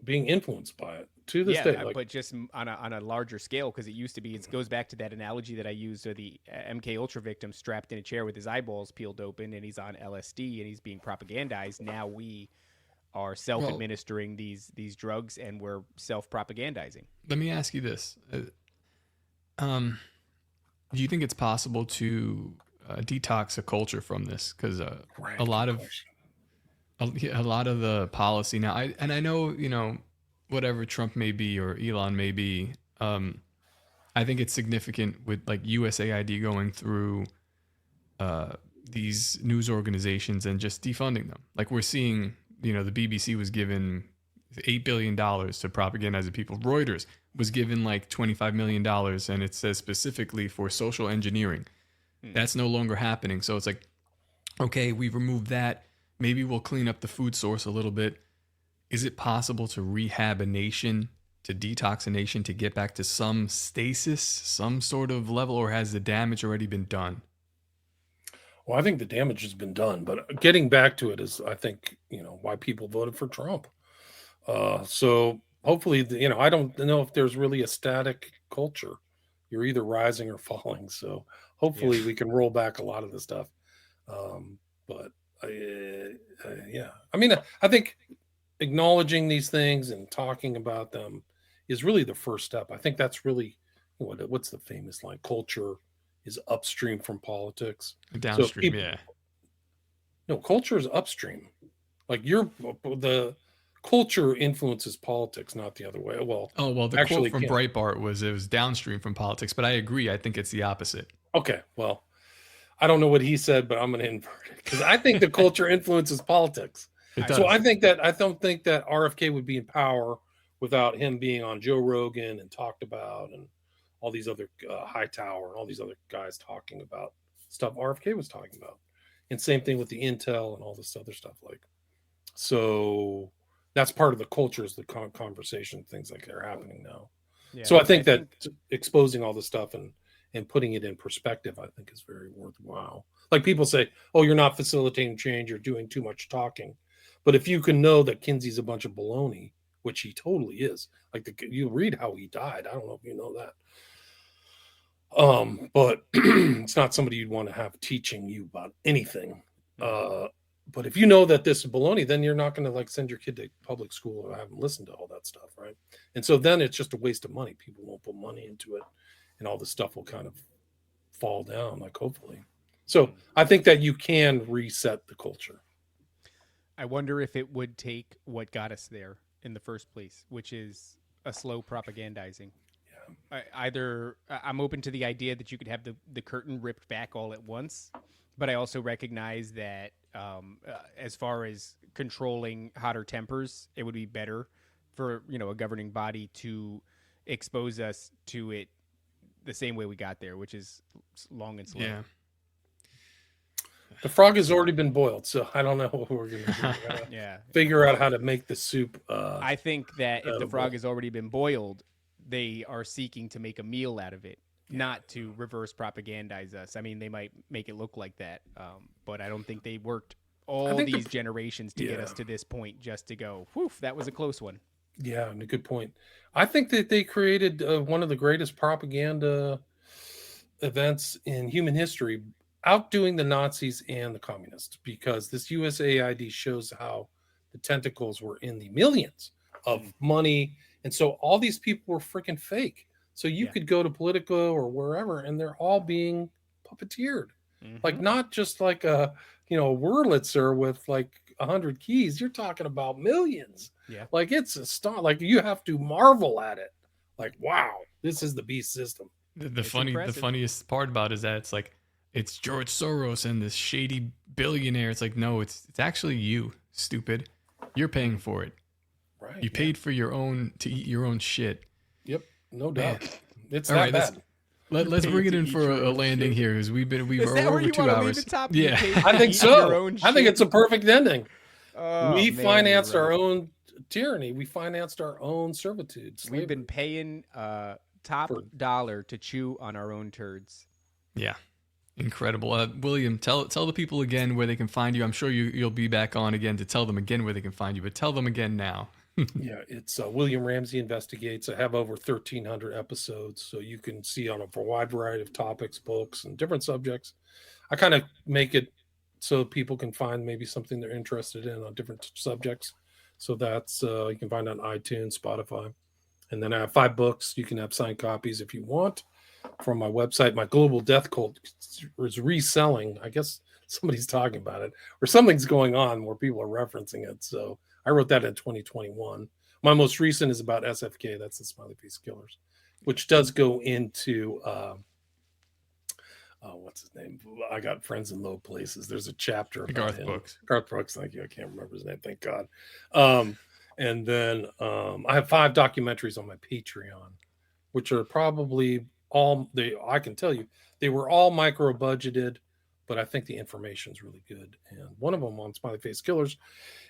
being influenced by it to this day. Like, but just on a larger scale, because it used to be. It goes back to that analogy that I used of the MK Ultra victim strapped in a chair with his eyeballs peeled open, and he's on LSD and he's being propagandized. Now we are self-administering these drugs, and we're self-propagandizing. Let me ask you this. Do you think it's possible to detox a culture from this? Because a lot of the policy now, I know, whatever Trump may be or Elon may be, I think it's significant with like USAID going through these news organizations and just defunding them. Like we're seeing, the BBC was given $8 billion to propagandize the people. Reuters was given like $25 million, and it says specifically for social engineering. That's no longer happening. So it's like, okay, we've removed that. Maybe we'll clean up the food source a little bit. Is it possible to rehab a nation, to detox a nation, to get back to some stasis, some sort of level, or has the damage already been done? Well, I think the damage has been done, but getting back to it is, I think, why people voted for Trump. So hopefully, I don't know if there's really a static culture. You're either rising or falling. So hopefully we can roll back a lot of the stuff. But yeah, I mean, I think acknowledging these things and talking about them is really the first step. I think that's really what's the famous line? Culture is upstream from politics. Downstream, No, culture is upstream. Like the culture influences politics, not the other way. Well, the quote from Breitbart was it was downstream from politics, but I agree. I think it's the opposite. Okay, well, I don't know what he said, but I'm going to invert it because I think the culture influences politics. So I don't think that RFK would be in power without him being on Joe Rogan and talked about, and all these other Hightower and all these other guys talking about stuff RFK was talking about. And same thing with the Intel and all this other stuff. So that's part of the culture is the conversation, things like that are happening now. Yeah, so I think that exposing all this stuff and putting it in perspective, I think is very worthwhile. Like people say, oh, you're not facilitating change. You're doing too much talking. But if you can know that Kinsey's a bunch of baloney, which he totally is, you read how he died. I don't know if you know that. But it's not somebody you'd want to have teaching you about anything. But if you know that this is baloney, then you're not going to send your kid to public school or have them listen to all that stuff, right? And so then it's just a waste of money. People won't put money into it, and all this stuff will kind of fall down, hopefully. So I think that you can reset the culture. I wonder if it would take what got us there in the first place, which is a slow propagandizing. I'm open to the idea that you could have the curtain ripped back all at once, but I also recognize that as far as controlling hotter tempers, it would be better for a governing body to expose us to it the same way we got there, which is long and slow. Yeah. The frog has already been boiled, so I don't know what we're going to do. Yeah. Figure out how to make the soup. I think that if the frog has already been boiled, they are seeking to make a meal out of it, not to reverse propagandize us. I mean, they might make it look like that, but I don't think they worked all these generations to get us to this point just to go, whew, that was a close one. Yeah, and a good point. I think that they created one of the greatest propaganda events in human history, outdoing the Nazis and the communists, because this USAID shows how the tentacles were in the millions of money. And so all these people were freaking fake. So you could go to Politico or wherever, and they're all being puppeteered. Like, not just like a Wurlitzer with like 100 keys. You're talking about millions. Yeah. Like, it's like you have to marvel at it. Like, wow, this is the beast system. The funniest part about it is that it's George Soros and this shady billionaire. It's like, no, it's actually you, stupid. You're paying for it. Right. You paid for your own to eat your own shit. Yep, no doubt. Man. It's all not right, bad. Let's bring it in for a landing here, because we've over 2 hours. Yeah, I think so. I think it's a perfect ending. We financed our own tyranny. We financed our own servitude. Slavery. We've been paying top dollar to chew on our own turds. Yeah, incredible. William, tell the people again where they can find you. I'm sure you'll be back on again to tell them again where they can find you, but tell them again now. Yeah, it's William Ramsey Investigates. I have over 1,300 episodes, so you can see on a wide variety of topics, books, and different subjects. I kind of make it so people can find maybe something they're interested in on different subjects. So that's you can find on iTunes, Spotify. And then I have 5 books. You can have signed copies if you want from my website. My Global Death Cult is reselling. I guess somebody's talking about it, or something's going on where people are referencing it. So I wrote that in 2021. My most recent is about SFK. That's the Smiley Face Killers, which does go into what's his name? I got friends in low places. There's a chapter about Garth him. Brooks. Garth Brooks. Thank you. I can't remember his name. Thank God. And then I have 5 documentaries on my Patreon, which are probably I can tell you they were all micro budgeted, but I think the information is really good. And one of them on Smiley Face Killers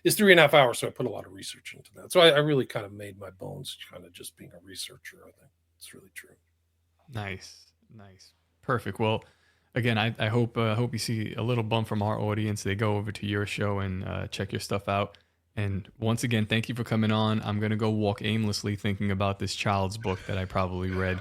is 3.5 hours. So I put a lot of research into that. So I really kind of made my bones kind of just being a researcher. I think it's really true. Nice. Perfect. Well, again, I hope you see a little bump from our audience. They go over to your show and check your stuff out. And once again, thank you for coming on. I'm going to go walk aimlessly thinking about this child's book that I probably read.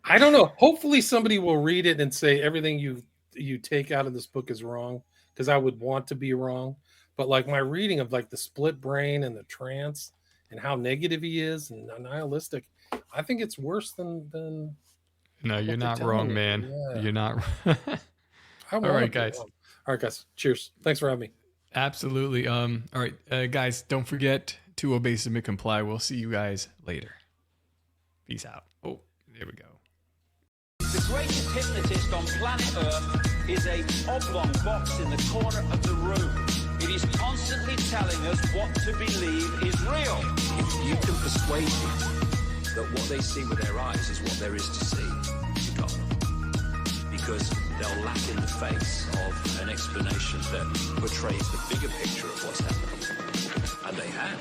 I don't know. Hopefully somebody will read it and say everything you take out of this book is wrong, because I would want to be wrong. But like my reading of like the split brain and the trance and how negative he is and nihilistic, I think it's worse than No, you're not wrong, man. Yeah. You're not. All right, guys. All right, guys. Cheers. Thanks for having me. Absolutely. All right, guys, don't forget to obey, submit, comply. We'll see you guys later. Peace out. Oh, there we go. The greatest hypnotist on planet Earth is a oblong box in the corner of the room. It is constantly telling us what to believe is real. If you can persuade people that what they see with their eyes is what there is to see, you got them. Because they'll laugh in the face of an explanation that portrays the bigger picture of what's happening. And they have.